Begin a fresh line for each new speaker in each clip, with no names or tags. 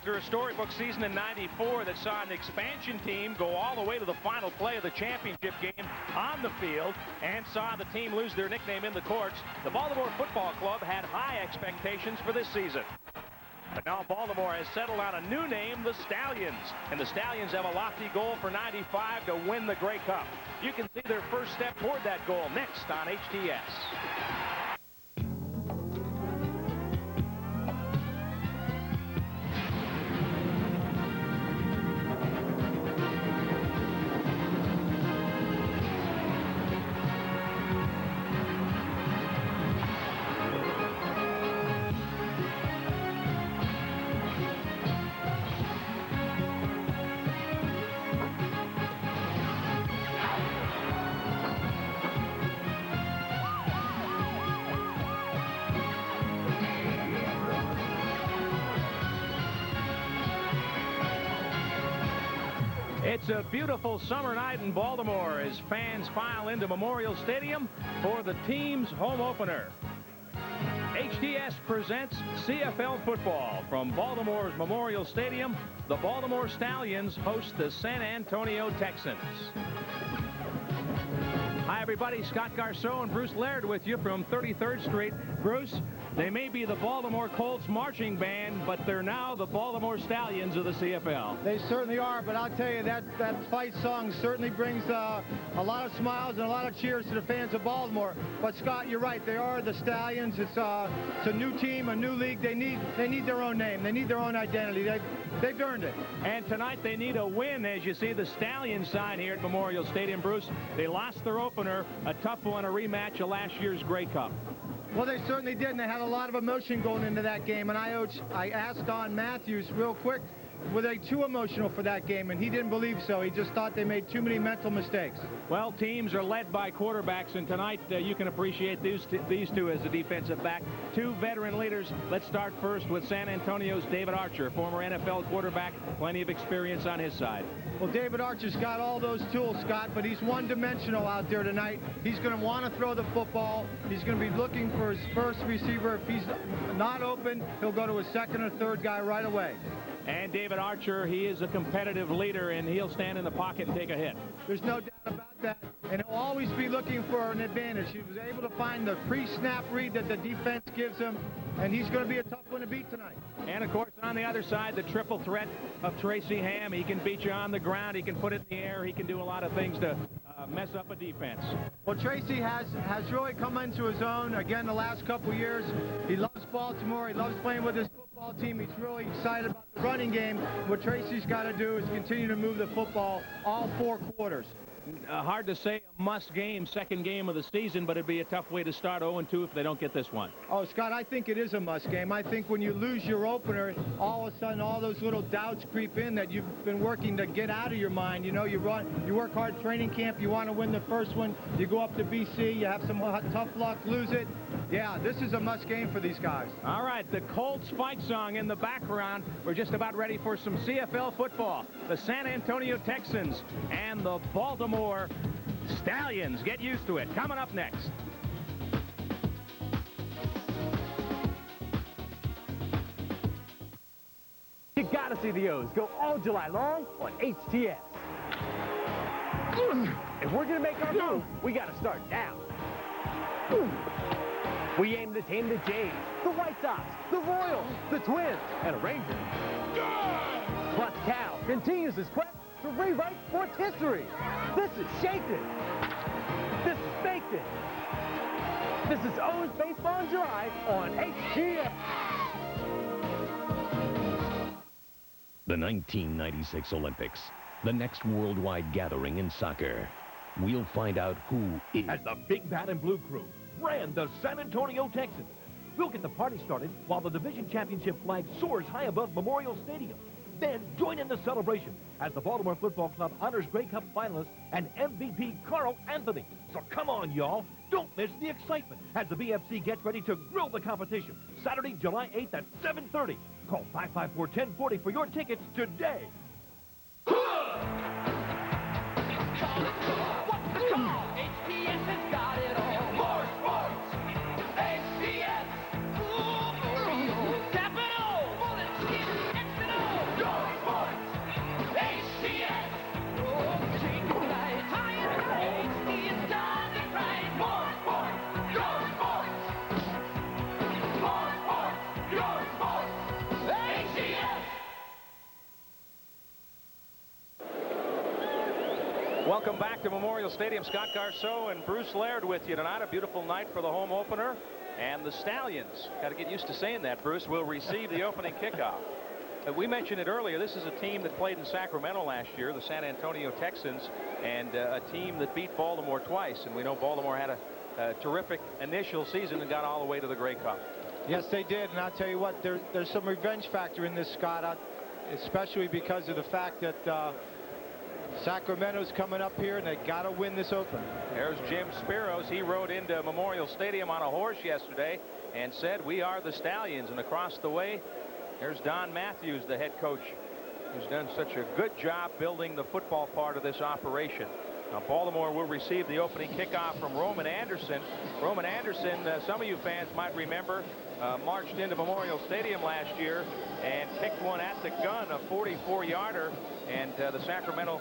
After a storybook season in '94 that saw an expansion team go all the way to the final play of the championship game on the field and saw the team lose their nickname in the courts, the Baltimore Football Club had high expectations for this season. But now Baltimore has settled on a new name, the Stallions. And the Stallions have a lofty goal for '95 to win the Grey Cup. You can see their first step toward that goal next on HTS. It's a beautiful summer night in Baltimore as fans file into Memorial Stadium for the team's home opener. HTS presents CFL football from Baltimore's Memorial Stadium. The Baltimore Stallions host the San Antonio Texans. Hi, everybody. Scott Garceau and Bruce Laird with you from 33rd Street. Bruce, they may be the Baltimore Colts marching band, but they're now the Baltimore Stallions of the CFL.
They certainly are, but I'll tell you, that fight song certainly brings a lot of smiles and a lot of cheers to the fans of Baltimore. But, Scott, you're right. They are the Stallions. It's a new team, a new league. They need their own name. They need their own identity. They've earned it.
And tonight they need a win, as you see the Stallions sign here at Memorial Stadium, Bruce. They lost their opener, a tough one, a rematch of last year's Grey Cup.
Well, they certainly did, and they had a lot of emotion going into that game. And I asked Don Matthews real quick, were they too emotional for that game? And he didn't believe so. He just thought they made too many mental mistakes.
Well, teams are led by quarterbacks, and tonight you can appreciate these two as a defensive back. Two veteran leaders. Let's start first with San Antonio's David Archer, former NFL quarterback, plenty of experience on his side.
Well, David Archer's got all those tools, Scott, but he's one-dimensional out there tonight. He's going to want to throw the football. He's going to be looking for his first receiver. If he's not open, he'll go to his second or third guy right away.
And David Archer, he is a competitive leader, and he'll stand in the pocket and take a hit.
There's no doubt about that, and he'll always be looking for an advantage. He was able to find the pre-snap read that the defense gives him, and he's going to be a tough one to beat tonight.
And, of course, on the other side, the triple threat of Tracy Ham. He can beat you on the ground. He can put it in the air. He can do a lot of things to mess up a defense.
Well, Tracy has really come into his own, again, the last couple years. He loves Baltimore. He loves playing with his football team. He's really excited about the running game. What Tracy's got to do is continue to move the football all 4 quarters.
Hard to say a must game, second game of the season, but it'd be a tough way to start 0-2 if they don't get this one.
Oh, Scott, I think it is a must game. I think when you lose your opener, all of a sudden all those little doubts creep in that you've been working to get out of your mind. You know, you work hard training camp, you want to win the first one, you go up to BC, you have some tough luck, lose it. Yeah, this is a must game for these guys.
All right, the Colts fight song in the background. We're just about ready for some CFL football. The San Antonio Texans and the Baltimore Stallions. Get used to it. Coming up next.
You gotta see the O's go all July long on HTS. If we're gonna make our move, we gotta start now. We aim to tame the Jays, the White Sox, the Royals, the Twins, and a Ranger. Plus, Cal continues his quest to rewrite sports history. This is Shaked It. This is Baked It. This is O's Baseball in July on HTS.
The 1996 Olympics, the next worldwide gathering in soccer. We'll find out who is...
As the Big Bad and Blue crew brand the San Antonio Texans. We'll get the party started while the division championship flag soars high above Memorial Stadium. Then join in the celebration as the Baltimore Football Club honors Grey Cup finalist and MVP Carl Anthony. So come on, y'all. Don't miss the excitement as the BFC gets ready to grill the competition. Saturday, July 8th at 7:30. Call 554-1040 for your tickets today.
HTS has got it all. More sports. HTS. Capital. Bullet skin. X and O. More sports. HCS.
Welcome back to Memorial Stadium. Scott Garceau and Bruce Laird with you tonight. A beautiful night for the home opener. And the Stallions, got to get used to saying that, Bruce, will receive the opening kickoff. We mentioned it earlier. This is a team that played in Sacramento last year, the San Antonio Texans, and a team that beat Baltimore twice. And we know Baltimore had a terrific initial season and got all the way to the Grey Cup.
Yes, they did. And I'll tell you what, there's some revenge factor in this, Scott, especially because of the fact that Sacramento's coming up here and they got to win this opener.
There's Jim Spiros. He rode into Memorial Stadium on a horse yesterday and said, "We are the Stallions." And across the way, there's Don Matthews, the head coach, who's done such a good job building the football part of this operation. Now, Baltimore will receive the opening kickoff from Roman Anderson. Roman Anderson, some of you fans might remember, marched into Memorial Stadium last year and kicked one at the gun, a 44-yarder, and the Sacramento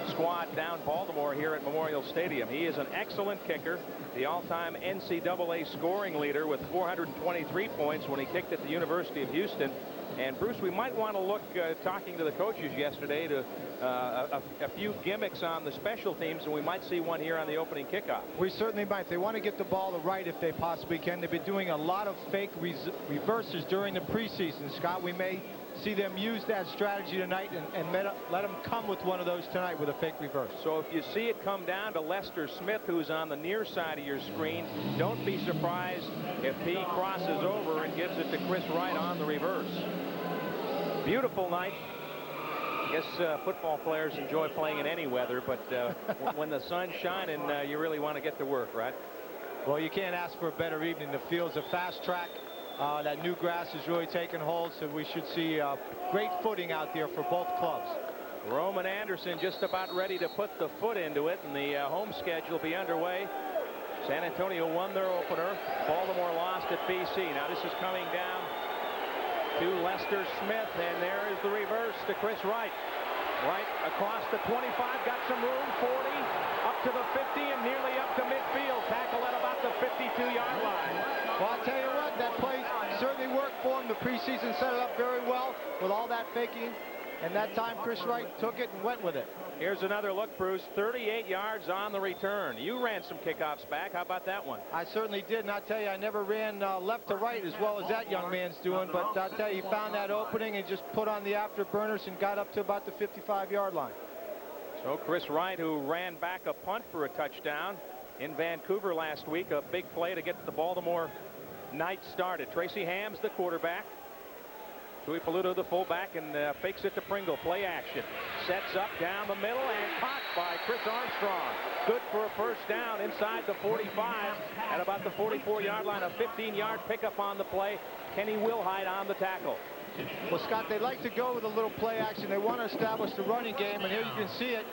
squad down Baltimore here at Memorial Stadium. He is an excellent kicker, the all-time NCAA scoring leader with 423 points when he kicked at the University of Houston. And Bruce, we might want to look, talking to the coaches yesterday, to a few gimmicks on the special teams, and we might see one here on the opening kickoff.
We certainly might. They want to get the ball to right if they possibly can. They've been doing a lot of fake reverses during the preseason, Scott. We may see them use that strategy tonight and let them come with one of those tonight with a fake reverse.
So if you see it come down to Lester Smith, who's on the near side of your screen, don't be surprised if he crosses over and gives it to Chris Wright on the reverse. Beautiful night. I guess football players enjoy playing in any weather, but when the sun's shining, you really want to get to work, right?
Well, you can't ask for a better evening. The field's a fast track. That new grass is really taking hold, so we should see great footing out there for both clubs.
Roman Anderson just about ready to put the foot into it, and the home schedule will be underway. San Antonio won their opener. Baltimore lost at BC. Now this is coming down to Lester Smith, and there is the reverse to Chris Wright. Wright across the 25, got some room, 40, up to the 50, and nearly up to midfield. Tackle at about the 52-yard line.
Well, I'll tell you what, that play certainly worked for him. The preseason set it up very well with all that faking, and that time Chris Wright took it and went with it.
Here's another look, Bruce. 38 yards on the return. You ran some kickoffs back. How about that one?
I certainly did, and I'll tell you, I never ran left to right as well as that young man's doing, but I'll tell you, he found that opening and just put on the afterburners and got up to about the 55-yard line.
So Chris Wright, who ran back a punt for a touchdown in Vancouver last week, a big play to get the Baltimore night started. Tracy Hams, the quarterback. Tui Peluto, the fullback, and fakes it to Pringle. Play action. Sets up down the middle and caught by Chris Armstrong. Good for a first down inside the 45 at about the 44-yard line. A 15-yard pickup on the play. Kenny Wilhite on the tackle.
Well, Scott, they like to go with a little play action. They want to establish the running game, and here you can see it.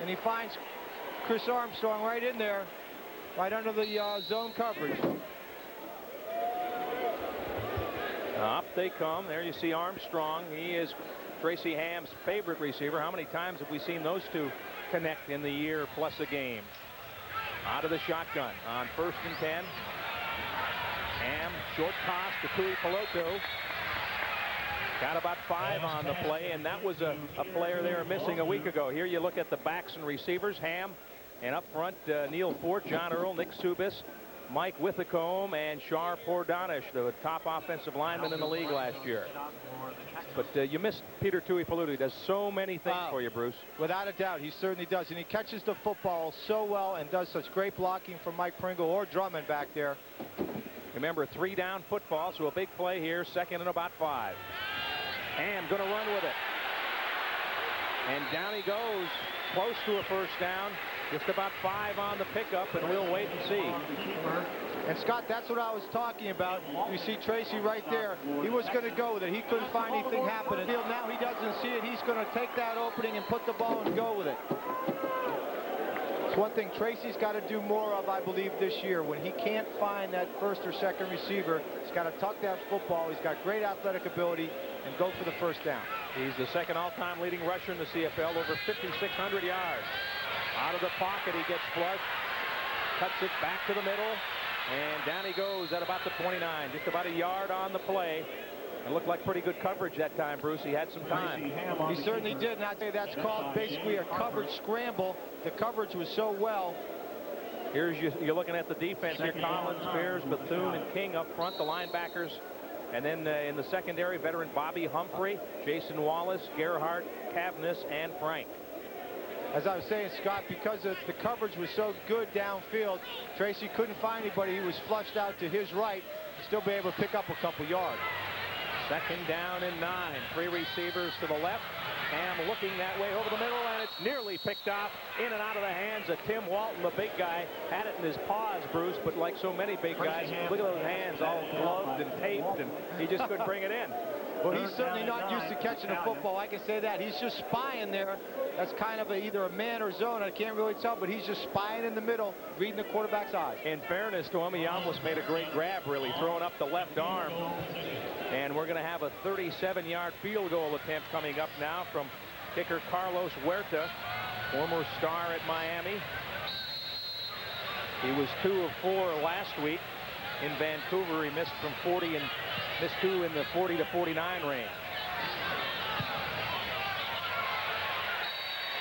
And he finds Chris Armstrong right in there, right under the zone coverage.
Up they come. There you see Armstrong. He is Tracy Ham's favorite receiver. How many times have we seen those two connect in the year plus a game? Out of the shotgun on 1st and 10. Ham, short toss to Tui Peluto. Got about 5 on the play, and that was a player they were missing a week ago. Here you look at the backs and receivers. Ham, and up front, Neil Fort, John Earl, Nick Subis, Mike Withacombe, and Shar Pordanish, the top offensive lineman in the league last year. But you missed Peter Tui Peluto. He does so many things for you, Bruce.
Without a doubt, he certainly does. And he catches the football so well and does such great blocking from Mike Pringle or Drummond back there.
Remember, 3-down football, so a big play here, 2nd and about 5. Ham going to run with it. And down he goes, close to a first down. Just about 5 on the pickup, and we'll wait and see.
And Scott, that's what I was talking about. You see Tracy right there. He was going to go with it. He couldn't find anything happening. Now he doesn't see it. He's going to take that opening and put the ball and go with it. It's one thing Tracy's got to do more of, I believe, this year. When he can't find that 1st or 2nd receiver, he's got to tuck that football. He's got great athletic ability and go for the first down.
He's the 2nd all-time leading rusher in the CFL, over 5,600 yards. Out of the pocket, he gets flushed, cuts it back to the middle, and down he goes at about the 29. Just about a yard on the play. It looked like pretty good coverage that time, Bruce. He had some time.
He certainly did, and I'd say that's called basically a coverage scramble. The coverage was so well.
Here's you're looking at the defense here. Collins, Spears, Bethune, and King up front, the linebackers. And then in the secondary, veteran Bobby Humphrey, Jason Wallace, Gerhardt, Cavness, and Frank.
As I was saying, Scott, because the coverage was so good downfield, Tracy couldn't find anybody. He was flushed out to his right to still be able to pick up a couple yards.
Second down and 9. 3 receivers to the left. Ham looking that way over the middle, and it's nearly picked off in and out of the hands of Tim Walton. The big guy had it in his paws, Bruce, but like so many big guys, look at those hands all gloved and taped, and he just couldn't bring it in.
Well, he's certainly not used to catching a football. I can say that. He's just spying there. That's kind of either a man or zone. I can't really tell, but he's just spying in the middle, reading the quarterback's eyes.
In fairness to him, he almost made a great grab, really, throwing up the left arm. And we're going to have a 37-yard field goal attempt coming up now from kicker Carlos Huerta, former star at Miami. He was 2 of 4 last week in Vancouver. He missed from 40 and missed 2 in the 40 to 49 range.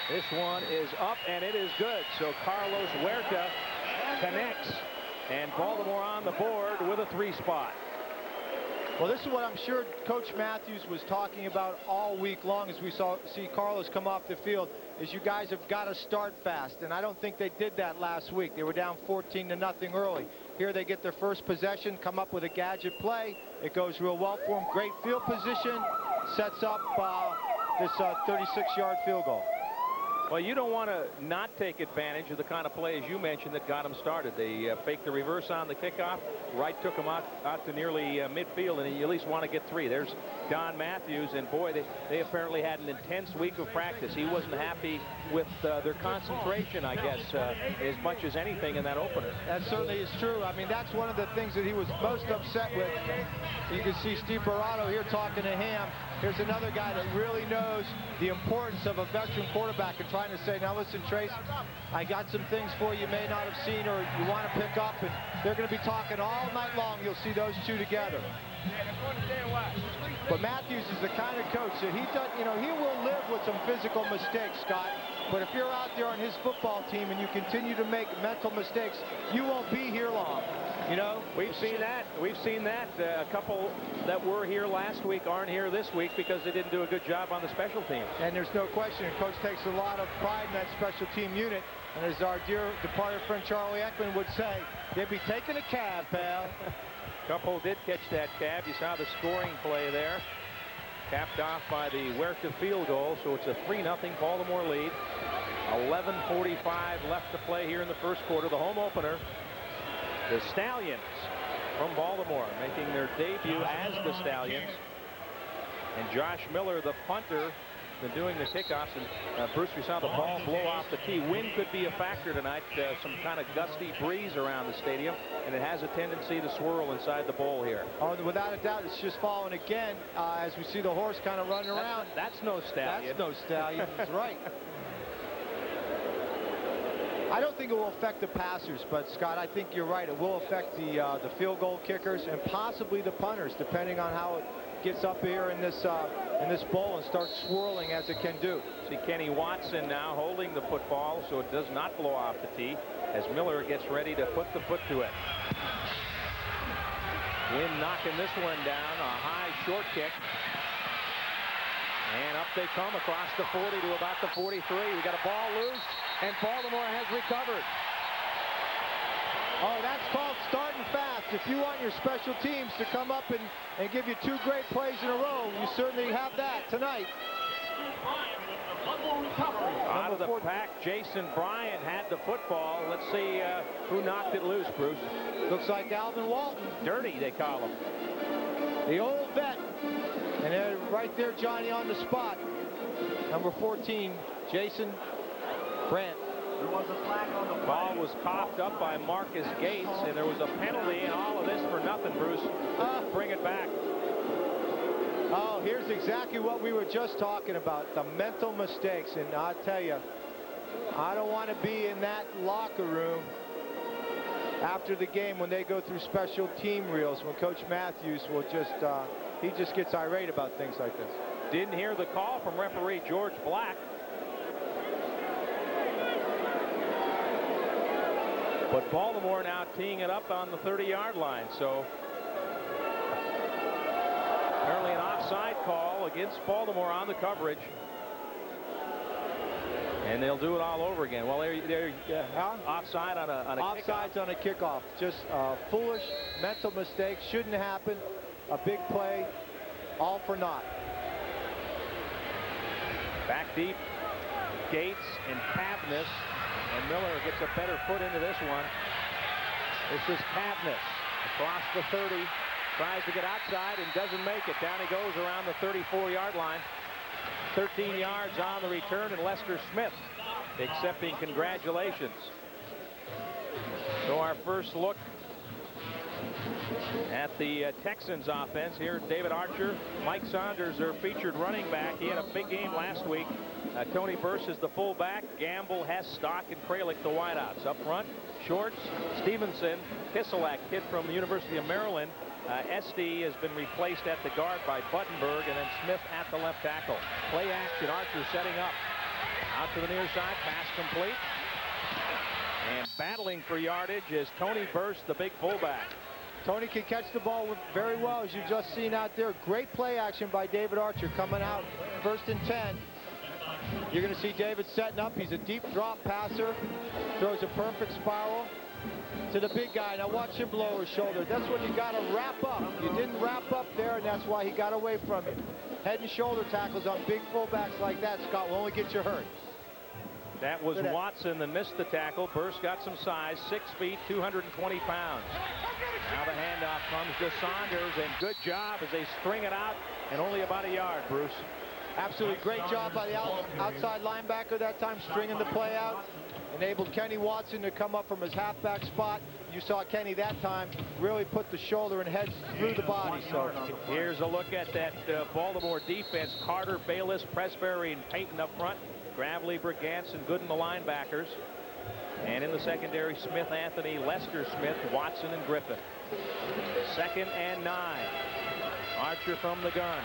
This one is up, and it is good. So Carlos Huerta connects, and Baltimore on the board with a 3 spot.
Well, this is what I'm sure Coach Matthews was talking about all week long as we see Carlos come off the field, is you guys have got to start fast. And I don't think they did that last week. They were down 14-0 early. Here they get their first possession, come up with a gadget play. It goes real well for them. Great field position. Sets up this 36-yard field goal.
Well, you don't want to not take advantage of the kind of plays you mentioned that got them started. They faked the reverse on the kickoff. Wright took them out to nearly midfield, and you at least want to get 3. There's Don Matthews, and boy, they apparently had an intense week of practice. He wasn't happy with their concentration, I guess, as much as anything in that opener.
That certainly is true. I mean, that's one of the things that he was most upset with. You can see Steve Barrato here talking to Ham. Here's another guy that really knows the importance of a veteran quarterback and trying to say, now listen, Trace, I got some things for you may not have seen or you want to pick up, and they're going to be talking all night long. You'll see those two together. But Matthews is the kind of coach that he does, you know, he will live with some physical mistakes, Scott. But if you're out there on his football team and you continue to make mental mistakes, you won't be here long. You know,
we've seen that. We've seen that. A couple that were here last week aren't here this week because they didn't do a good job on the special teams.
And there's no question. Coach takes a lot of pride in that special team unit. And as our dear departed friend Charlie Ekman would say, they'd be taking a cab, pal.
Couple did catch that cab. You saw the scoring play there. Capped off by the Huerta field goal. So it's a 3-0 Baltimore lead. 11:45 left to play here in the first quarter. The home opener. The Stallions from Baltimore making their debut as the Stallions. And Josh Miller, the punter, been doing the kickoffs. And Bruce, we saw the ball blow off the tee. Wind could be a factor tonight. Some kind of gusty breeze around the stadium, and it has a tendency to swirl inside the bowl here.
Oh, without a doubt, it's just falling again as we see the horse kind of running around.
That's no Stallion.
That's no Stallion. That's right. I don't think it will affect the passers, but Scott, I think you're right. It will affect the field goal kickers and possibly the punters, depending on how it gets up here in this bowl and starts swirling as it can do.
See Kenny Watson now holding the football so it does not blow off the tee as Miller gets ready to put the foot to it. Wind knocking this one down, a high short kick. And up they come across the 40 to about the 43. We got a ball loose, and Baltimore has recovered.
Oh, that's called starting fast. If you want your special teams to come up and give you 2 great plays in a row, you certainly have that tonight.
Out of the pack, Jason Bryant had the football. Let's see who knocked it loose, Bruce.
Looks like Alvin Walton.
Dirty, they call him.
The old vet. And then right there, Johnny on the spot. Number 14, Jason Brandt.
Ball was coughed up by Marcus Gates, and there was a penalty, and all of this for nothing, Bruce. Bring it back.
Oh, here's exactly what we were just talking about, the mental mistakes. And I'll tell you, I don't want to be in that locker room after the game when they go through special team reels, when Coach Matthews will just he just gets irate about things like this.
Didn't hear the call from referee George Black. But Baltimore now teeing it up on the 30-yard line. So apparently an offside call against Baltimore on the coverage. And they'll do it all over again. Well, they're offside on a
Offsides
kickoff.
on a kickoff. Just foolish mental mistake. Shouldn't happen. A big play. All for naught.
Back deep. Gates and Cavness. And Miller gets a better foot into this one. This is Cavness across the 30. Tries to get outside and doesn't make it. Down he goes around the 34-yard line. 13 yards on the return, and Lester Smith accepting congratulations. So our first look at the Texans offense here. David Archer, Mike Saunders, their featured running back. He had a big game last week. Tony Burse is the fullback. Gamble, Hess, Stock, and Kralik the wideouts. Up front, Shorts, Stevenson, Kiselak, kid from the University of Maryland. Esty has been replaced at the guard by Buttenberg, and then Smith at the left tackle. Play action, Archer setting up. Out to the near side, pass complete. And battling for yardage is Tony Burse, the big fullback.
Tony can catch the ball very well, as you've just seen out there. Great play action by David Archer coming out 1st and 10. You're going to see David setting up. He's a deep drop passer. Throws a perfect spiral to the big guy. Now watch him blow his shoulder. That's when you got to wrap up. You didn't wrap up there, and that's why he got away from you. Head and shoulder tackles on big fullbacks like that, Scott, will only get you hurt.
That was Watson that missed the tackle. Burse got some size, 6 feet, 220 pounds. Now the handoff comes to Saunders, and good job as they string it out, and only about a yard, Bruce.
Absolutely great job by the outside linebacker that time, stringing the play out. Enabled Kenny Watson to come up from his halfback spot. You saw Kenny that time really put the shoulder and head through the body. So
here's a look at that Baltimore defense. Carter, Bayless, Pressberry, and Payton up front. Gravely, Brigance, Gooden the linebackers. And in the secondary, Smith, Anthony, Lester Smith, Watson, and Griffin. 2nd and 9. Archer from the gun.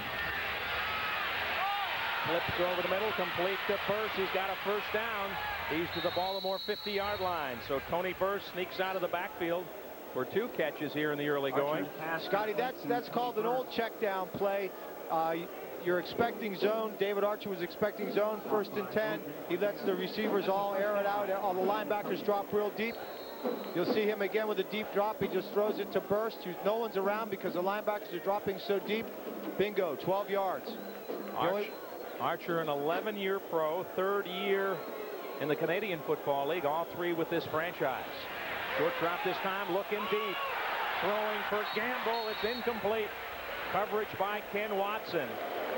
Flips over the middle, complete to Burse. He's got a first down. He's to the Baltimore 50-yard line. So Tony Burse sneaks out of the backfield for 2 catches here in the early going.
Scotty, that's called an old check down play. You're expecting zone. David Archer was expecting zone, 1st and 10. He lets the receivers all air it out. All the linebackers drop real deep. You'll see him again with a deep drop. He just throws it to Burst. No one's around because the linebackers are dropping so deep. Bingo, 12 yards.
Archer, an 11-year pro, 3rd year in the Canadian Football League, all 3 with this franchise. Short drop this time, looking deep. Throwing for Gamble, it's incomplete. Coverage by Ken Watson.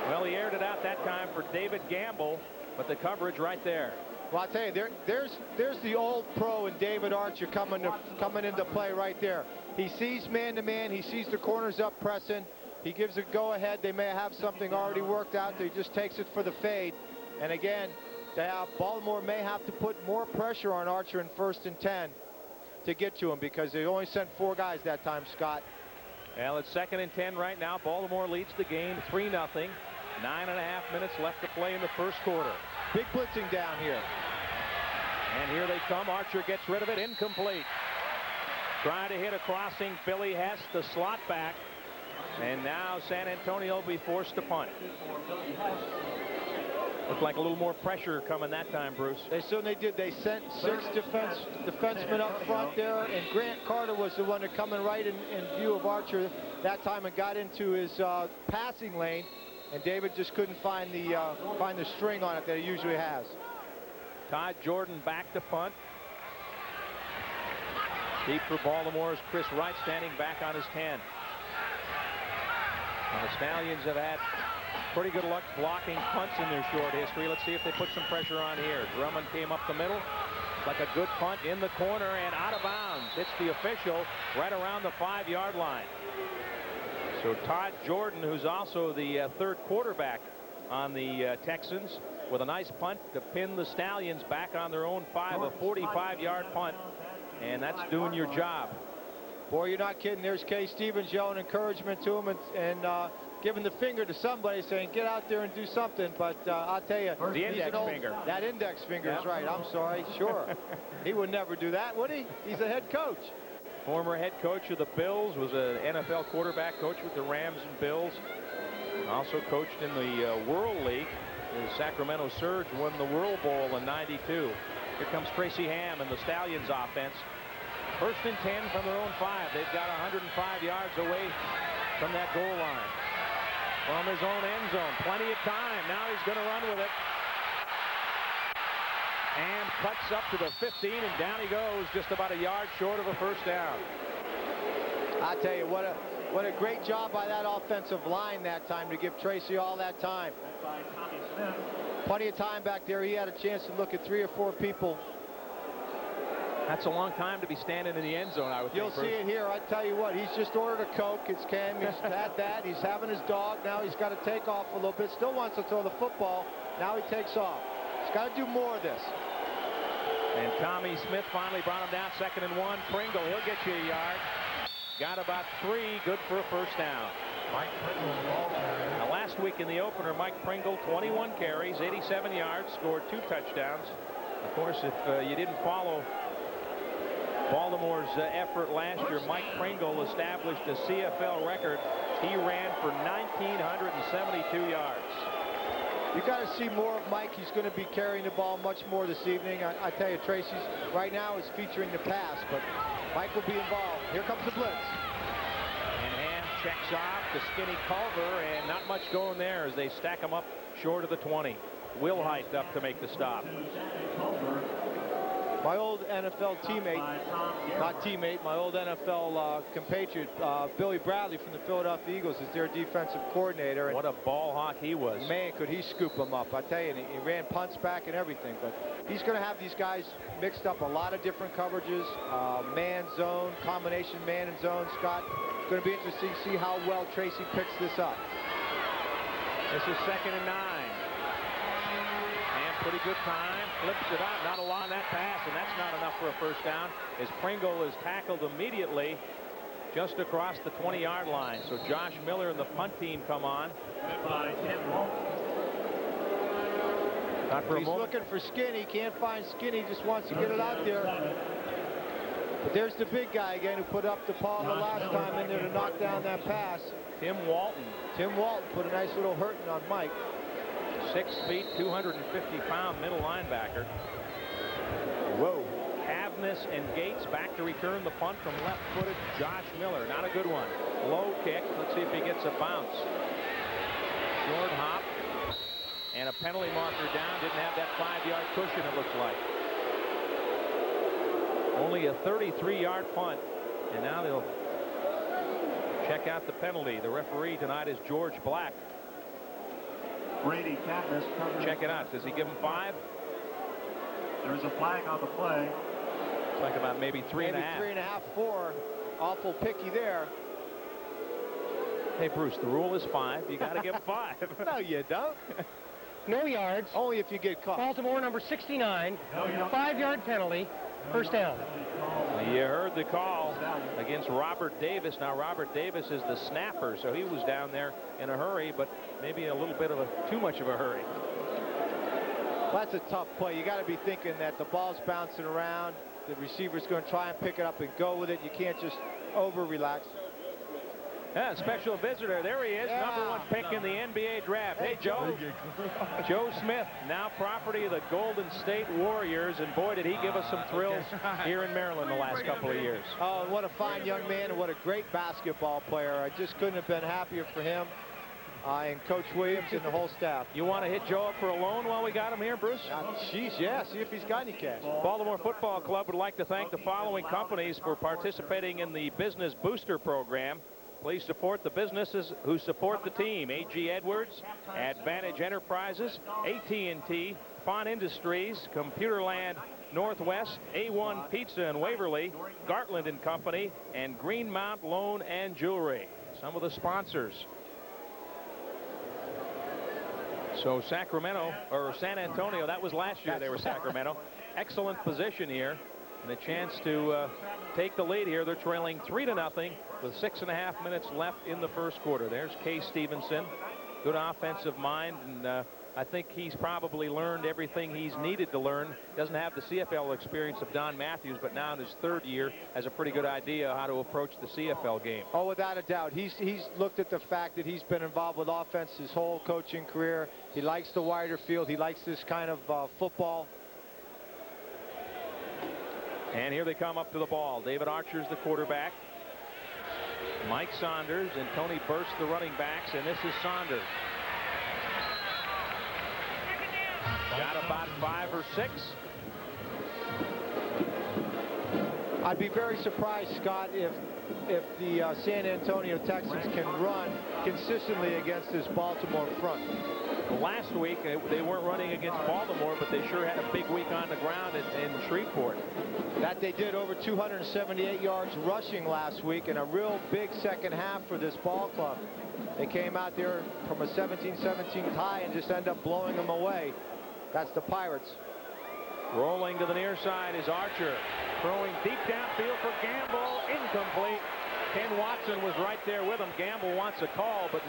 Well, he aired it out that time for David Gamble, but the coverage right there.
Well, I'll tell you, there's the old pro in David Archer coming into play right there. He sees man-to-man. He sees the corners up pressing. He gives a go-ahead. They may have something already worked out. He just takes it for the fade. And again, Baltimore may have to put more pressure on Archer in 1st and 10 to get to him because they only sent 4 guys that time, Scott.
Well, it's 2nd and 10 right now. Baltimore leads the game 3-0. 9.5 minutes left to play in the 1st quarter.
Big blitzing down here.
And here they come. Archer gets rid of it. Incomplete. Trying to hit a crossing. Billy Hess, the slot back. And now San Antonio will be forced to punt. Looked like a little more pressure coming that time, Bruce.
They certainly did. They sent 6 defensemen up front there, and Grant Carter was the one that coming right in view of Archer that time and got into his passing lane, and David just couldn't find the string on it that he usually has.
Todd Jordan back to punt. Deep for Baltimore's Chris Wright standing back on his 10. And the Stallions have had pretty good luck blocking punts in their short history. Let's see if they put some pressure on here. Drummond came up the middle. Like a good punt in the corner and out of bounds. It's the official right around the 5-yard line. So Todd Jordan, who's also the 3rd quarterback on the Texans, with a nice punt to pin the Stallions back on their own 5, a 45-yard punt. And that's doing your job.
Boy, you're not kidding. There's Kay Stevens yelling encouragement to him and giving the finger to somebody, saying, get out there and do something. But I'll tell you,
the index finger.
That index finger is right. I'm sorry. Sure. He would never do that, would he? He's a head coach.
Former head coach of the Bills, was an NFL quarterback coach with the Rams and Bills. Also coached in the World League. The Sacramento Surge won the World Bowl in '92. Here comes Tracy Ham and the Stallions offense. 1st and 10 from their own 5. They've got 105 yards away from that goal line. From his own end zone. Plenty of time. Now he's going to run with it. And cuts up to the 15, and down he goes, just about a yard short of a first down.
I tell you, what a great job by that offensive line that time to give Tracy all that time. Plenty of time back there. He had a chance to look at 3 or 4 people.
That's a long time to be standing in the end zone, I would think.
You'll see it here. I tell you what, he's just ordered a Coke. It's Cam. He's had that. He's having his dog. Now he's got to take off a little bit. Still wants to throw the football. Now he takes off. He's got to do more of this.
And Tommy Smith finally brought him down. 2nd and 1. Pringle, he'll get you a yard. Got about 3. Good for a first down.
Mike Pringle.
Now, last week in the opener, Mike Pringle, 21 carries, 87 yards, scored 2 touchdowns. Of course, if you didn't follow Baltimore's effort last year, Mike Pringle established a CFL record. He ran for 1,972 yards.
You got to see more of Mike. He's going to be carrying the ball much more this evening. I tell you, Tracy's right now is featuring the pass, but Mike will be involved. Here comes the blitz.
And Ham checks off to Skinny Culver, and not much going there as they stack him up short of the 20. Will Height up to make the stop.
My old NFL teammate, not teammate, my old NFL compatriot, Billy Bradley from the Philadelphia Eagles is their defensive coordinator.
What a ball hawk he was.
Man, could he scoop them up. I tell you, he ran punts back and everything. But he's going to have these guys mixed up a lot of different coverages, man, zone, combination man and zone. Scott, it's going to be interesting to see how well Tracy picks this up.
This is 2nd and 9. Pretty good time, flips it out, not a lot on that pass, and that's not enough for a first down as Pringle is tackled immediately just across the 20-yard line. So Josh Miller and the punt team come on.
He's looking for Skinny, can't find Skinny, just wants to get it out there. But there's the big guy again who put up the ball the last time in there to knock down that pass.
Tim Walton.
Tim Walton put a nice little hurting on Mike.
6 feet, 250-pound middle linebacker.
Whoa.
Havness and Gates back to return the punt from left-footed Josh Miller. Not a good one. Low kick. Let's see if he gets a bounce. Short hop. And a penalty marker down. Didn't have that 5-yard cushion, it looks like. Only a 33-yard punt. And now they'll check out the penalty. The referee tonight is George Black.
Brady Cadmus covering.
Check it out. Does he give him 5?
There's a flag on the play.
It's like about maybe 3.5.
Maybe 3.5, 4. Awful picky there.
Hey, Bruce, the rule is 5. You got to give him 5.
No, you don't.
No yards.
Only if you get caught.
Baltimore number 69. 5-yard penalty. First down.
You heard the call against Robert Davis. Now, Robert Davis is the snapper, so he was down there in a hurry, but maybe a little bit of too much of a hurry.
Well, that's a tough play. You got to be thinking that the ball's bouncing around. The receiver's going to try and pick it up and go with it. You can't just over-relax.
Yeah, special visitor. There he is, number 1 pick in the NBA draft. Hey, Joe. Joe Smith, now property of the Golden State Warriors. And boy, did he give us some thrills here in Maryland the last couple of years.
Oh, and what a fine young man and what a great basketball player. I just couldn't have been happier for him and Coach Williams and the whole staff.
You want to hit Joe up for a loan while we got him here, Bruce?
Geez, yeah. See if he's got any cash.
Baltimore Football Club would like to thank the following companies for participating in the Business Booster Program. Please support the businesses who support the team. A.G. Edwards, Advantage Enterprises, AT&T, Fon Industries, Computerland Northwest, A1 Pizza in Waverly, Gartland and Company, and Greenmount Loan and Jewelry. Some of the sponsors. So Sacramento, or San Antonio, that was last year they were Sacramento. Excellent position here and a chance to take the lead here. They're trailing 3-0 with 6.5 minutes left in the first quarter. There's Case Stevenson, good offensive mind, and I think he's probably learned everything he's needed to learn. Doesn't have the CFL experience of Don Matthews, but now in his 3rd year has a pretty good idea how to approach the CFL game.
Oh, without a doubt. He's looked at the fact that he's been involved with offense his whole coaching career. He likes the wider field. He likes this kind of football.
And here they come up to the ball. David Archer's the quarterback. Mike Saunders and Tony Burst the running backs, and this is Saunders. Got about 5 or 6.
I'd be very surprised, Scott, if the San Antonio Texans can run consistently against this Baltimore front.
Well, last week they weren't running against Baltimore, but they sure had a big week on the ground in Shreveport.
That they did, over 278 yards rushing last week, and a real big second half for this ball club. They came out there from a 17-17 tie and just end up blowing them away. That's the Pirates.
Rolling to the near side is Archer. Throwing deep downfield for Gamble. Incomplete. Ken Watson was right there with him. Gamble wants a call, but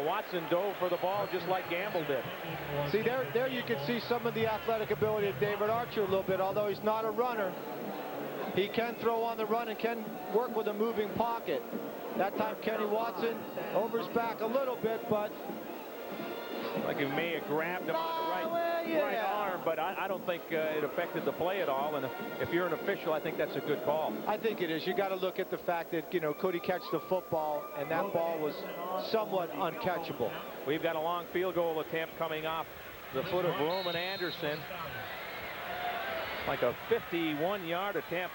Watson dove for the ball just like Gamble did.
See, there you can see some of the athletic ability of David Archer a little bit. Although he's not a runner, he can throw on the run and can work with a moving pocket. That time Kenny Watson over his back a little bit, but
like he may have grabbed him on the right arm, but I don't think it affected the play at all. And if you're an official, I think that's a good call.
I think it is. You got to look at the fact that, you know, could he catch the football, and that ball was somewhat uncatchable.
We've got a long field goal attempt coming off the foot of Roman Anderson. Like a 51-yard attempt.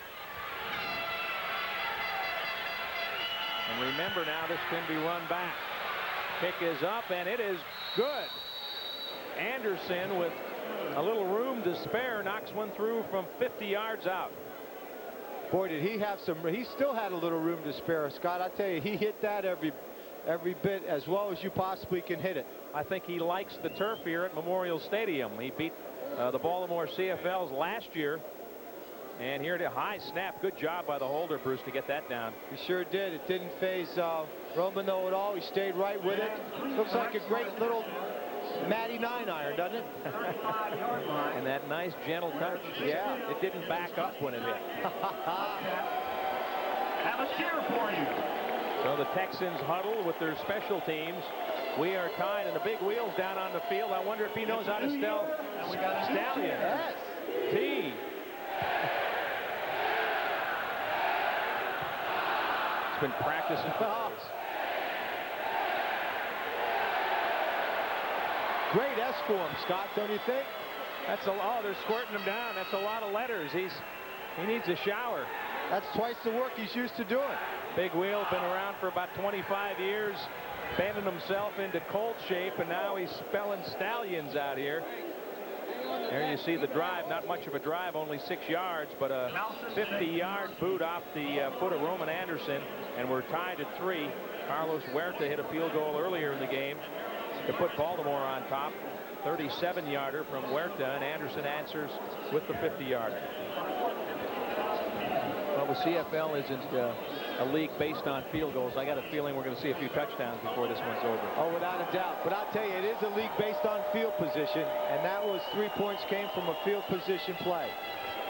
And remember now, this can be run back. Kick is up, and it is good. Anderson, with a little room to spare, knocks one through from 50 yards out.
Boy, did he have some. He still had a little room to spare, Scott. I tell you, he hit that every bit as well as you possibly can hit it.
I think he likes the turf here at Memorial Stadium. He beat the Baltimore CFLs last year. And here to high snap. Good job by the holder, Bruce, to get that down.
He sure did. It didn't phase Roman, though, at all. He stayed right with it. Looks like a great little Matty 9-iron, doesn't it?
And that nice, gentle touch.
Yeah.
It didn't back up when it hit.
Have a cheer for you.
So the Texans huddle with their special teams. We are tied, and the big wheel's down on the field. I wonder if he knows how to spell Stallion.
Yes.
T. He's been practicing for this.
Great S for him, Scott, don't you think?
That's oh, they're squirting him down. That's a lot of letters. He needs a shower.
That's twice the work he's used to doing.
Big Wheel, been around for about 25 years, bending himself into Colt shape, and now he's spelling Stallions out here. There you see the drive, not much of a drive, only 6 yards, but a 50-yard boot off the foot of Roman Anderson, and we're tied at 3. Carlos Huerta hit a field goal earlier in the game to put Baltimore on top. 37-yarder from Huerta, and Anderson answers with the 50-yarder. Well, the CFL isn't a league based on field goals. I got a feeling we're going to see a few touchdowns before this one's over.
Oh, without a doubt. But I'll tell you, it is a league based on field position, and that was 3 points came from a field position play.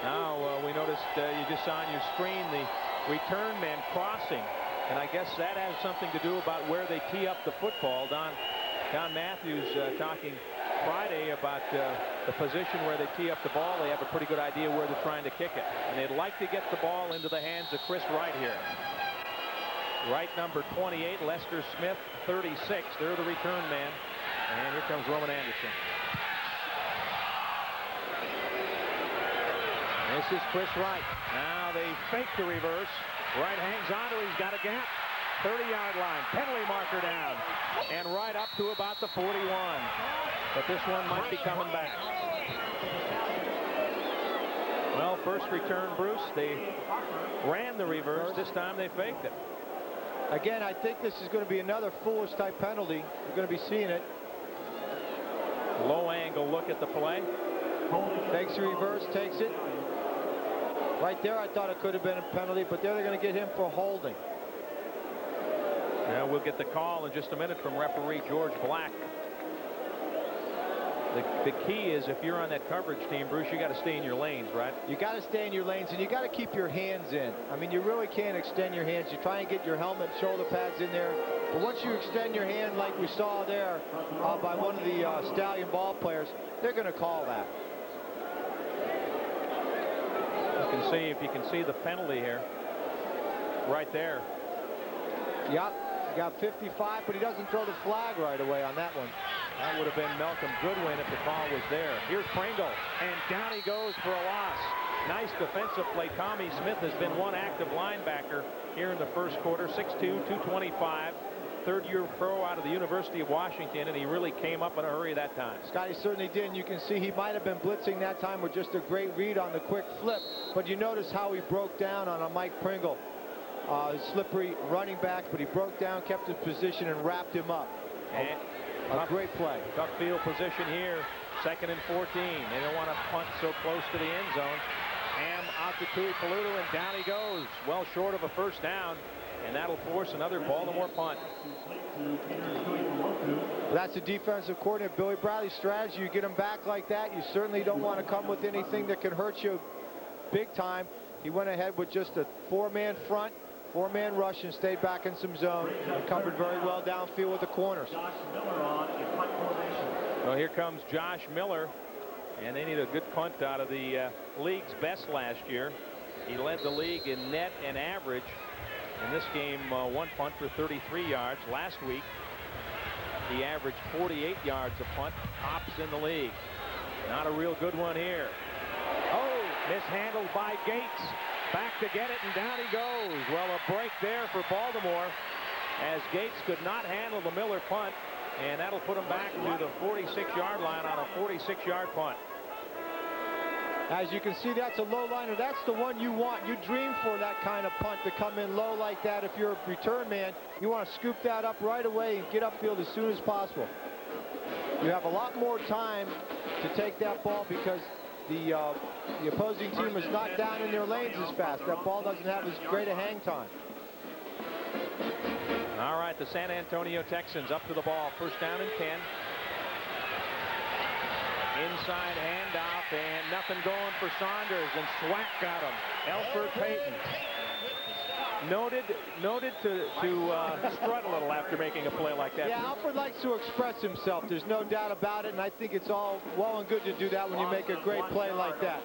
Now we noticed you just saw on your screen the return man crossing, and I guess that has something to do about where they tee up the football. Don Matthews talking Friday about the position where they tee up the ball. They have a pretty good idea where they're trying to kick it, and they'd like to get the ball into the hands of Chris Wright here. Wright, number 28, Lester Smith, 36. They're the return man, and here comes Roman Anderson. This is Chris Wright. Now they fake the reverse. Wright hangs onto it. He's got a gap. 30-yard line. Penalty marker down. And right up to about the 41. But this one might be coming back. Well, first return, Bruce. They ran the reverse. This time they faked it.
Again, I think this is going to be another foolish type penalty. You're going to be seeing it.
Low angle look at the play.
Takes the reverse, takes it. Right there, I thought it could have been a penalty, but there they're going to get him for holding.
Now we'll get the call in just a minute from referee George Black. The key is if you're on that coverage team, Bruce, you got to stay in your lanes, right?
You got to stay in your lanes, and you got to keep your hands in. I mean, you really can't extend your hands. You try and get your helmet, shoulder pads in there. But once you extend your hand, like we saw there by one of the Stallion ball players, they're going to call that.
You can see, if you can see the penalty here, right there.
Yep, he got 55, but he doesn't throw the flag right away on that one.
That would have been Malcolm Goodwin if the call was there. Here's Pringle, and down he goes for a loss. Nice defensive play. Tommy Smith has been one active linebacker here in the first quarter. 6'2", 225. Third-year pro out of the University of Washington, and he really came up in a hurry that time.
Scotty certainly did, and you can see he might have been blitzing that time with just a great read on the quick flip. But you notice how he broke down on a Mike Pringle. Slippery running back, but he broke down, kept his position, and wrapped him up.
And
a great play.
Tough field position here. 2nd and 14. They don't want to punt so close to the end zone. Ham out to Tuipulotu, and down he goes. Well short of a first down, and that'll force another Baltimore punt.
That's the defensive coordinator, Billy Bradley's strategy. You get him back like that, you certainly don't want to come with anything that can hurt you big time. He went ahead with just a 4-man front, 4-man rush, and stayed back in some zone and covered very well downfield with the corners.
Well, here comes Josh Miller, and they need a good punt out of the league's best last year. He led the league in net and average. In this game, 1 punt for 33 yards. Last week, he averaged 48 yards a punt, tops in the league. Not a real good one here. Oh, mishandled by Gates. Back to get it, and down he goes. Well, a break there for Baltimore, as Gates could not handle the Miller punt, and that'll put him back to the 46-yard line on a 46-yard punt.
As you can see, that's a low liner. That's the one you want. You dream for that kind of punt to come in low like that. If you're a return man, you want to scoop that up right away and get upfield as soon as possible. You have a lot more time to take that ball because the opposing team is not down in their lanes as fast. That ball doesn't have as great a hang time.
All right, the San Antonio Texans up to the ball. 1st down and 10. Inside handoff, and nothing going for Saunders, and Swack got him. Elford Payton. Noted to strut a little after making a play like that.
Yeah, Alfred likes to express himself. There's no doubt about it, and I think it's all well and good to do that when you make a great play like that.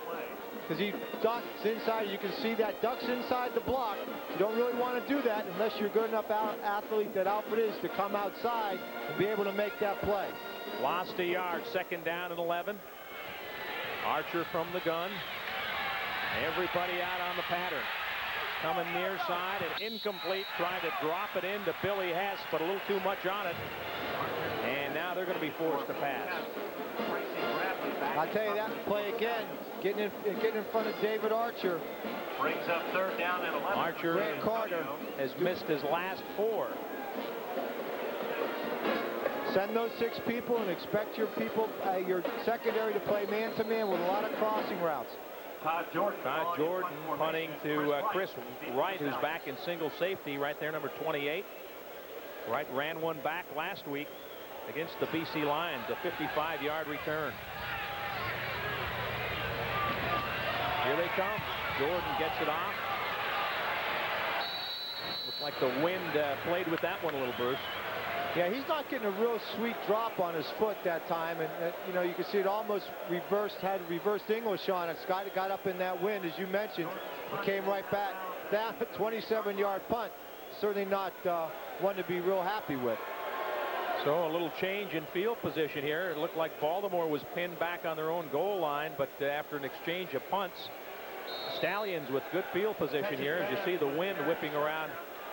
Because he ducks inside. You can see that ducks inside the block. You don't really want to do that unless you're a good enough athlete that Alfred is to come outside and be able to make that play.
Lost a yard. 2nd down and 11. Archer from the gun. Everybody out on the pattern. Coming near side and incomplete. Trying to drop it into Billy Hess, but a little too much on it. And now they're going to be forced to pass.
I'll tell you that play again. Getting in front of David Archer.
Brings up 3rd down and 11.
Archer
Grant Carter
has missed his last 4.
Send those 6 people and expect your people, your secondary, to play man-to-man with a lot of crossing routes.
Todd Jordan
punting to Chris Wright, who's back in single safety right there, number 28. Wright ran one back last week against the BC Lions, a 55-yard return. Here they come. Jordan gets it off. Looks like the wind played with that one a little, Bruce.
Yeah, he's not getting a real sweet drop on his foot that time, and you know, you can see it almost reversed, had reversed English on it. Scott got up in that wind, as you mentioned. It came right back down, a 27-yard punt. Certainly not one to be real happy with.
So a little change in field position here. It looked like Baltimore was pinned back on their own goal line, but after an exchange of punts, Stallions with good field position here, as you see the wind whipping around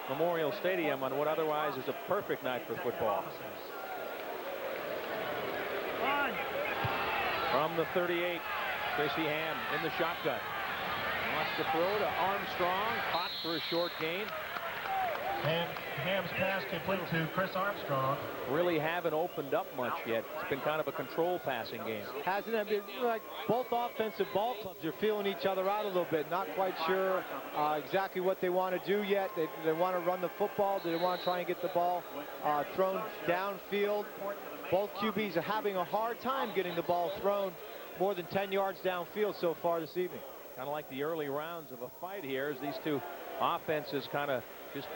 Memorial Stadium on what otherwise is a perfect night for football. From the 38, Tracy Ham in the shotgun. Wants to throw to Armstrong, caught for a short gain.
Ham's pass complete to Chris Armstrong.
Really haven't opened up much yet. It's been kind of a control passing game.
Hasn't it been like both offensive ball clubs are feeling each other out a little bit, not quite sure exactly what they want to do yet. They want to run the football. They want to try and get the ball thrown downfield. Both QBs are having a hard time getting the ball thrown more than 10 yards downfield so far this evening.
Kind of like the early rounds of a fight here as these two offenses kind of just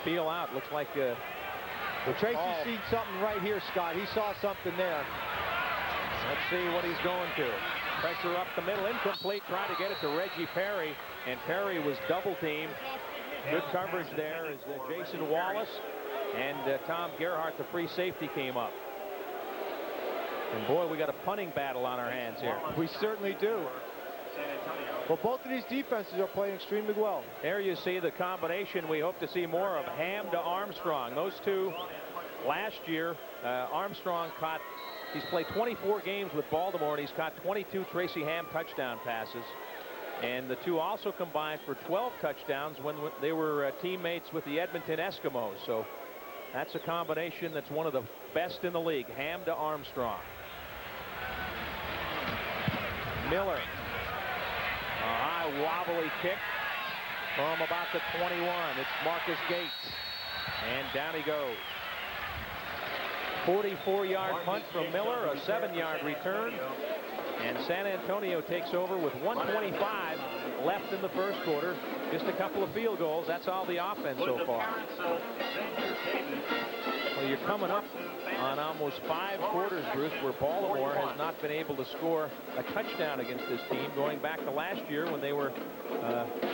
feel out. Looks like
well, Tracy's seen something right here, Scott. He saw something there.
Let's see what he's going to. Pressure up the middle, incomplete, trying to get it to Reggie Perry, and Perry was double teamed. Good coverage there as Jason Wallace and Tom Gerhardt, the free safety, came up. And boy, we got a punting battle on our hands here.
We certainly do. Well, both of these defenses are playing extremely well.
There you see the combination we hope to see more of, Ham to Armstrong. Those two last year, Armstrong he's played 24 games with Baltimore, and he's caught 22 Tracy Ham touchdown passes. And the two also combined for 12 touchdowns when they were teammates with the Edmonton Eskimos. So that's a combination that's one of the best in the league, Ham to Armstrong. Miller. A high wobbly kick from about the 21. It's Marcus Gates. And down he goes. 44-yard punt from Miller, a 7-yard return. And San Antonio takes over with 1:25 left in the first quarter. Just a couple of field goals. That's all the offense so far. Well, you're coming up on almost 5 quarters, Bruce, where Baltimore has not been able to score a touchdown against this team. Going back to last year when they were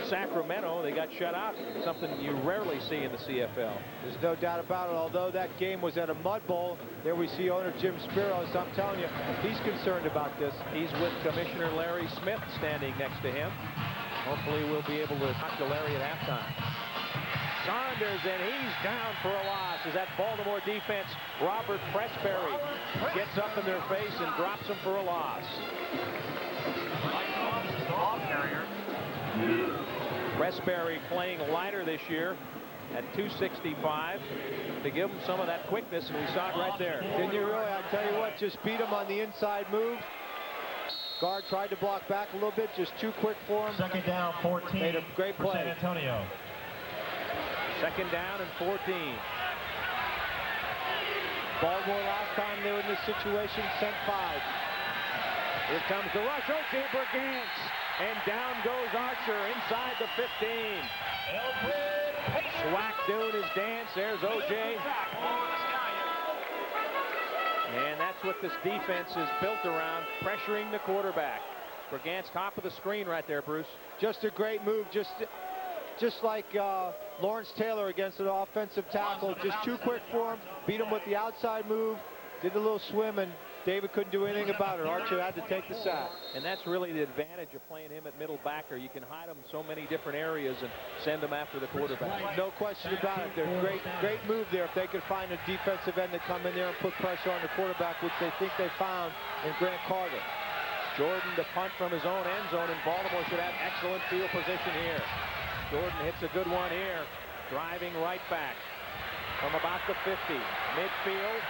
Sacramento, they got shut out. Something you rarely see in the CFL.
There's no doubt about it. Although that game was at a mud bowl, there we see owner Jim Spiros. I'm telling you, he's concerned about this.
He's with Commissioner Larry Smith standing next to him. Hopefully we'll be able to talk to Larry at halftime. Saunders, and he's down for a loss as that Baltimore defense, Robert Pressberry, gets up in their face and drops him for a loss. Pressberry playing lighter this year at 265 to give him some of that quickness, and we saw it right there.
Didn't you really? I tell you what, just beat him on the inside move. Guard tried to block back a little bit, just too quick for him.
Second down, 14.
Made a great play.
San Antonio.
Second down and 14.
Baltimore last time they were in this situation sent 5.
Here comes the rush. O.J. Brigance. And down goes Archer inside the 15. Swack doing his dance. There's O.J. And that's what this defense is built around, pressuring the quarterback. Brigance top of the screen right there, Bruce.
Just a great move. Just like Lawrence Taylor against an offensive tackle. Just too quick for him. Beat him with the outside move. Did the little swim, and David couldn't do anything about it. Archer had to take the sack.
And that's really the advantage of playing him at middle backer. You can hide him in so many different areas and send him after the quarterback.
No question about it. They're great move there if they could find a defensive end to come in there and put pressure on the quarterback, which they think they found in Grant Carter.
Jordan to punt from his own end zone, and Baltimore should have excellent field position here. Jordan hits a good one here, driving right back from about the 50, midfield,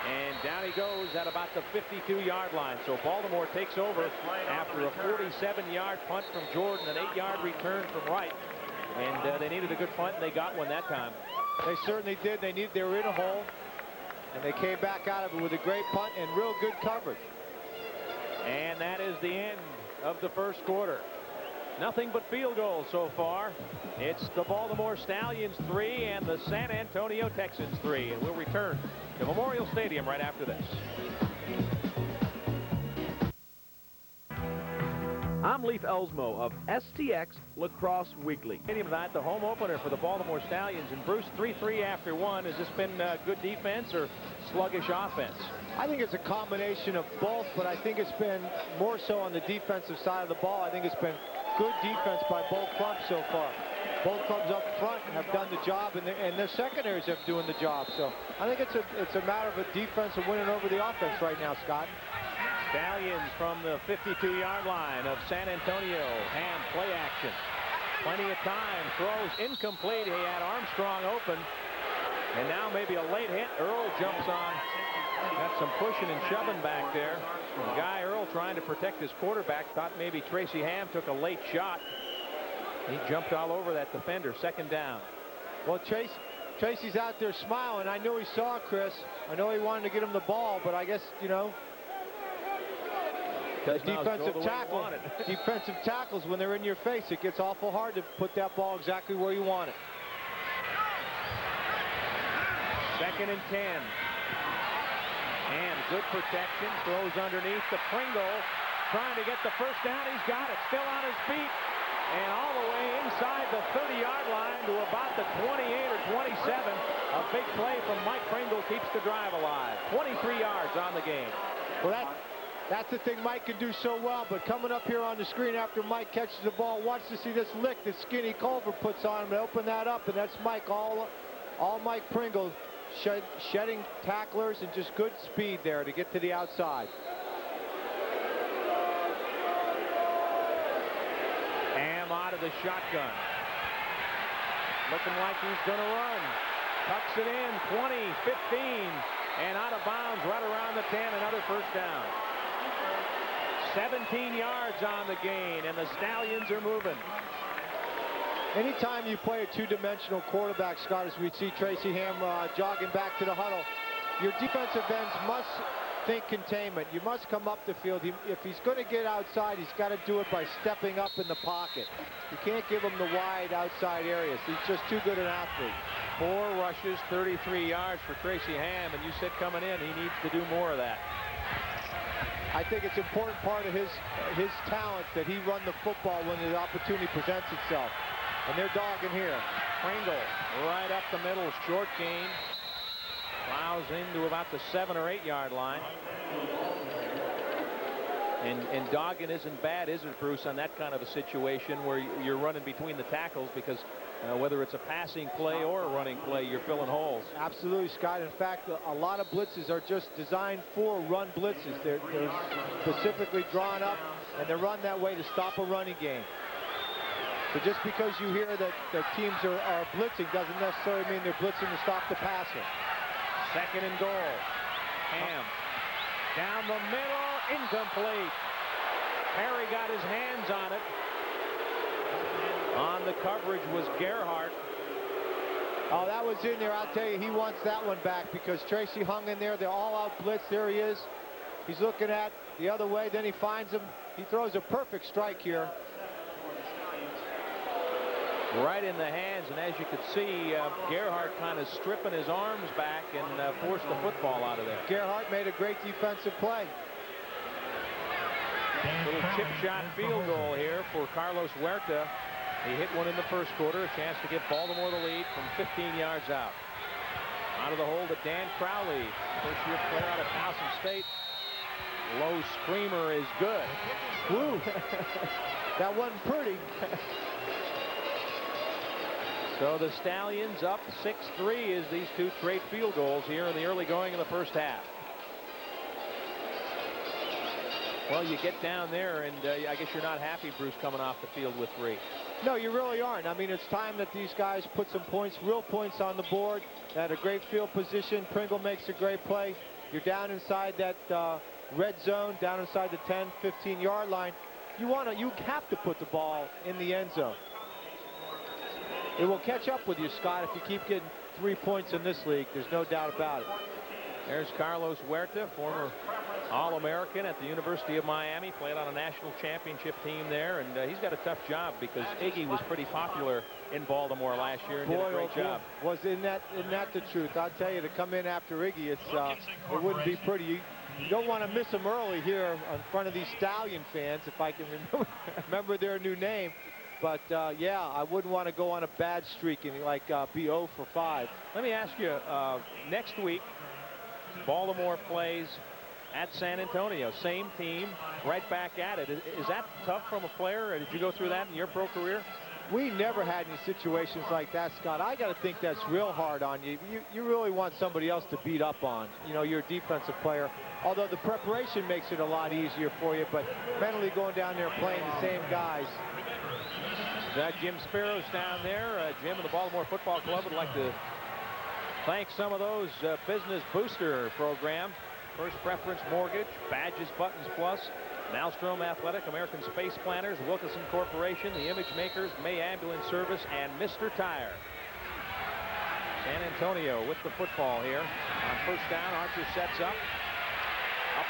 and down he goes at about the 52-yard line. So Baltimore takes over after a 47-yard punt from Jordan, an 8-yard return from Wright, and they needed a good punt, and they got one that time.
They certainly did. They were in a hole, and they came back out of it with a great punt and real good coverage.
And that is the end of the first quarter. Nothing but field goals so far. It's the Baltimore Stallions 3 and the San Antonio Texans 3. And we'll return to Memorial Stadium right after this.
I'm Leif Elsmo of STX Lacrosse Weekly.
Stadium tonight, the home opener for the Baltimore Stallions. And Bruce, 3-3 after one. Has this been good defense or sluggish offense?
I think it's a combination of both, but I think it's been more so on the defensive side of the ball. I think it's been good defense by both clubs so far. Both clubs up front have done the job, and their secondaries have doing the job. So I think it's a matter of a defense and winning over the offense right now, Scott.
Stallions from the 52-yard line of San Antonio. Ham play action. Plenty of time. Throws incomplete. He had Armstrong open. And now maybe a late hit. Earl jumps on. Got some pushing and shoving back there. The guy Earl trying to protect his quarterback. Thought maybe Tracy Ham took a late shot. He jumped all over that defender. Second down.
Well, Tracy's out there smiling. I know he saw Chris. I know he wanted to get him the ball, but I guess, you know, defensive tackles, when they're in your face, it gets awful hard to put that ball exactly where you want it.
2nd and 10. And good protection. Throws underneath to Pringle. Trying to get the first down. He's got it. Still on his feet. And all the way inside the 30-yard line to about the 28 or 27. A big play from Mike Pringle keeps the drive alive. 23 yards on the game.
Well, that's the thing Mike can do so well. But coming up here on the screen after Mike catches the ball, watch to see this lick that Skinny Culver puts on him to open that up. And that's Mike, all Mike Pringle, shedding tacklers and just good speed there to get to the outside.
Ham out of the shotgun. Looking like he's going to run. Tucks it in, 20, 15, and out of bounds right around the 10. Another first down. 17 yards on the gain, and the Stallions are moving.
Anytime you play a two-dimensional quarterback, Scott, as we see Tracy Ham jogging back to the huddle, your defensive ends must think containment. You must come up the field. If he's going to get outside, he's got to do it by stepping up in the pocket. You can't give him the wide outside areas. He's just too good an athlete.
4 rushes, 33 yards for Tracy Ham, and you said coming in, he needs to do more of that.
I think it's an important part of his talent that he run the football when the opportunity presents itself. And they're dogging here.
Pringle right up the middle, short gain. Plows into about the 7 or 8 yard line. And dogging isn't bad, is it, Bruce, on that kind of a situation where you're running between the tackles, because whether it's a passing play or a running play, you're filling holes.
Absolutely, Scott. In fact, a lot of blitzes are just designed for run blitzes. They're specifically drawn up, and they're run that way to stop a running game. So just because you hear that teams are blitzing doesn't necessarily mean they're blitzing to stop the passer.
2nd and goal. Ham down the middle, incomplete. Perry got his hands on it. On the coverage was Gerhardt.
Oh, that was in there. I'll tell you, he wants that one back because Tracy hung in there. The all-out blitz. There he is. He's looking at the other way. Then he finds him. He throws a perfect strike here.
Right in the hands, and as you could see, Gerhardt kind of stripping his arms back and forced the football out of there.
Gerhardt made a great defensive play.
Little chip shot field goal here for Carlos Huerta. He hit one in the first quarter, a chance to give Baltimore the lead from 15 yards out. Out of the hole to Dan Crowley, first-year player out of Towson State. Low screamer is good.
Woo! That wasn't pretty.
So the Stallions up 6-3 as these two trade field goals here in the early going of the first half. Well, you get down there, and I guess you're not happy, Bruce, coming off the field with 3.
No, you really aren't. I mean, it's time that these guys put some points, real points on the board. They had a great field position. Pringle makes a great play. You're down inside that red zone, down inside the 10, 15-yard line. You have to put the ball in the end zone. It will catch up with you, Scott, if you keep getting 3 points in this league. There's no doubt about it.
There's Carlos Huerta, former All-American at the University of Miami, played on a national championship team there, and he's got a tough job because Iggy was pretty popular in Baltimore last year and did a great job.
Was in that the truth? I'll tell you, to come in after Iggy, it wouldn't be pretty. You don't want to miss him early here in front of these Stallion fans, if I can remember their new name. But, yeah, I wouldn't want to go on a bad streak and be 0 for 5.
Let me ask you, next week, Baltimore plays at San Antonio. Same team, right back at it. Is that tough from a player? Or did you go through that in your pro career?
We never had any situations like that, Scott. I got to think that's real hard on you. You really want somebody else to beat up on. You know, you're a defensive player. Although the preparation makes it a lot easier for you, but mentally going down there and playing the same guys.
Jim Sparrow's down there. Jim and the Baltimore Football Club would like to thank some of those business booster program. First Preference Mortgage, Badges Buttons Plus, Maelstrom Athletic, American Space Planners, Wilkinson Corporation, the Image Makers, May Ambulance Service, and Mr. Tire. San Antonio with the football here. On first down, Archer sets up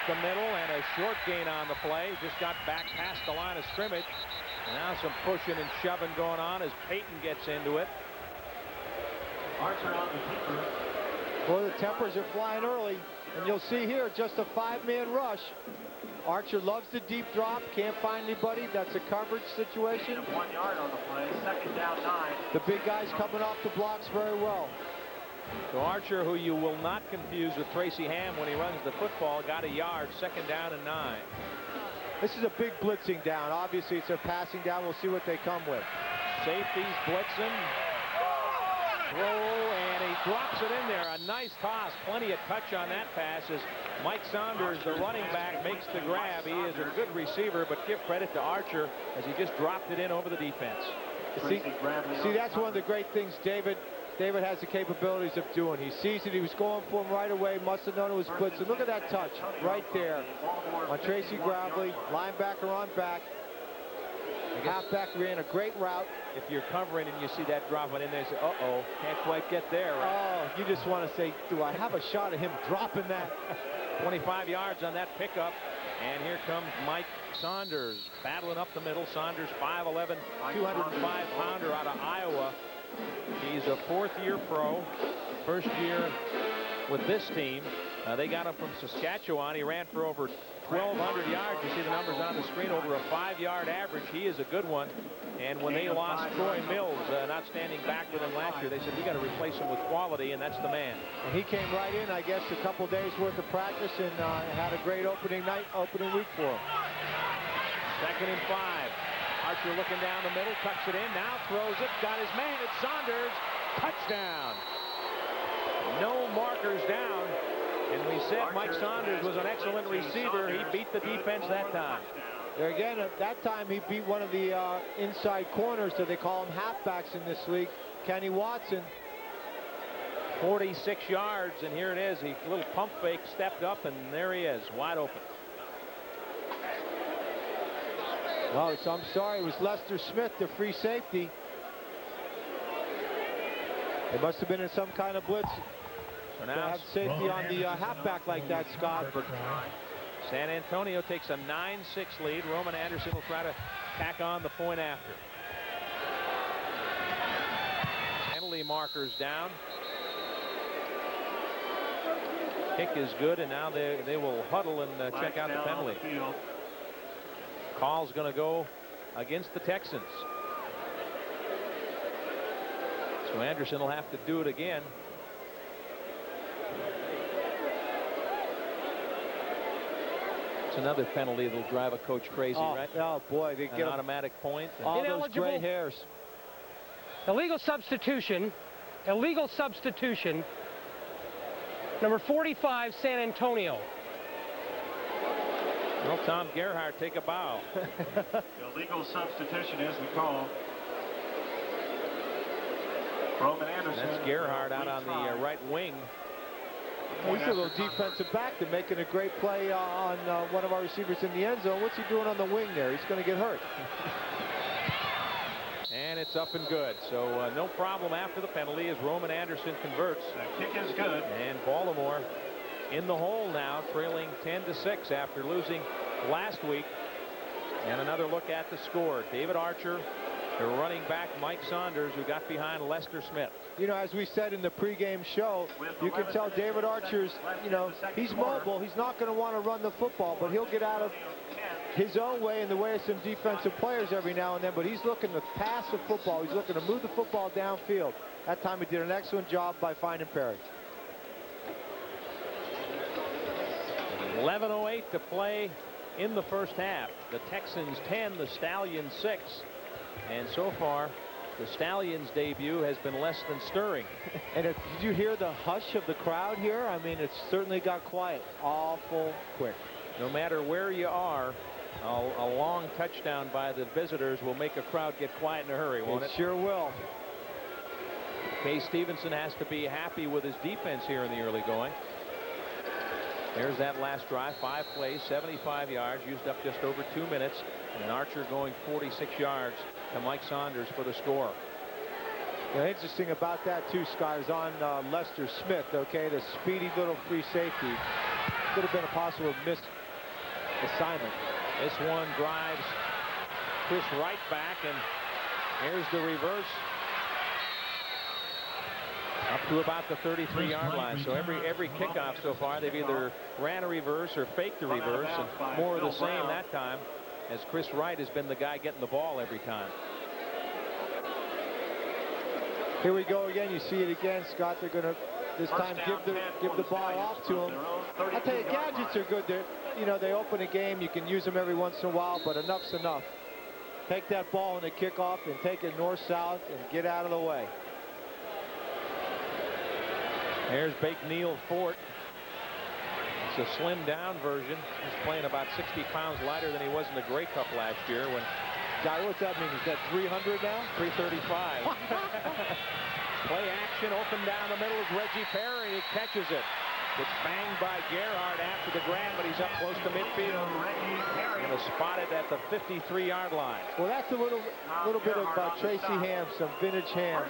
the middle, and a short gain on the play. Just got back past the line of scrimmage. And now some pushing and shoving going on as Payton gets into it.
Archer on the keeper.
Boy, the tempers are flying early, and you'll see here just a 5-man rush. Archer loves the deep drop, can't find anybody. That's a coverage situation.
1 yard on the play, second down 9.
The big guy's coming off the blocks very well.
So Archer, who you will not confuse with Tracy Ham when he runs the football, got a yard, second down and 9.
This is a big blitzing down. Obviously, it's a passing down. We'll see what they come with.
Safeties blitzing. Roll, and he drops it in there. A nice toss. Plenty of touch on that pass as Mike Saunders, the running back, makes the grab. He is a good receiver, but give credit to Archer as he just dropped it in over the defense.
See, that's one of the great things David has the capabilities of doing. He sees it. He was going for him right away. Must have known it was blitzing. Look at that touch right there on Tracy Gravely. Linebacker on back. Halfback ran a great route.
If you're covering and you see that dropping in there, you say, uh-oh, can't quite get there.
Oh, you just want to say, do I have a shot at him dropping that?
25 yards on that pickup. And here comes Mike Saunders battling up the middle. Saunders, 5'11", 205-pounder out of Iowa. He's a fourth-year pro, first year with this team. They got him from Saskatchewan. He ran for over 1,200 yards. You see the numbers on the screen, over a 5-yard average. He is a good one. And when they lost Troy Mills, not standing back with him last year, they said, we got to replace him with quality, and that's the man.
And he came right in, I guess, a couple days worth of practice and had a great opening week for him.
2nd and 5. Archer looking down the middle, tucks it in, now throws it, got his man, it's Saunders, touchdown. No markers down, and we said Mike Saunders was an excellent receiver. He beat the defense that time.
There again, at that time, he beat one of the inside corners, so they call him halfbacks in this league, Kenny Watson.
46 yards, and here it is. He little pump fake, stepped up, and there he is, wide open.
Well, I'm sorry, it was Lester Smith, the free safety. It must have been in some kind of blitz.
So
to
now
have safety on the halfback like that, Scott. But
San Antonio takes a 9-6 lead. Roman Anderson will try to tack on the point after. Penalty markers down. Kick is good, and now they will huddle and check out the penalty. Call's going to go against the Texans. So Anderson will have to do it again. It's another penalty that'll drive a coach crazy, right?
Oh boy, they get
an automatic point.
All those gray hairs.
Illegal substitution. Illegal substitution. Number 45, San Antonio.
Well, Tom Gerhardt, take a bow.
Illegal substitution is the call. Roman Anderson.
That's Gerhardt out on the right wing.
He's a little defensive back. They're making a great play on one of our receivers in the end zone. What's he doing on the wing there? He's going to get hurt.
And it's up and good. So no problem after the penalty as Roman Anderson converts.
The kick is good.
And Baltimore in the hole now, trailing 10-6 after losing last week. And another look at the score. David Archer, the running back Mike Saunders, who got behind Lester Smith.
You know, as we said in the pregame show, you can tell David Archer's, you know, he's mobile. He's not going to want to run the football, but he'll get out of his own way in the way of some defensive players every now and then. But he's looking to pass the football. He's looking to move the football downfield. That time he did an excellent job by finding Perry.
11:08 to play in the first half. The Texans 10, the Stallions 6. And so far, the Stallions debut has been less than stirring.
And did you hear the hush of the crowd here? I mean, it's certainly got quiet awful quick.
No matter where you are, A long touchdown by the visitors will make a crowd get quiet in a hurry, won't it?
Sure will.
Kay Stevenson has to be happy with his defense here in the early going. There's that last drive, 5 plays, 75 yards, used up just over 2 minutes, and Archer going 46 yards to Mike Saunders for the score.
You know, interesting about that too, Scott, is on Lester Smith. Okay, the speedy little free safety could have been a possible missed assignment.
This one drives Chris Wright back, and here's the reverse up to about the 33-yard line. So every kickoff so far, they've either ran a reverse or faked a reverse, and more of the same that time, as Chris Wright has been the guy getting the ball every time.
Here we go again. You see it again, Scott. They're going to this time give the ball off to him. I tell you, gadgets are good. You know, they open a game. You can use them every once in a while, but enough's enough. Take that ball in the kickoff and take it north-south and get out of the way.
There's Bake Neal Fort. It's a slim down version. He's playing about 60 pounds lighter than he was in the Grey Cup last year. When
Guy, what's that mean? Is that 300 now?
335. Play action, open down the middle is Reggie Perry. He catches it. It's banged by Gerhardt after the grab, but he's up close to midfield. And is spotted at the 53-yard line.
Well, that's a little bit of Tracy Ham, some vintage Ham.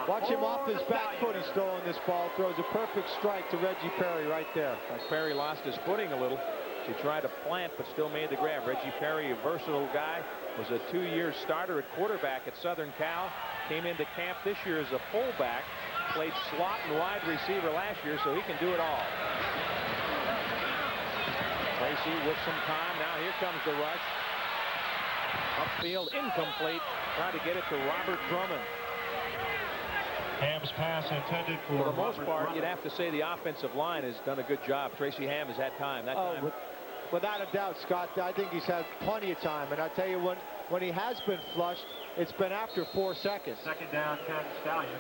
Watch him off his back foot. He's stolen this ball. Throws a perfect strike to Reggie Perry right there.
Perry lost his footing a little. He tried to plant, but still made the grab. Reggie Perry, a versatile guy, was a 2-year starter at quarterback at Southern Cal. Came into camp this year as a fullback. Played slot and wide receiver last year, so he can do it all. Tracy with some time. Now here comes the rush. Upfield, incomplete. Trying to get it to Robert Drummond.
Ham's pass intended for
the most part, you'd have to say the offensive line has done a good job. Tracy Ham has had time.
Without a doubt, Scott, I think he's had plenty of time. And I tell you, when he has been flushed, it's been after 4 seconds.
Second down, 10 Stallions.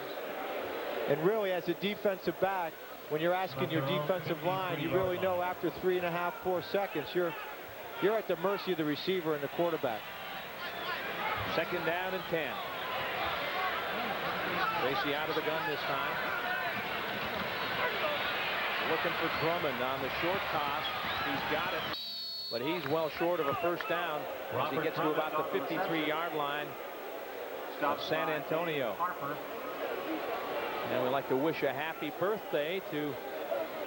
And really, as a defensive back, when you're asking your defensive line, you really know after 3.5, 4 seconds, you're at the mercy of the receiver and the quarterback.
Second down and 10. Tracy out of the gun this time. Looking for Drummond on the short toss. He's got it, but he's well short of a first down as he gets to about the 53-yard line of San Antonio. And we'd like to wish a happy birthday to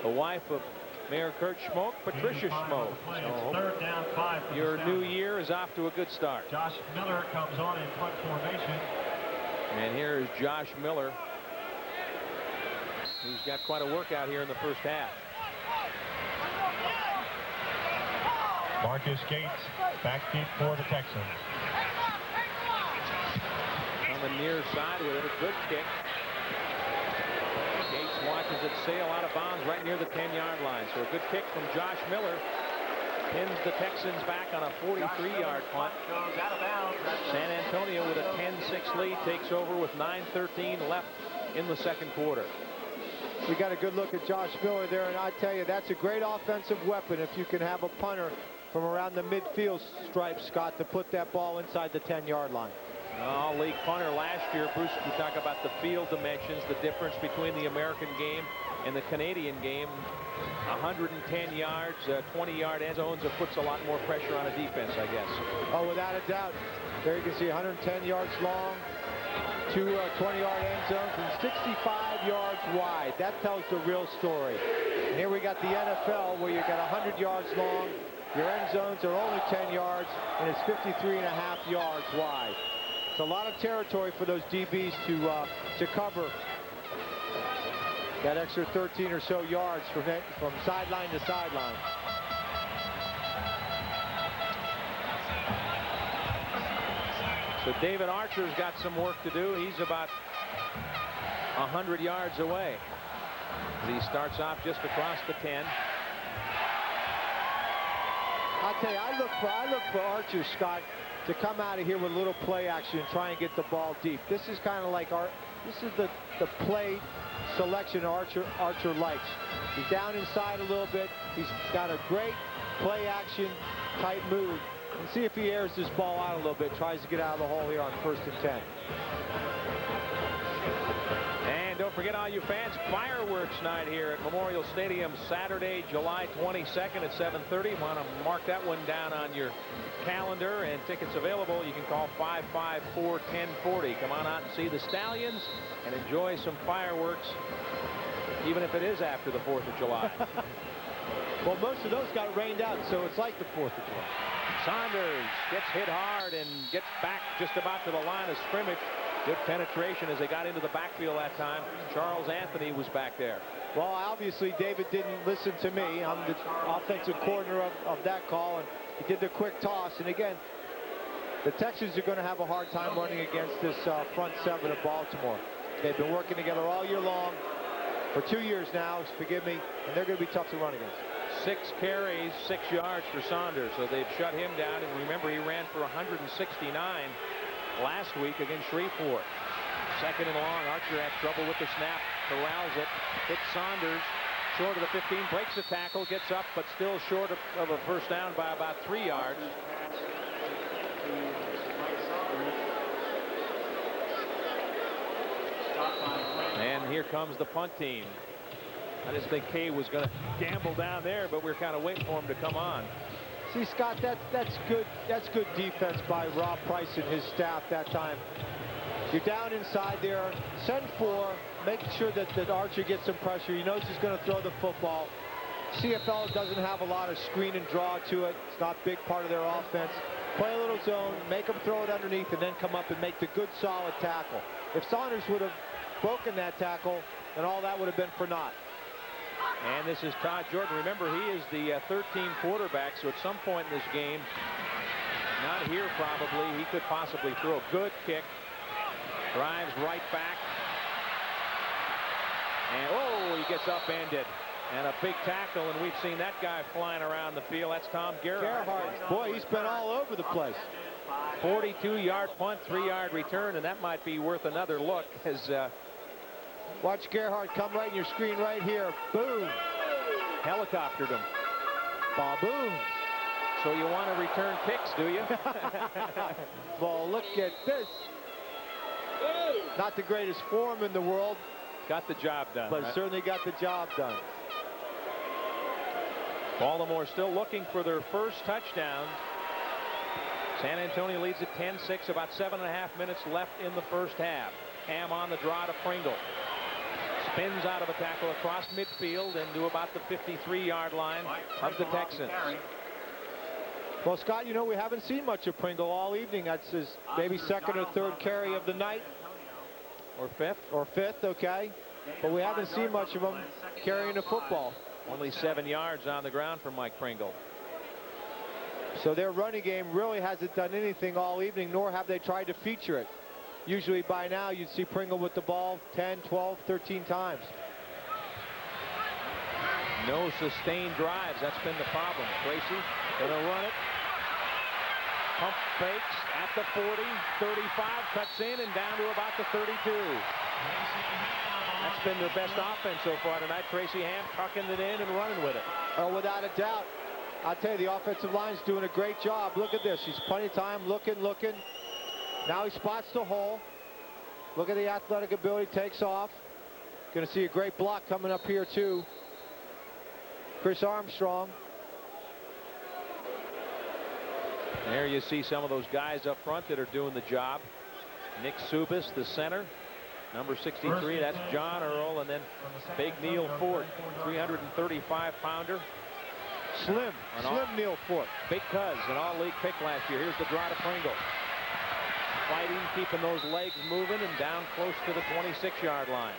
the wife of Mayor Kurt Schmoke, Patricia Schmoke. So
third down, 5.
Your new year is off to a good start.
Josh Miller comes on in punt formation.
And here is Josh Miller, who's got quite a workout here in the first half.
Marcus Gates back deep for the Texans.
On the near side with it, a good kick. Gates watches it sail out of bounds right near the 10-yard line. So a good kick from Josh Miller pins the Texans back on a 43-yard punt. San Antonio with a 10-6 lead takes over with 9:13 left in the second quarter.
We got a good look at Josh Miller there, and I tell you, that's a great offensive weapon if you can have a punter from around the midfield stripe, Scott, to put that ball inside the 10-yard line.
League punter last year. Bruce, we talk about the field dimensions, the difference between the American game and the Canadian game. 110 yards, 20-yard end zones, it puts a lot more pressure on a defense, I guess.
Oh, without a doubt. There you can see 110 yards long, 2 20-yard end zones, and 65 yards wide. That tells the real story. And here we got the NFL, where you got 100 yards long. Your end zones are only 10 yards, and it's 53.5 yards wide. It's a lot of territory for those DBs to cover. That extra 13 or so yards from sideline to sideline.
So David Archer's got some work to do. He's about 100 yards away. He starts off just across the 10.
I'll tell you, I look for Archer, Scott, to come out of here with a little play action and try and get the ball deep. This is kind of like this is the play selection Archer likes. He's down inside a little bit. He's got a great play action type move And see if he airs this ball out a little bit, tries to get out of the hole here on 1st and 10.
And don't forget, all you fans, fireworks night here at Memorial Stadium Saturday, July 22nd at 7:30. Want to mark that one down on your calendar, and tickets available. You can call 554-1040. Come on out and see the Stallions and enjoy some fireworks, even if it is after the 4th of July.
Well, most of those got rained out, so it's like the 4th of July.
Saunders gets hit hard and gets back just about to the line of scrimmage. Good penetration as they got into the backfield that time. Charles Anthony was back there.
Well, obviously, David didn't listen to me. I'm the offensive coordinator of that call, and he did the quick toss. And again, the Texans are going to have a hard time running against this front seven of Baltimore. They've been working together all year long for 2 years now, forgive me, and they're going to be tough to run against.
6 carries, 6 yards for Saunders, so they've shut him down. And remember, he ran for 169 last week against Shreveport. 2nd and long. Archer had trouble with the snap, corrals it, hits Saunders short of the 15, breaks the tackle, gets up, but still short of a first down by about 3 yards. And here comes the punt team. I just think Kay was going to gamble down there, but we're kind of waiting for him to come on.
See, Scott, that's good. That's good defense by Rob Price and his staff that time. You're down inside there. Send 4. Make sure that Archer gets some pressure. He knows he's going to throw the football. CFL doesn't have a lot of screen and draw to it. It's not a big part of their offense. Play a little zone, make them throw it underneath, and then come up and make the good, solid tackle. If Saunders would have broken that tackle, then all that would have been for naught.
And this is Todd Jordan. Remember, he is the 13 quarterback, so at some point in this game, not here probably, he could possibly throw a good kick. Drives right back. And, oh, he gets upended. And a big tackle, and we've seen that guy flying around the field. That's Tom Gerhardt.
Boy, he's been all over the place.
42-yard punt, 3-yard return, and that might be worth another look as
watch Gerhardt come right in your screen right here. Boom.
Helicoptered him.
Ba-boom.
So you want to return kicks, do you?
Well, look at this. Not the greatest form in the world.
Got the job done.
But
right?
certainly got the job done.
Baltimore still looking for their first touchdown. San Antonio leads at 10-6, about 7.5 minutes left in the first half. Ham on the draw to Pringle. Spins out of a tackle across midfield and to about the 53-yard line of the Texans.
Well, Scott, you know, we haven't seen much of Pringle all evening. That's his maybe 2nd or 3rd carry of the night.
Or 5th.
Or 5th, okay. But we haven't seen much of him carrying the football.
Only 7 yards on the ground for Mike Pringle.
So their running game really hasn't done anything all evening, nor have they tried to feature it. Usually by now you'd see Pringle with the ball 10, 12, 13 times.
No sustained drives. That's been the problem. Tracy gonna run it. Pump fakes at the 40, 35, cuts in and down to about the 32. That's been their best offense so far tonight. Tracy Ham tucking it in and running with it.
Oh, without a doubt. I'll tell you, the offensive line's doing a great job. Look at this. He's plenty of time looking. Now he spots the hole. Look at the athletic ability, takes off. Going to see a great block coming up here, too. Chris Armstrong.
There you see some of those guys up front that are doing the job. Nick Subis, the center. Number 63, that's John Earl. And then big Neil Fort, 335-pounder.
Slim Neil Fort.
Big Cuz, an all-league pick last year. Here's the draw to Pringle. Fighting, keeping those legs moving, and down close to the 26-yard line.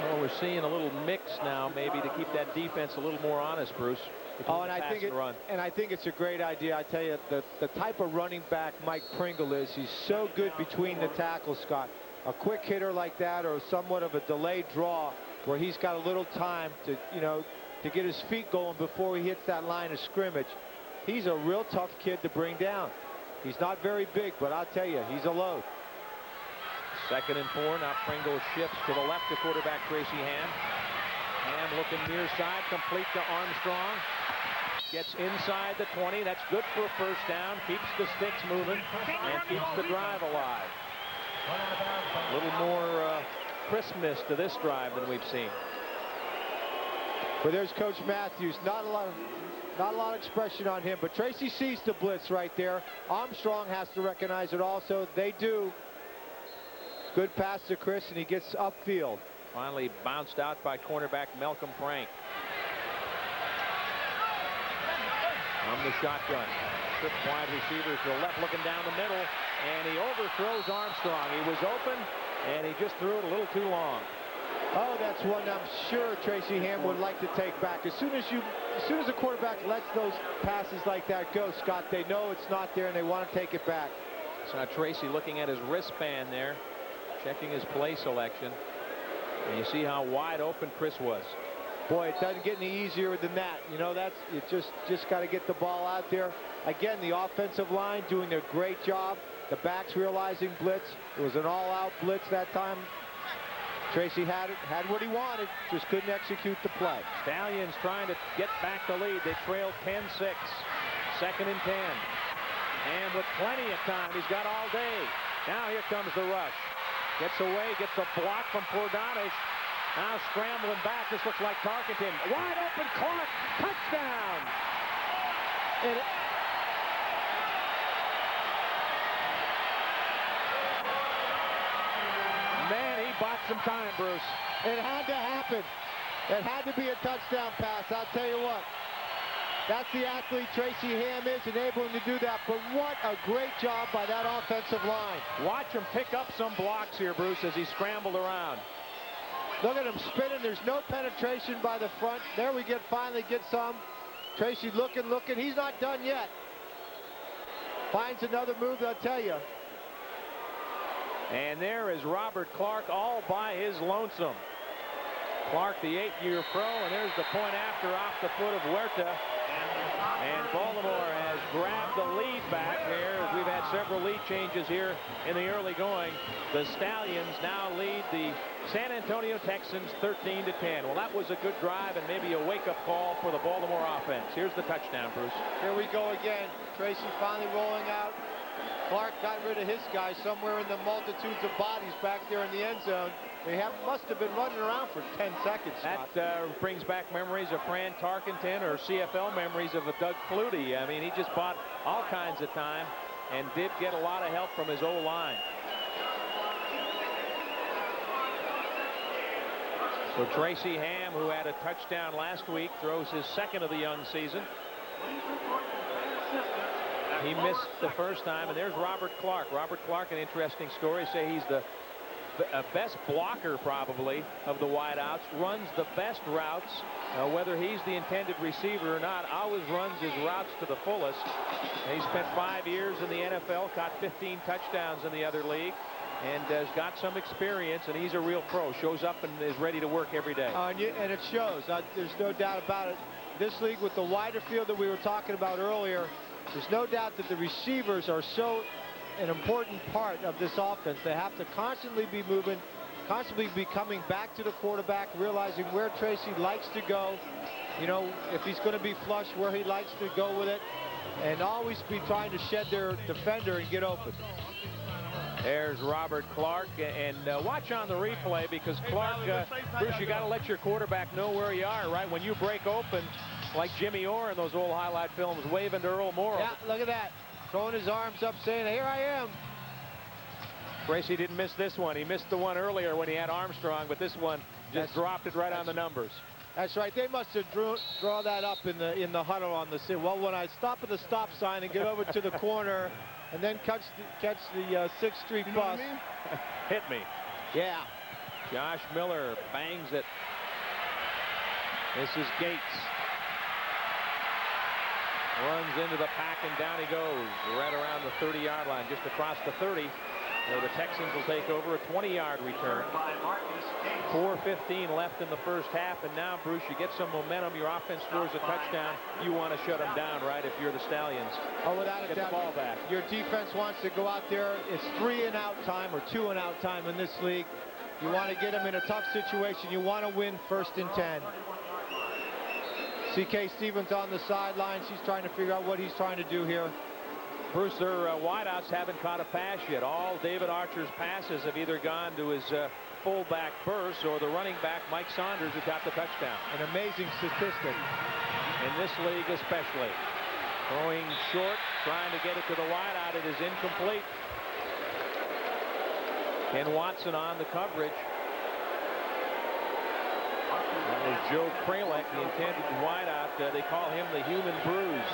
Well, we're seeing a little mix now, maybe, to keep that defense a little more honest, Bruce.
Oh, and I think it's a great idea. I tell you, the type of running back Mike Pringle is, he's so good between the tackles, Scott. A quick hitter like that, or somewhat of a delayed draw, where he's got a little time to, you know, to get his feet going before he hits that line of scrimmage. He's a real tough kid to bring down. He's not very big, but I'll tell you, he's a load.
2nd and 4. Now Pringle shifts to the left to quarterback Tracy Ham. Ham looking near side, complete to Armstrong. Gets inside the 20. That's good for a first down. Keeps the sticks moving and keeps the drive alive. A little more crispness to this drive than we've seen.
Well, there's Coach Matthews. Not a lot of expression on him, but Tracy sees the blitz right there. Armstrong has to recognize it also. They do. Good pass to Chris, and he gets upfield.
Finally bounced out by cornerback Malcolm Frank. From the shotgun. Trip wide receiver to the left, looking down the middle, and he overthrows Armstrong. He was open, and he just threw it a little too long.
Oh, that's one I'm sure Tracy Ham would like to take back. As soon as a quarterback lets those passes like that go, Scott, they know it's not there and they want to take it back.
So Tracy looking at his wristband there, checking his play selection, and you see how wide open Chris was.
Boy, it doesn't get any easier than that. You know, you just got to get the ball out there. Again, the offensive line doing a great job. The backs realizing blitz. It was an all-out blitz that time. Tracy had what he wanted, just couldn't execute the play.
Stallions trying to get back the lead. They trail 10-6. 2nd and 10. And with plenty of time, he's got all day. Now here comes the rush. Gets away, gets a block from Pordanish. Now scrambling back. This looks like Tarkenton. Wide open, Clark. Touchdown. Man, he bought some time, Bruce.
It had to happen. It had to be a touchdown pass. I'll tell you what. That's the athlete Tracy Ham is, enabling him to do that. But what a great job by that offensive line.
Watch him pick up some blocks here, Bruce, as he scrambled around.
Look at him spinning. There's no penetration by the front. There we finally get some. Tracy looking. He's not done yet. Finds another move, I'll tell you.
And there is Robert Clark all by his lonesome. Clark, the 8-year pro, and there's the point after off the foot of Huerta. And Baltimore has grabbed the lead back here as we've had several lead changes here in the early going. The Stallions now lead the San Antonio Texans 13-10. Well, that was a good drive and maybe a wake-up call for the Baltimore offense. Here's the touchdown, Bruce.
Here we go again. Tracy finally rolling out. Clark got rid of his guy somewhere in the multitudes of bodies back there in the end zone. They must have been running around for 10 seconds.
That brings back memories of Fran Tarkenton or CFL memories of Doug Flutie. I mean, he just bought all kinds of time and did get a lot of help from his O-line. So Tracy Ham, who had a touchdown last week, throws his 2nd of the young season. He missed the first time, and there's Robert Clark. Robert Clark, an interesting story. Say he's the best blocker probably of the wideouts, runs the best routes, whether he's the intended receiver or not, always runs his routes to the fullest. And he spent 5 years in the NFL, caught 15 touchdowns in the other league, and has got some experience, and he's a real pro. Shows up and is ready to work every day.
And it shows. There's no doubt about it. This league with the wider field that we were talking about earlier, there's no doubt that the receivers are so an important part of this offense. They have to constantly be moving, constantly be coming back to the quarterback, realizing where Tracy likes to go, you know, if he's going to be flush, where he likes to go with it, and always be trying to shed their defender and get open.
There's Robert Clark, and watch on the replay, because Clark, Bruce, you got to let your quarterback know where you are, right? When you break open, like Jimmy Orr in those old highlight films, waving to Earl Morrall.
Yeah, look at that. Throwing his arms up, saying, here I am.
Tracy didn't miss this one. He missed the one earlier when he had Armstrong, but this one just dropped it right on the numbers. That's right. They must have draw that up in the huddle on the sit. Well, when I stop at the stop sign and get over to the corner and then catch the 6th Street bus. Hit me. Yeah. Josh Miller bangs it. This is Gates. Runs into the pack and down he goes. Right around the 30-yard line, just across the 30. Where the Texans will take over a 20-yard return. 4:15 left in the first half, and now, Bruce, you get some momentum. Your offense scores a touchdown. You want to shut them down, right, if you're the Stallions.
Oh, without a doubt.
Get the ball back.
Your defense wants to go out there. It's 3-and-out time or 2-and-out time in this league. You want to get them in a tough situation. You want to win 1st and 10. C.K. Stevens on the sideline. She's trying to figure out what he's trying to do here.
Bruce, their wideouts haven't caught a pass yet. All David Archer's passes have either gone to his fullback Burse or the running back Mike Saunders, who got the touchdown.
An amazing statistic.
In this league especially. Throwing short, trying to get it to the wideout. It is incomplete. Ken Watson on the coverage. That was Joe Kralek, the intended wideout. They call him the human bruise.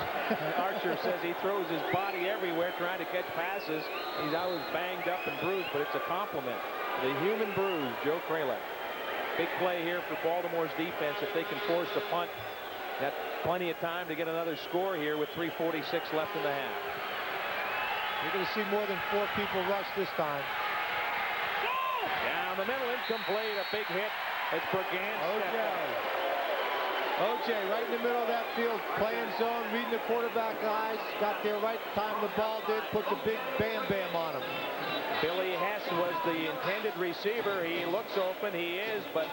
Archer says he throws his body everywhere trying to catch passes. He's always banged up and bruised, but it's a compliment. The human bruise, Joe Kralek. Big play here for Baltimore's defense if they can force a punt. Got plenty of time to get another score here with 3:46 left in the half.
You're going to see more than 4 people rush this time.
Down the middle, incomplete, a big hit. It's Brigance.
O.J. right in the middle of that field, playing zone, reading the quarterback eyes. Got there right time the ball did, put the big bam on him.
Billy Hess was the intended receiver. He looks open, he is, but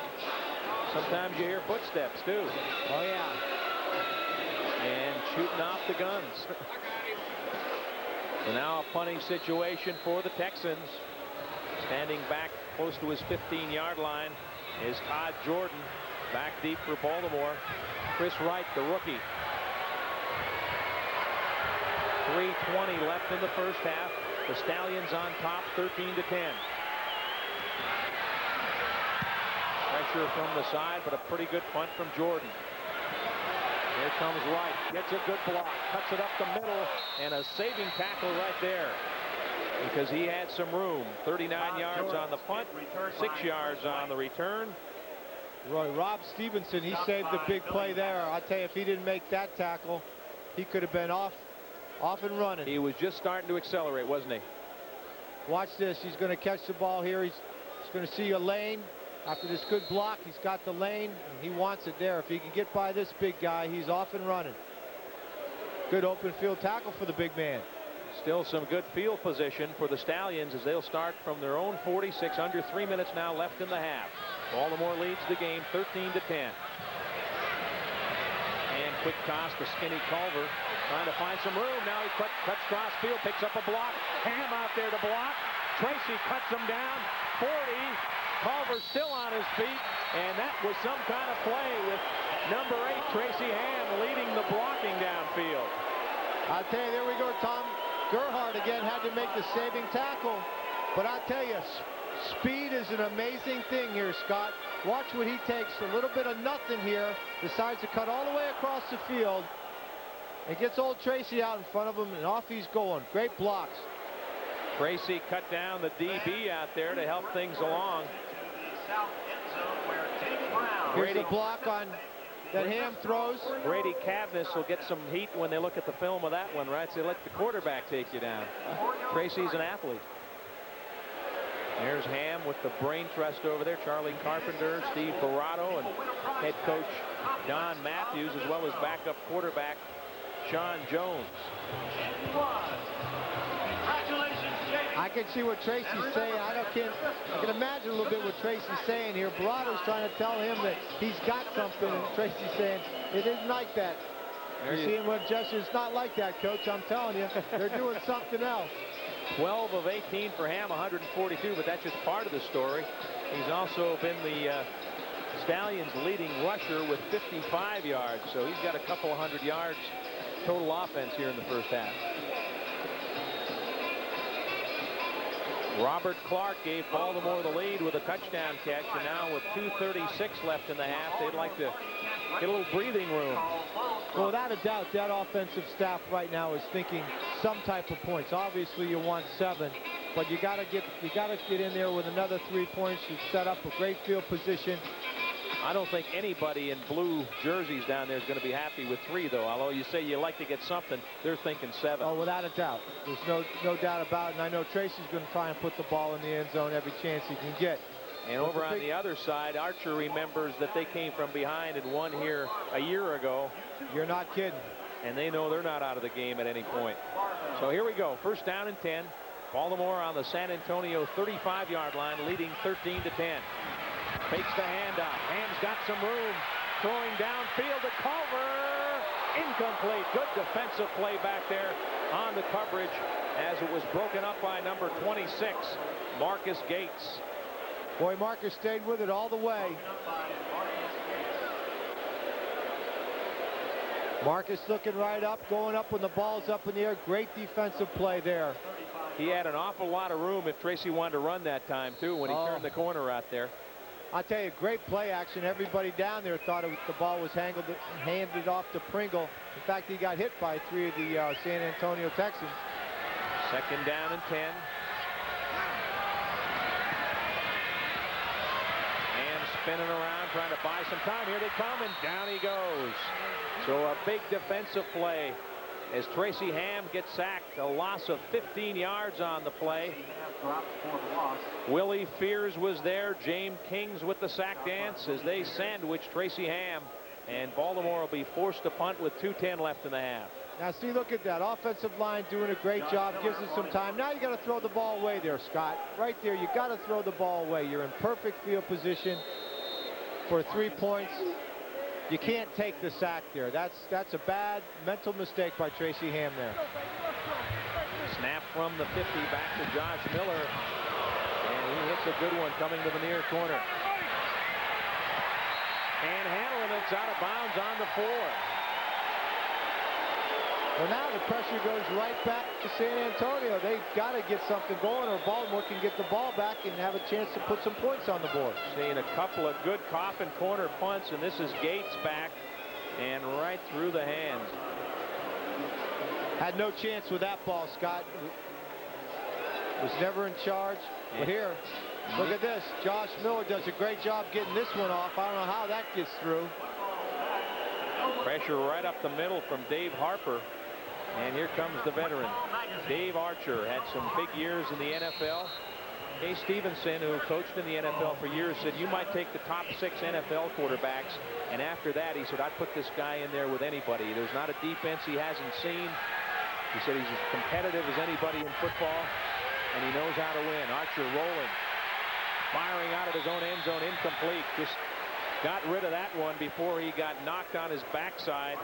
sometimes you hear footsteps too.
Oh yeah.
And shooting off the guns. So now a punting situation for the Texans. Standing back close to his 15-yard line is Todd Jordan. Back deep for Baltimore. Chris Wright, the rookie. 3:20 left in the first half. The Stallions on top, 13-10. Pressure from the side, but a pretty good punt from Jordan. Here comes Wright. Gets a good block. Cuts it up the middle, and a saving tackle right there. Because he had some room. 39 yards on the punt, 6 yards on the return.
Rob Stevenson, he saved the big play there. I tell you, if he didn't make that tackle, he could have been off and running.
He was just starting to accelerate, wasn't he?
Watch this. He's going to catch the ball here. He's going to see a lane. After this good block, he's got the lane, and he wants it there. If he can get by this big guy, he's off and running. Good open field tackle for the big man.
Still some good field position for the Stallions as they'll start from their own 46. Under 3 minutes now left in the half. Baltimore leads the game 13-10. And quick toss to Skinny Culver, trying to find some room. Now he cuts cross field, picks up a block. Ham out there to block. Tracy cuts him down. 40. Culver still on his feet, and that was some kind of play with number 8, Tracy Ham, leading the blocking downfield.
I'll tell you, there we go, Tom. Gerhardt again had to make the saving tackle, but I'll tell you, speed is an amazing thing here, Scott. Watch what he takes. A little bit of nothing here, decides to cut all the way across the field, and gets old Tracy out in front of him, and off he's going. Great blocks.
Tracy cut down the DB out there to help things along.
Here's the block on that Ham throws.
Brady Cavness will get some heat when they look at the film of that one, right? So they let the quarterback take you down. Tracy's an athlete. There's Ham with the brain trust over there. Charlie Carpenter, Steve Barato, and head coach Don Matthews, as well as backup quarterback Sean Jones.
I can see what Tracy's saying. I can imagine a little bit what Tracy's saying here. Barato's trying to tell him that he's got something, and Tracy's saying, it isn't like that. You're seeing what gesture? It's not like that, Coach. I'm telling you, they're doing something else.
12 of 18 for Ham, 142, but that's just part of the story. He's also been the Stallions' leading rusher with 55 yards, so he's got a couple of 100 yards total offense here in the first half. Robert Clark gave Baltimore the lead with a touchdown catch, and now with 2:36 left in the half, they'd like to get a little breathing room.
Well, without a doubt, that offensive staff right now is thinking some type of points. Obviously, you want 7, but you got to get in there with another 3 points. You set up a great field position.
I don't think anybody in blue jerseys down there is going to be happy with 3, though. Although you say you like to get something, they're thinking 7.
Oh, without a doubt. There's no doubt about it. And I know Tracy's going to try and put the ball in the end zone every chance he can get.
And over on the other side, Archer remembers that they came from behind and won here a year ago.
You're not kidding.
And they know they're not out of the game at any point. So here we go. First down and 10. Baltimore on the San Antonio 35-yard line, leading 13-10. Fakes the handoff. Ham's got some room. throwing downfield to Culver. Incomplete. Good defensive play back there on the coverage as it was broken up by number 26, Marcus Gates.
Boy, Marcus stayed with it all the way. Marcus looking right up, going up when the ball's up in the air. Great defensive play there.
He had an awful lot of room if Tracy wanted to run that time, too, when he turned the corner out there.
I'll tell you, great play action. Everybody down there thought the ball was handed off to Pringle. In fact, he got hit by 3 of the San Antonio Texans.
Second down and 10. Spinning around, trying to buy some time. Here they come, and down he goes. So a big defensive play as Tracy Ham gets sacked. A loss of 15 yards on the play. Willie Fears was there. James Kings with the sack dance as they sandwich Tracy Ham. And Baltimore will be forced to punt with 2:10 left in the half.
Now see, look at that offensive line doing a great job, gives us some time. Now you got to throw the ball away there, Scott. Right there, you got to throw the ball away. You're in perfect field position for 3 points. You can't take the sack there. That's a bad mental mistake by Tracy Ham there.
Snap from the 50 back to Josh Miller, and he hits a good one coming to the near corner. And handling it's out of bounds on the 4.
Well, now the pressure goes right back to San Antonio. They've got to get something going, or Baltimore can get the ball back and have a chance to put some points on the board.
Seeing a couple of good coffin corner punts, and this is Gates back and right through the hands.
Had no chance with that ball, Scott. Was never in charge. But here, look at this. Josh Miller does a great job getting this one off. I don't know how that gets through.
Pressure right up the middle from Dave Harper. And here comes the veteran. Dave Archer had some big years in the NFL. Kay Stevenson, who coached in the NFL for years, said you might take the top 6 NFL quarterbacks, and after that he said I'd put this guy in there with anybody. There's not a defense he hasn't seen. He said he's as competitive as anybody in football, and he knows how to win. Archer rolling, firing out of his own end zone, incomplete. Just got rid of that one before he got knocked on his backside.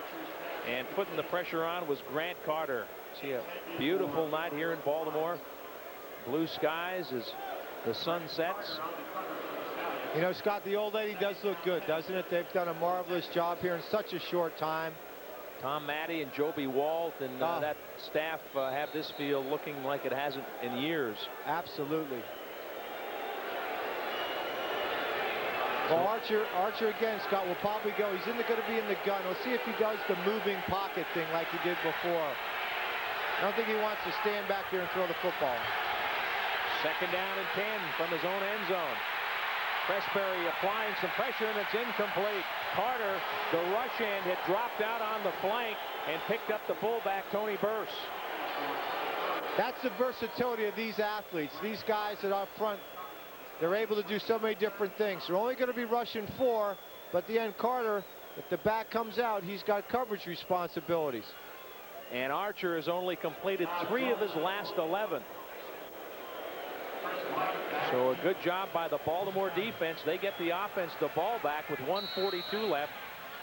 And putting the pressure on was Grant Carter. See a beautiful night here in Baltimore. Blue skies as the sun sets.
You know, Scott, the old lady does look good, doesn't it? They've done a marvelous job here in such a short time.
Tom Matte and Joby Walt and that staff have this field looking like it hasn't in years.
Absolutely. Well, Archer again, Scott, will probably go. He's going to be in the gun. We'll see if he does the moving pocket thing like he did before. I don't think he wants to stand back there and throw the football.
Second down and 10 from his own end zone. Pressberry applying some pressure, and it's incomplete. Carter, the rush end, had dropped out on the flank and picked up the fullback, Tony Burse.
That's the versatility of these athletes. These guys that are up front, they're able to do so many different things. They're only going to be rushing 4, but at the end, Carter, if the back comes out, he's got coverage responsibilities.
And Archer has only completed 3 of his last 11. So a good job by the Baltimore defense. They get the offense the ball back with 1:42 left.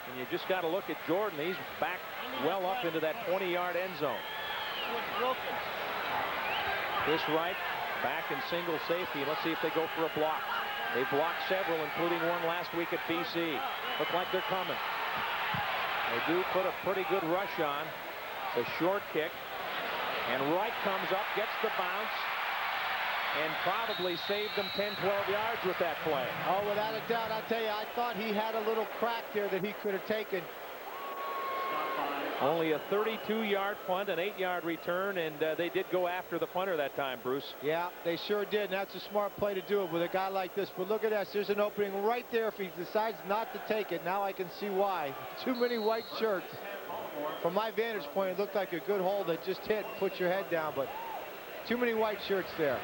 And you just got to look at Jordan. He's back well up into that 20-yard end zone. This right back in single safety. Let's see if they go for a block. They blocked several, including one last week at BC. Look like they're coming. They do put a pretty good rush on. It's a short kick. And Wright comes up, gets the bounce, and probably saved them 10, 12 yards with that play.
Oh, without a doubt. I'll tell you, I thought he had a little crack there that he could have taken.
Only a 32-yard punt, an 8-yard return, and they did go after the punter that time, Bruce.
Yeah, they sure did, and that's a smart play to do it with a guy like this. But look at this. There's an opening right there if he decides not to take it. Now I can see why. Too many white shirts. From my vantage point, it looked like a good hole that just hit, put your head down, but too many white shirts there.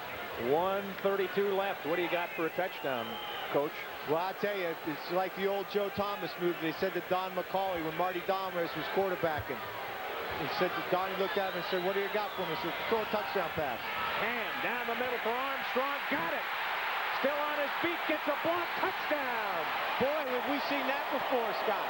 1:32 left. What do you got for a touchdown, Coach?
Well, I tell you, it's like the old Joe Thomas move. They said to Don McCauley when Marty Domres was quarterbacking. He said to Donnie, looked at him and said, "What do you got for me?" He said, "Throw a touchdown pass."
Ham down the middle for Armstrong. Got it. Still on his feet, gets a block, touchdown.
Boy, have we seen that before, Scott.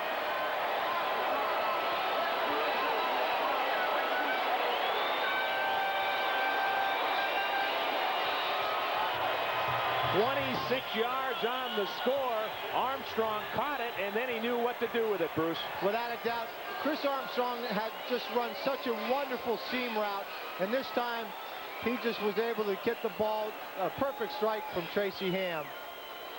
"26 yards on the score." Armstrong caught it, and then he knew what to do with it, Bruce.
Without a doubt, Chris Armstrong had just run such a wonderful seam route, and this time he just was able to get the ball, a perfect strike from Tracy Ham.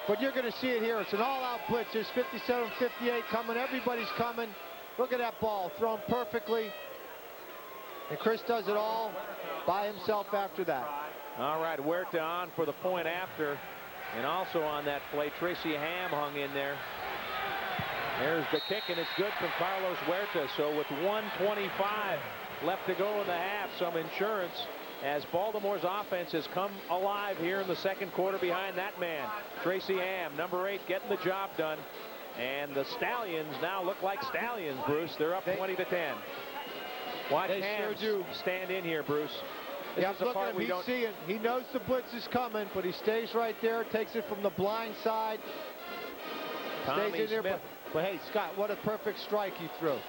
But you're going to see it here. It's an all-out blitz. There's 57-58 coming. Everybody's coming. Look at that ball thrown perfectly. And Chris does it all by himself after that.
All right, Huerta on for the point after. And also on that play, Tracy Ham hung in there. There's the kick, and it's good from Carlos Huerta. So with 1:25 left to go in the half, some insurance as Baltimore's offense has come alive here in the second quarter behind that man, Tracy Ham, number 8, getting the job done. And the Stallions now look like Stallions, Bruce. They're up 20-10. Watch Ham stand in here, Bruce. This is the part we don't
see it. He knows the blitz is coming, but he stays right there, takes it from the blind side. Stays in there, but hey, Scott, what a perfect strike he threw.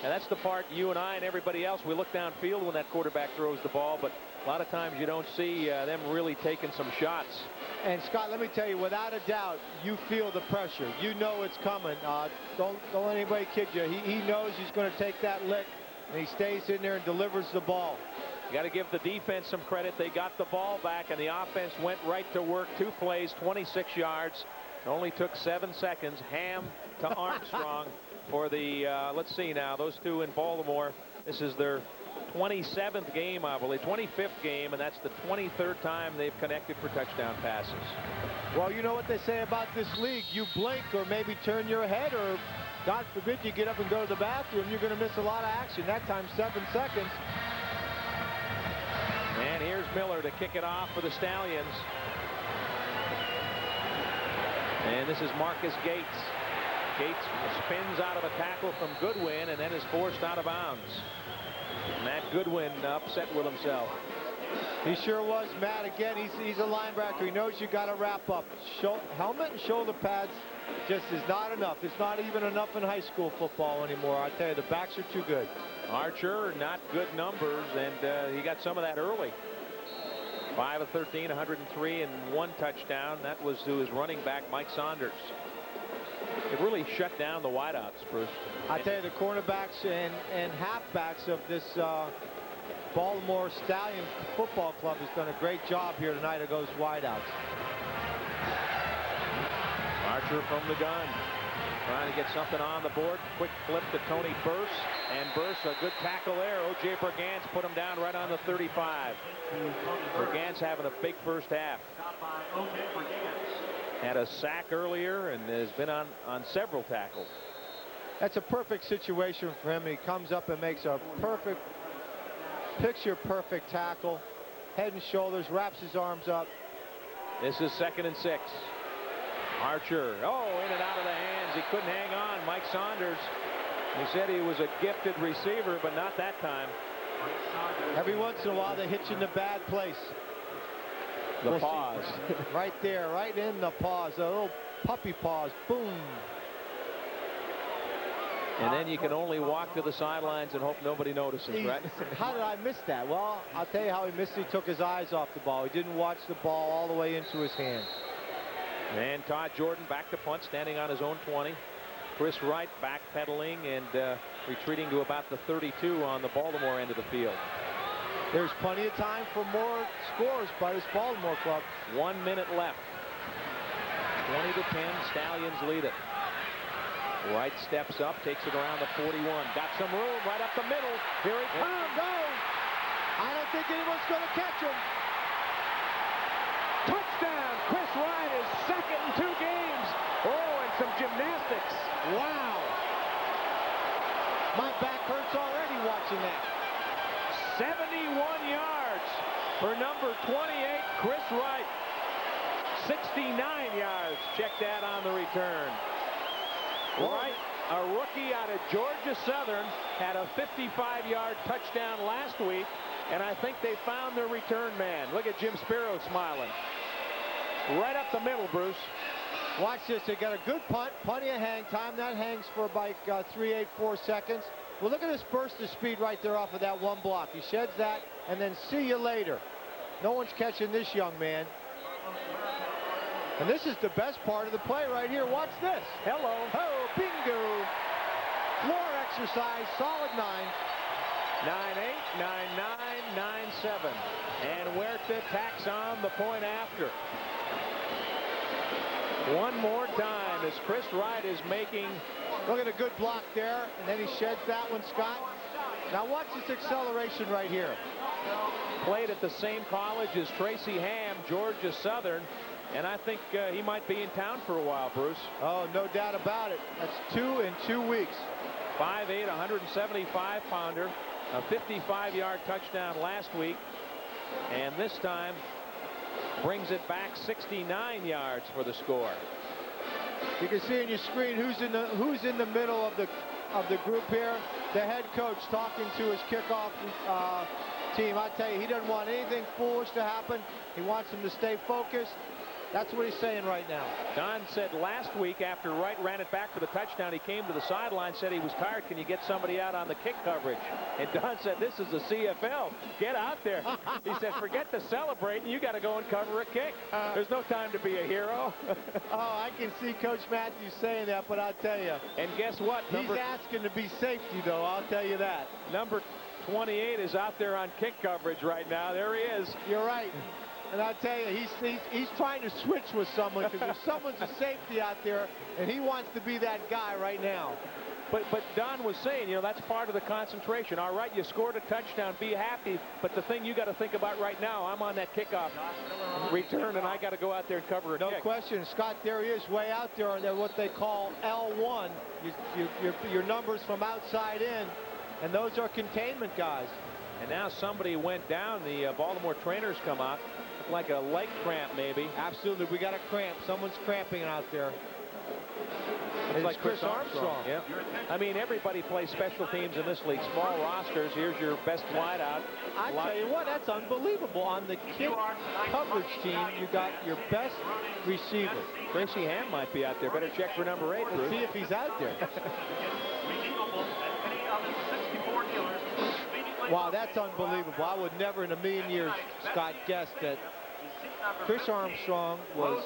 And that's the part you and I and everybody else, we look downfield when that quarterback throws the ball, but a lot of times you don't see them really taking some shots.
And Scott, let me tell you, without a doubt, you feel the pressure. You know it's coming. Don't let anybody kid you. He knows he's going to take that lick, and he stays in there and delivers the ball.
You got to give the defense some credit. They got the ball back, and the offense went right to work. 2 plays, 26 yards. It only took 7 seconds. Ham to Armstrong for the, let's see now, those two in Baltimore. This is their 27th game, I believe, 25th game, and that's the 23rd time they've connected for touchdown passes.
Well, you know what they say about this league. You blink or maybe turn your head, or God forbid you get up and go to the bathroom, you're going to miss a lot of action. That time 7 seconds.
And here's Miller to kick it off for the Stallions. And this is Marcus Gates. Gates spins out of a tackle from Goodwin and then is forced out of bounds. Matt Goodwin upset with himself.
He sure was, Matt. Again, he's a linebacker. He knows you got to wrap up. Helmet and shoulder pads just is not enough. It's not even enough in high school football anymore. I tell you, the backs are too good.
Archer, not good numbers, and he got some of that early. 5 of 13, 103, and 1 touchdown. That was to his running back, Mike Saunders. It really shut down the wideouts, Bruce.
I tell you, the cornerbacks and halfbacks of this Baltimore Stallions football club has done a great job here tonight of those wideouts.
Archer from the gun, trying to get something on the board. Quick flip to Tony Burse, and Burse, a good tackle there. O.J. Brigance put him down right on the 35. Brigance having a big first half. Had a sack earlier and has been on several tackles.
That's a perfect situation for him. He comes up and makes a perfect, picture-perfect tackle. Head and shoulders, wraps his arms up.
This is 2nd and 6. Archer, in and out of the hands. He couldn't hang on. Mike Saunders, he said he was a gifted receiver, but not that time.
Every once in a while, they hit you in the bad place.
The pause.
Right there, right in the pause. A little puppy pause. Boom.
And then you can only walk to the sidelines and hope nobody notices, right?
How did I miss that? Well, I'll tell you how he missed it. He took his eyes off the ball. He didn't watch the ball all the way into his hand.
And Todd Jordan back to punt, standing on his own 20. Chris Wright backpedaling and retreating to about the 32 on the Baltimore end of the field.
There's plenty of time for more scores by this Baltimore club.
1 minute left. 20-10, Stallions lead it. Wright steps up, takes it around the 41. Got some room right up the middle. Here he comes.
I don't think anyone's going to catch him.
Touchdown! Chris Wright is second in 2 games. And some gymnastics.
Wow. My back hurts already watching that.
71 yards for number 28, Chris Wright. 69 yards. Check that on the return. Wright, a rookie out of Georgia Southern, had a 55-yard touchdown last week, and I think they found their return man. Look at Jim Spiro smiling. Right up the middle, Bruce.
Watch this. They got a good punt, plenty of hang time. That hangs for about 3.84 seconds. Well, look at this burst of speed right there off of that one block. He sheds that, and then see you later. No one's catching this young man. And this is the best part of the play right here. Watch this.
Hello.
Oh, bingo. Floor exercise, solid 9.
9-8, 9-9, 9-7. And Huerta tacks on the point after. One more time as Chris Wright is making.
Look at a good block there, and then he sheds that one, Scott. Now watch this acceleration right here.
Played at the same college as Tracy Ham, Georgia Southern, and I think he might be in town for a while, Bruce.
Oh, no doubt about it. That's 2 in 2 weeks.
5'8", 175-pounder, a 55-yard touchdown last week, and this time brings it back 69 yards for the score.
You can see on your screen who's in the middle of the group here. The head coach talking to his kickoff team. I tell you, he doesn't want anything foolish to happen. He wants them to stay focused. That's what he's saying right now.
Don said last week after Wright ran it back for the touchdown, he came to the sideline, said he was tired. Can you get somebody out on the kick coverage? And Don said, this is the CFL. Get out there. He said, forget the celebrating. You got to go and cover a kick. There's no time to be a hero.
Oh, I can see Coach Matthews saying that, but I'll tell you.
And guess what?
He's asking to be safety, though. I'll tell you that.
Number 28 is out there on kick coverage right now. There he is.
You're right. And I'll tell you, he's trying to switch with someone because if someone's a safety out there, and he wants to be that guy right now.
But Don was saying, you know, that's part of the concentration. All right, you scored a touchdown, be happy. But the thing you got to think about right now, I'm on that kickoff return, and I got to go out there and cover a kick.
No question. Scott, there he is way out there. They're what they call L1. Your numbers from outside in, and those are containment guys.
And now somebody went down. The Baltimore trainers come out. Like a leg cramp, maybe.
Absolutely. We got a cramp. Someone's cramping out there.
It's like Chris Armstrong. Yeah. I mean, everybody plays special teams in this league. Small rosters. Here's your best wideout.
I tell you what, that's unbelievable. On the kick coverage team, you got your best receiver.
Tracy Ham might be out there. Better check for number 8.
Let's see if he's out there. Wow, that's unbelievable. I would never in a million years, Scott, guess that Chris Armstrong was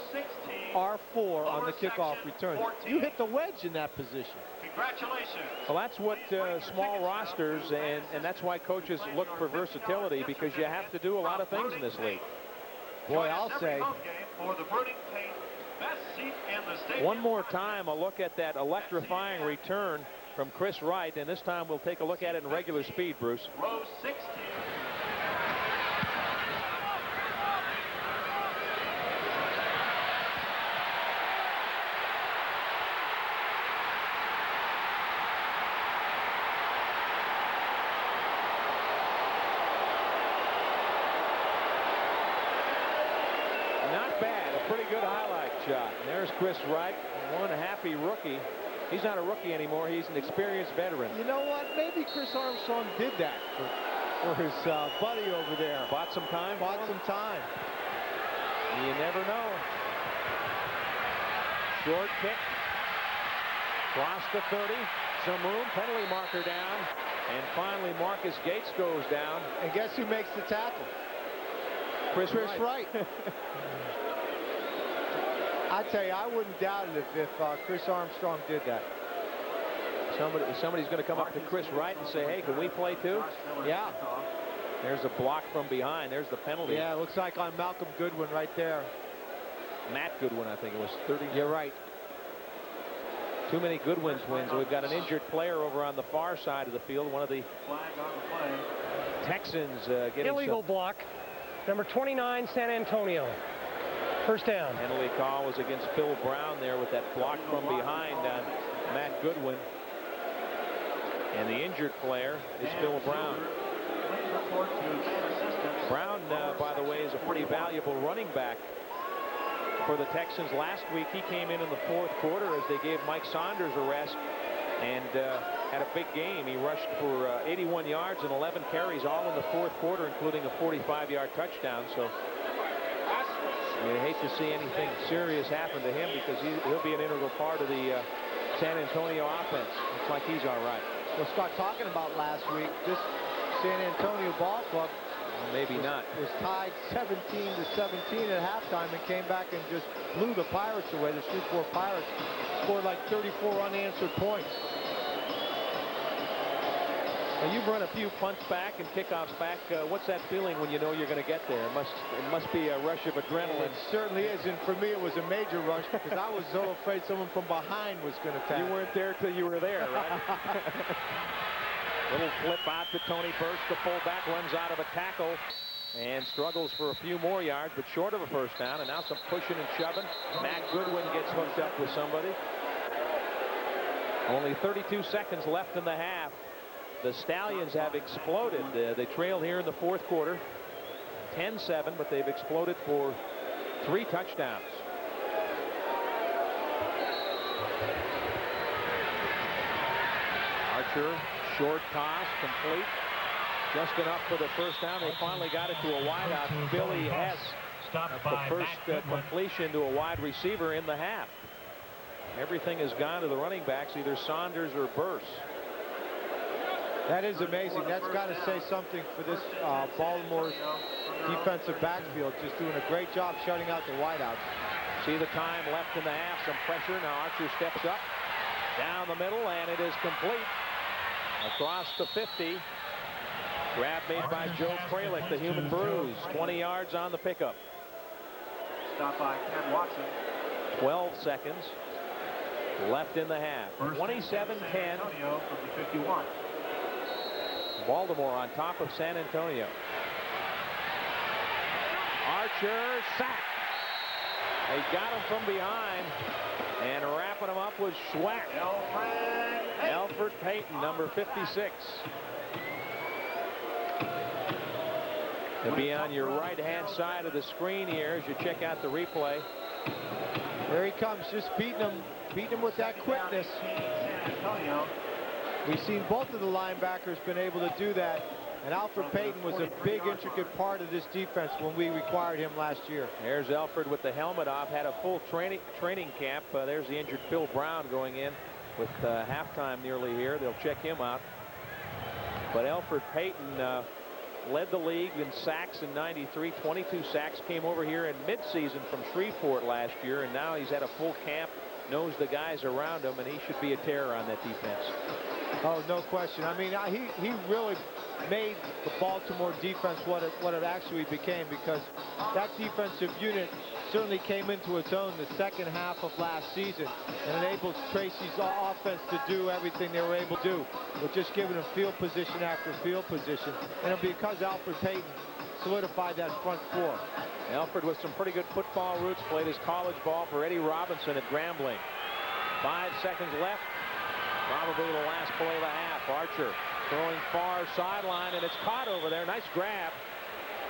R4 on the kickoff return. You hit the wedge in that position.
Congratulations.
Well, that's what small rosters, and that's why coaches look for versatility, because you have to do a lot of things in this league.
Boy, I'll say.
One more time, a look at that electrifying return from Chris Wright, and this time we'll take a look at it in regular speed, Bruce.
Row 16.
Not bad, a pretty good highlight shot. And there's Chris Wright, one happy rookie. He's not a rookie anymore. He's an experienced veteran.
You know what? Maybe Chris Armstrong did that for his buddy over there.
Bought some time.
Bought some time.
You never know. Short kick. Cross the 30. Some room. Penalty marker down. And finally, Marcus Gates goes down.
And guess who makes the tackle?
Chris Wright.
I tell you, I wouldn't doubt it if Chris Armstrong did that.
Somebody's going to come up to Chris Wright and say, hey, can we play too?
Yeah.
There's a block from behind. There's the penalty.
Yeah, it looks like on Malcolm Goodwin right there.
Matt Goodwin, I think it was 30.
You're right.
Too many Goodwins wins. We've got an injured player over on the far side of the field. One of the Texans getting
illegal block. Number 29, San Antonio. First down.
Penalty call was against Phil Brown there with that block from behind on Matt Goodwin. And the injured player is Phil Brown. Brown, by the way, is a pretty valuable running back for the Texans. Last week, he came in the fourth quarter as they gave Mike Saunders a rest and had a big game. He rushed for 81 yards and 11 carries, all in the fourth quarter, including a 45-yard touchdown. So You hate to see anything serious happen to him because he'll be an integral part of the San Antonio offense. Looks like he's all right.
Well, Scott, talking about last week, this San Antonio ball club was tied 17-17 at halftime and came back and just blew the Pirates away. The Shreveport Pirates scored like 34 unanswered points.
Now, you've run a few punts back and kickoffs back. What's that feeling when you know you're going to get there? It must be a rush of adrenaline.
It certainly is, and for me it was a major rush because I was so afraid someone from behind was going to tap.
You weren't there till you were there, right? Little flip out to Tony Burst. The fullback runs out of a tackle and struggles for a few more yards, but short of a first down. And now some pushing and shoving. Matt Goodwin gets hooked up with somebody. Only 32 seconds left in the half. The Stallions have exploded. They trailed here in the fourth quarter 10-7, but they've exploded for 3 touchdowns. Archer, short toss, complete. Just enough for the first down. They finally got it to a wideout. Billy Hess, the first completion to a wide receiver in the half. Everything has gone to the running backs, either Saunders or Burse.
That is amazing. That's got to say something for this Baltimore defensive backfield. Just doing a great job shutting out the wideouts.
See the time left in the half. Some pressure. Now Archer steps up. Down the middle, and it is complete. Across the 50. Grab made by Joe Kralik, the human bruise. 20 yards on the pickup.
Stop by Ken Watson.
12 seconds left in the half. 27-10.
From the 51.
Baltimore on top of San Antonio. Archer sacked. They got him from behind, and wrapping him up was Schwack. Alfred Payton, number 56. To be on your right-hand side of the screen here as you check out the replay.
There he comes, just beating him with that quickness. We've seen both of the linebackers been able to do that, and Alfred Payton was a big, intricate part of this defense when we required him last year.
There's Alfred with the helmet off, had a full training camp. There's the injured Phil Brown going in with halftime nearly here. They'll check him out. But Alfred Payton led the league in sacks in '93. 22 sacks, came over here in midseason from Shreveport last year, and now he's had a full camp, knows the guys around him, and he should be a terror on that defense.
Oh, no question. I mean, he really made the Baltimore defense what it actually became, because that defensive unit certainly came into its own the second half of last season and enabled Tracy's offense to do everything they were able to do, with just giving them field position after field position. And because Alfred Payton solidified that front four.
Alfred with some pretty good football roots, played his college ball for Eddie Robinson at Grambling. 5 seconds left. Probably the last play of the half. Archer throwing far sideline, and it's caught over there. Nice grab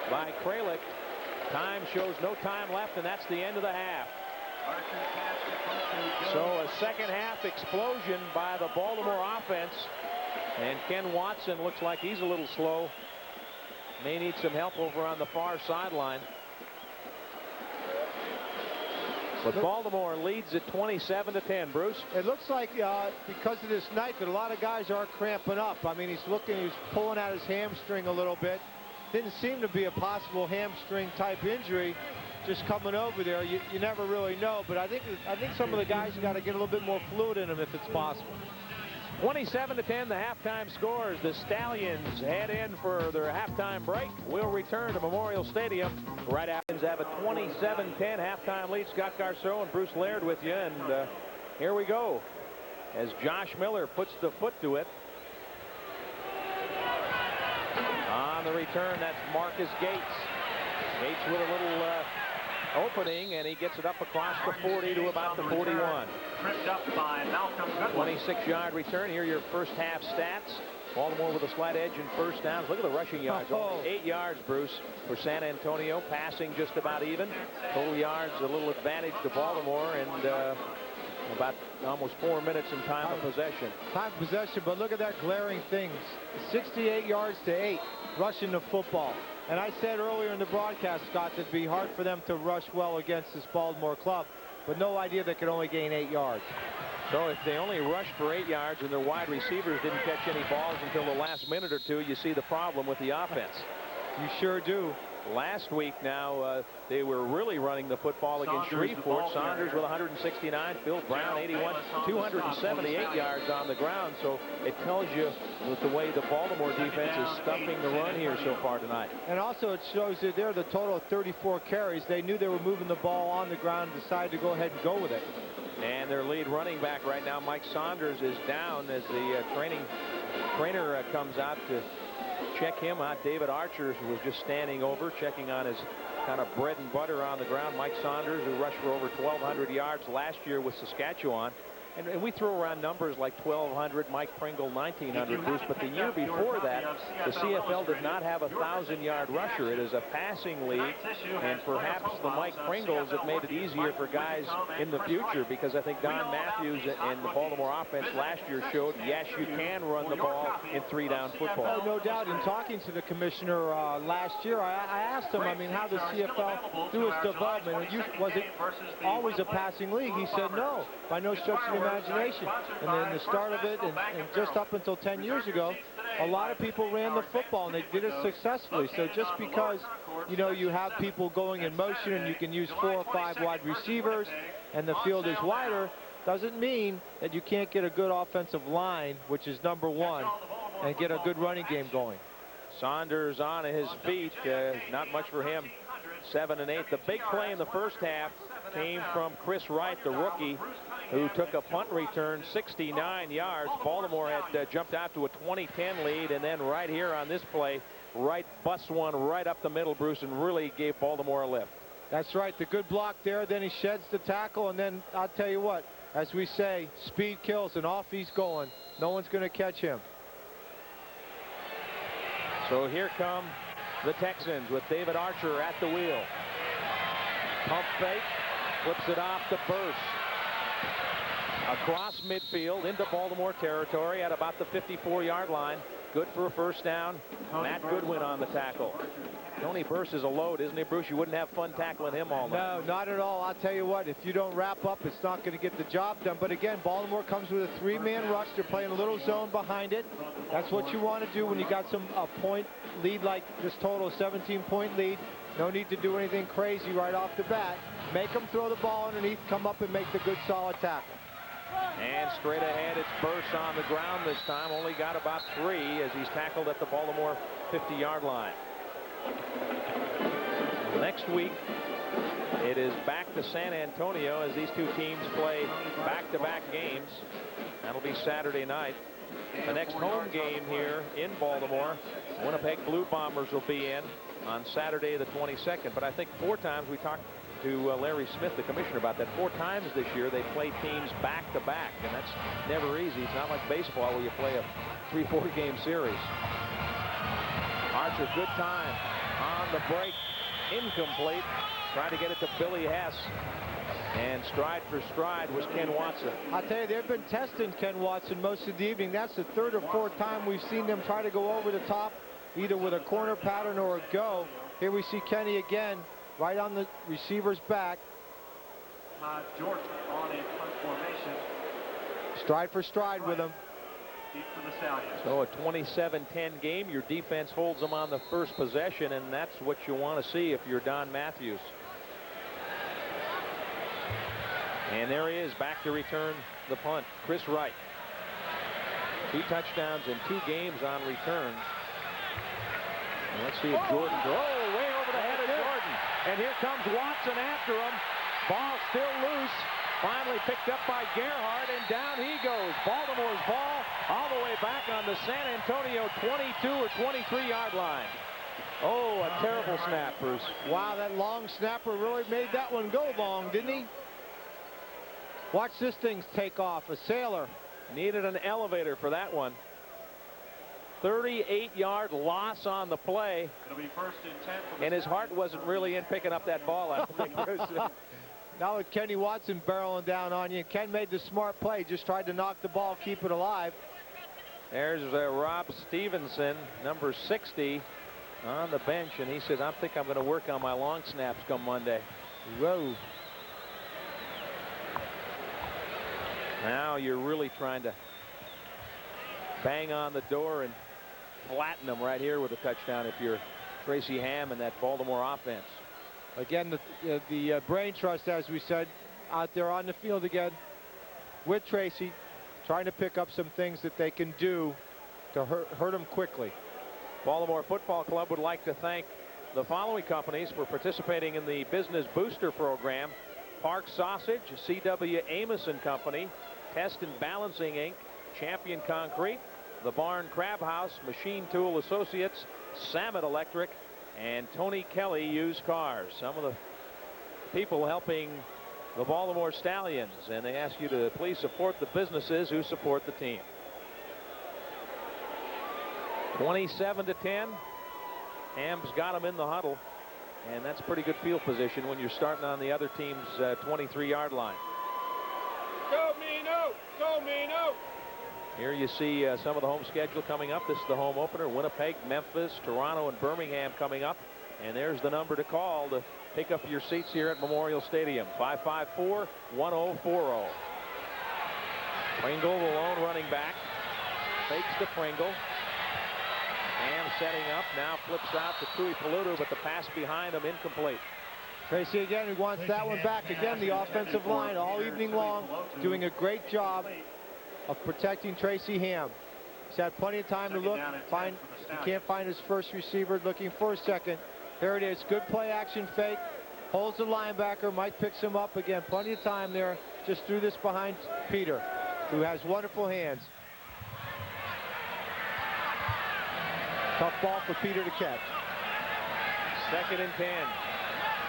by Kralik. Time shows no time left, and that's the end of the half. So a second half explosion by the Baltimore offense, and Ken Watson looks like he's a little slow. May need some help over on the far sideline. But Baltimore leads at 27-10, Bruce.
It looks like because of this night that a lot of guys are cramping up. I mean, he's pulling out his hamstring a little bit. Didn't seem to be a possible hamstring type injury just coming over there. You never really know, but I think some of the guys got to get a little bit more fluid in them if it's possible.
27-10, the halftime scores. The Stallions head in for their halftime break. We'll return to Memorial Stadium right after. Have a 27-10 halftime lead. Scott Garceau and Bruce Laird with you, and here we go as Josh Miller puts the foot to it. On the return, that's Marcus Gates. Gates with a little opening, and he gets it up across the 40 to about the 41.
Tripped up by Malcolm Goodwin.
26-yard return. Here are your first half stats. Baltimore with a slight edge in first downs. Look at the rushing yards. Only 8 yards, Bruce, for San Antonio. Passing just about even. Total yards a little advantage to Baltimore, and about almost 4 minutes in time of possession.
Time of possession, but look at that glaring thing. 68 yards to 8 rushing the football. And I said earlier in the broadcast, Scott, that it'd be hard for them to rush well against this Baltimore club, but no idea they could only gain 8 yards.
So if they only rushed for 8 yards and their wide receivers didn't catch any balls until the last minute or two, you see the problem with the offense.
You sure do.
Last week now, they were really running the football against Shreveport. Saunders with 169, Phil Brown 81, 278 yards on the ground. So it tells you with the way the Baltimore defense is stuffing the run here so far tonight.
And also it shows you there the total of 34 carries. They knew they were moving the ball on the ground and decided to go ahead and go with it.
And their lead running back right now, Mike Saunders, is down as the trainer comes out to check him out. David Archer was just standing over, checking on his kind of bread and butter on the ground. Mike Saunders, who rushed for over 1,200 yards last year with Saskatchewan. And we throw around numbers like 1,200, Mike Pringle 1,900, Bruce, but the year before that, the CFL did not have a 1,000-yard rusher. It is a passing league, and perhaps the Mike Pringles have made it easier for guys in the future, because I think Don Matthews and the Baltimore offense last year showed, yes, you can run the ball in 3-down football.
Oh, no doubt. In talking to the commissioner last year, I asked him, I mean, how the CFL, through its development, was it always a passing league? He said no, by no stretch of the imagination. And then the start of it, and just up until 10 years ago, a lot of people ran the football and they did it successfully. So just because, you know, you have people going in motion and you can use 4 or 5 wide receivers and the field is wider, doesn't mean that you can't get a good offensive line, which is #1, and get a good running game going.
Saunders on his feet, not much for him. 7 and 8. The big play in the first half came from Chris Wright, the rookie, who took a punt return 69 yards. Baltimore had jumped out to a 20-10 lead, and then right here on this play, Wright busts one right up the middle, Bruce, and really gave Baltimore a lift.
That's right. The good block there. Then he sheds the tackle, and then I'll tell you what, as we say, speed kills, and off he's going. No one's going to catch him.
So here come the Texans with David Archer at the wheel. Pump fake, flips it off to Burst. Across midfield into Baltimore territory at about the 54-yard line. Good for a first down. Matt Goodwin on the tackle. Tony Burst is a load, isn't he, Bruce? You wouldn't have fun tackling him all night.
No, not at all. I'll tell you what, if you don't wrap up, it's not going to get the job done. But again, Baltimore comes with a 3-man rush. They're playing a little zone behind it. That's what you want to do when you got a point lead like this total 17-point lead. No need to do anything crazy right off the bat. Make them throw the ball underneath, come up and make the good solid tackle.
And straight ahead, it's Burst on the ground this time. Only got about 3 as he's tackled at the Baltimore 50-yard line. Next week, it is back to San Antonio as these two teams play back-to-back games. That'll be Saturday night. The next home game here in Baltimore, Winnipeg Blue Bombers will be in on Saturday the 22nd. But I think 4 times, we talked to Larry Smith, the commissioner, about that. 4 times this year they play teams back-to-back, and that's never easy. It's not like baseball where you play a 3-4 game series. Archer, good time on the break, incomplete. Trying to get it to Billy Hess. And stride for stride was Ken Watson.
I'll tell you, they've been testing Ken Watson most of the evening. That's the 3rd or 4th time we've seen them try to go over the top, either with a corner pattern or a go. Here we see Kenny again, right on the receiver's back.
Jordan on a punt formation.
Stride for stride with him.
Deep for the Stallions.
So a 27-10 game. Your defense holds them on the first possession, and that's what you want to see if you're Don Matthews. And there he is, back to return the punt. Chris Wright. 2 touchdowns in 2 games on returns. And let's see if Jordan goes. Oh, way over the head of Jordan. And here comes Watson after him. Ball still loose. Finally picked up by Gerhardt, and down he goes. Baltimore's ball all the way back on the San Antonio 22 or 23-yard line. Oh, a terrible snap, Bruce.
Wow, that long snapper really made that one go long, didn't he? Watch this thing take off. A sailor.
Needed an elevator for that one. 38-yard loss on the play.
It'll be 1st and 10.
And his heart wasn't really in picking up that ball, I think.
Now with Kenny Watson barreling down on you, Ken made the smart play, just tried to knock the ball, keep it alive.
There's Rob Stevenson, number 60, on the bench, and he says, I think I'm going to work on my long snaps come Monday.
Whoa.
Now you're really trying to bang on the door and flatten them right here with a touchdown if you're Tracy Ham and that Baltimore offense.
Again, the brain trust, as we said, out there on the field again with Tracy, trying to pick up some things that they can do to hurt them quickly.
Baltimore Football Club would like to thank the following companies for participating in the Business Booster Program: Park Sausage, C.W. Amos and Company, Test and Balancing Inc., Champion Concrete, The Barn Crab House, Machine Tool Associates, Samet Electric, and Tony Kelly Used Cars. Some of the people helping the Baltimore Stallions, and they ask you to please support the businesses who support the team. 27-10. Ham's got him in the huddle, and that's pretty good field position when you're starting on the other team's 23-yard line.
Go Mino! Go Mino!
Here you see some of the home schedule coming up. This is the home opener: Winnipeg, Memphis, Toronto, and Birmingham coming up. And there's the number to call to pick up your seats here at Memorial Stadium: 554-1040. Pringle, the lone running back, fakes to Pringle. Ham setting up, now flips out to Tuipulotu, but the pass behind him incomplete.
Tracy again, who wants that one back. Again, the offensive line all evening long doing a great job of protecting Tracy Ham. He's had plenty of time to look. He can't find his first receiver, looking for a second. Here it is. Good play action fake. Holds the linebacker. Mike picks him up again. Plenty of time there. Just threw this behind Peter, who has wonderful hands. Tough ball for Peter to catch.
2nd and 10.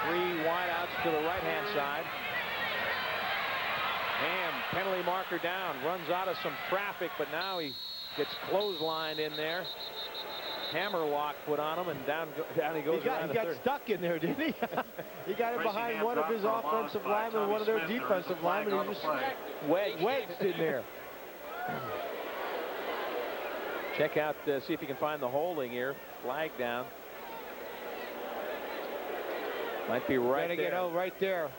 3 wideouts to the right-hand side. Ham, penalty marker down, runs out of some traffic, but now he gets clotheslined in there. Hammerlock put on him, and down he goes. He got
stuck in there, didn't he? He got it behind one of his offensive linemen and one of their defensive linemen. He just wedged in there.
Check out, see if you can find the holding here. Flag down. Might be right there.
Right there.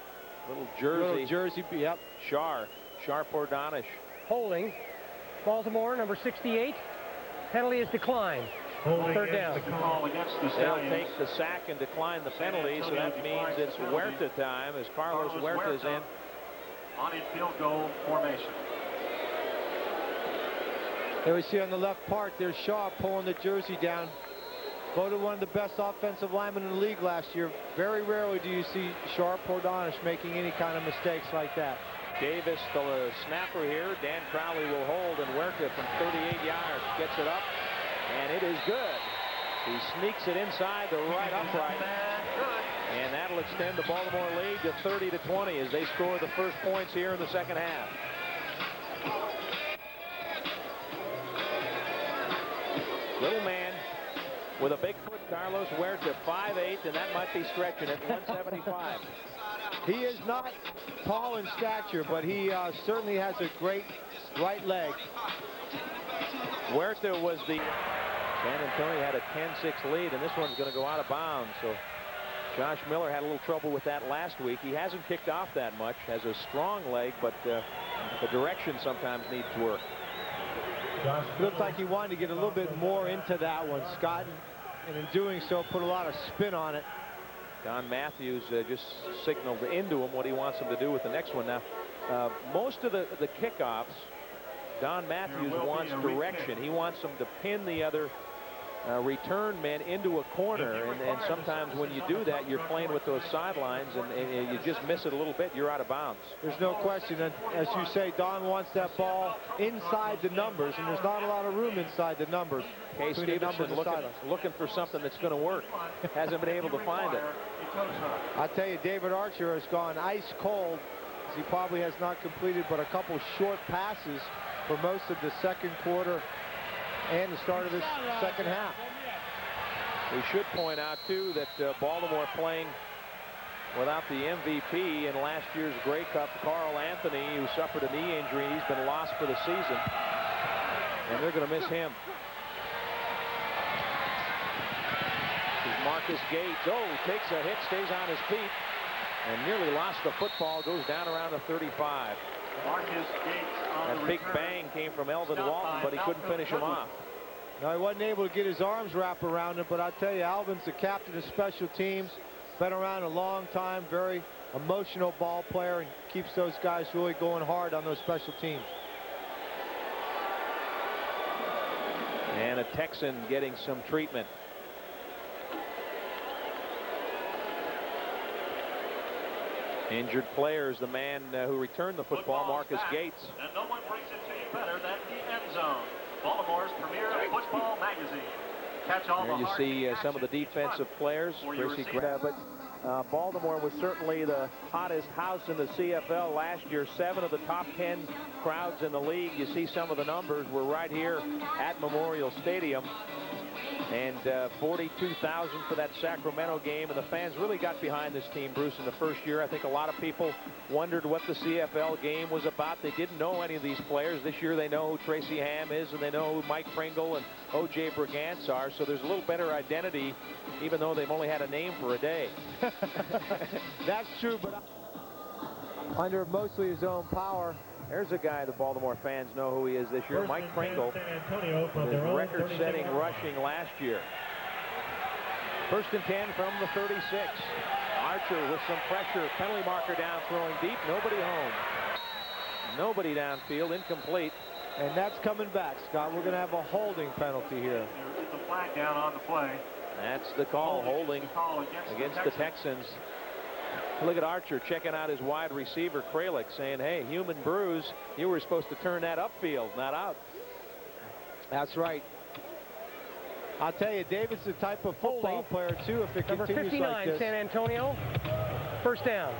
Little jersey.
Yep.
Sharp or Donish.
Holding. Baltimore, number 68. Penalty is declined. 3rd down.
They'll take the sack and decline the penalty, so that means it's Huerta time as Carlos Huerta's in.
On in field goal formation.
There we see on the left part, there's Shaw pulling the jersey down. Voted one of the best offensive linemen in the league last year. Very rarely do you see Sharp or Donish making any kind of mistakes like that.
Davis, the snapper here. Dan Crowley will hold, and Huerta from 38 yards gets it up, and it is good. He sneaks it inside the right upright, and that'll extend the Baltimore lead to 30-20 as they score the first points here in the second half. Little man with a big foot, Carlos Huerta, 5'8", and that might be stretching at 175.
He is not tall in stature, but he certainly has a great right leg.
Huerta was the... San Antonio had a 10-6 lead, and this one's going to go out of bounds. So Josh Miller had a little trouble with that last week. He hasn't kicked off that much, has a strong leg, but the direction sometimes needs work.
It looked like he wanted to get a little bit more into that one, Scott, and in doing so put a lot of spin on it.
Don Matthews just signaled into him what he wants him to do with the next one. Now, most of the kickoffs, Don Matthews wants direction. He wants them to pin the other return man into a corner, and sometimes when you do that, you're playing with those sidelines, and you just miss it a little bit, you're out of bounds.
There's no question, and as you say, Don wants that ball inside the numbers, and there's not a lot of room inside the numbers.
Case Stevenson looking for something that's going to work. Hasn't been able to find it.
I tell you, David Archer has gone ice cold, as he probably has not completed but a couple short passes for most of the second quarter and the start of this second half.
We should point out, too, that Baltimore playing without the MVP in last year's Grey Cup, Carl Anthony, who suffered a knee injury. He's been lost for the season, and they're going to miss him. Marcus Gates, takes a hit, stays on his feet, and nearly lost the football, goes down around the 35.
Marcus Gates on
That
the
big
return.
bang came from Elvin Walton, but he couldn't finish him off.
No, he wasn't able to get his arms wrapped around him, but I'll tell you, Alvin's the captain of special teams, been around a long time, very emotional ball player, and keeps those guys really going hard on those special teams.
And a Texan getting some treatment. Injured players, the man who returned the football, Marcus Gates.
And no one brings it to you better than the End Zone, Baltimore's premier football magazine. Catch all
There
the
you
hard
see some of the
action each
defensive
month
players.
for your
Tracy
receiver.
but Baltimore was certainly the hottest house in the CFL last year. 7 of the top 10 crowds in the league. You see some of the numbers. We're right here at Memorial Stadium. And 42,000 for that Sacramento game. And the fans really got behind this team, Bruce, in the first year. I think a lot of people wondered what the CFL game was about. They didn't know any of these players. This year they know who Tracy Ham is, and they know who Mike Pringle and O.J. Brigance are. So there's a little better identity, even though they've only had a name for a day.
That's true, but under mostly his own power.
There's a guy the Baltimore fans know who he is this year, Mike Pringle. His record-setting rushing last year. 1st and 10 from the 36. Archer with some pressure. Penalty marker down, throwing deep. Nobody home. Nobody downfield. Incomplete.
And that's coming back, Scott. We're going to have a holding penalty here.
It's a flag down on the play.
That's the call, holding against the Texans. Look at Archer checking out his wide receiver, Kralik, saying, hey, human bruise, you were supposed to turn that upfield, not out.
That's right. I'll tell you, David's the type of football player, too, if it
Number
continues
59,
like this.
San Antonio. 1st down.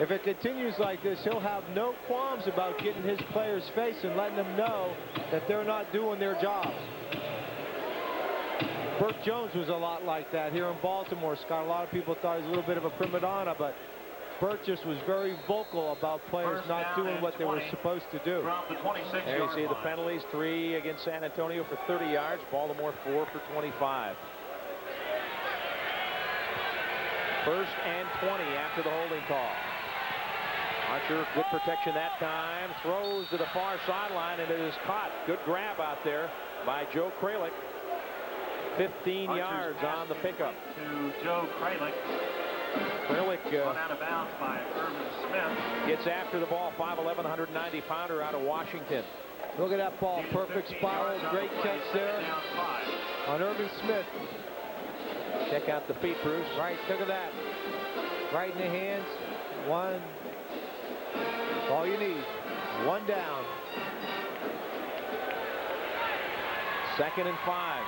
If it continues like this, he'll have no qualms about getting his players' face and letting them know that they're not doing their jobs. Burt Jones was a lot like that here in Baltimore, Scott. A lot of people thought he was a little bit of a prima donna, but Burt just was very vocal about players not doing what they were supposed to do.
There you see the penalties, 3 against San Antonio for 30 yards, Baltimore 4 for 25. 1st and 20 after the holding call. Archer, good protection that time, throws to the far sideline, and it is caught. Good grab out there by Joe Kralik. 15 yards on the pickup.
To Joe Kralik.
Kralik
Run out of bounds by Irvin Smith.
Gets after the ball, 5'11", 190-pounder out of Washington.
Look at that ball, perfect spiral, great catch there on Irvin Smith.
Check out the feet, Bruce.
Right, look at that. Right in the hands. 1. All you need. 1 down.
2nd and 5.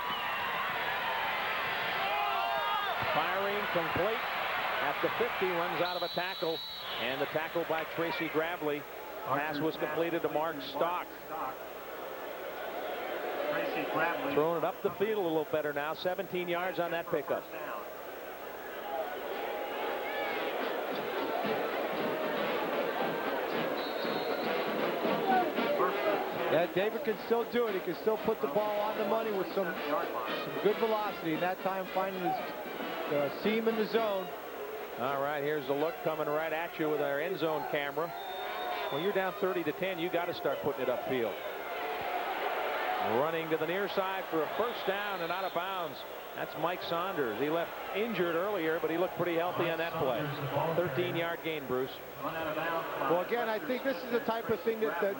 Firing complete at the 50, runs out of a tackle, and the tackle by Tracy Gravely. Pass was completed to Mark Stock.
Tracy Gravely
throwing it up the field a little better now. 17 yards on that pickup.
Yeah, David can still do it. He can still put the ball on the money with some good velocity, and that time finding his seam in the zone.
All right, here's the look coming right at you with our end zone camera. When you're down 30-10, you got to start putting it upfield. Running to the near side for a 1st down and out of bounds. That's Mike Saunders. He left injured earlier, but he looked pretty healthy on that play. 13-yard gain, Bruce.
Well, again, I think this is the type of thing that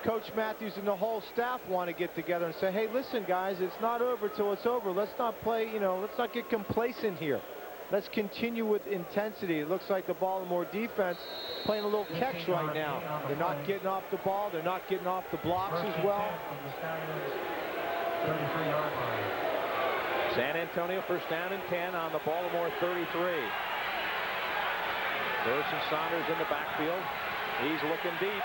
Coach Matthews and the whole staff want to get together and say, hey, listen, guys, it's not over till it's over. Let's not play, let's not get complacent here. Let's continue with intensity. It looks like the Baltimore defense playing a little catch right now. They're not getting off the ball. They're not getting off the blocks as well.
San Antonio 1st down and 10 on the Baltimore 33. Carson Saunders in the backfield. He's looking deep.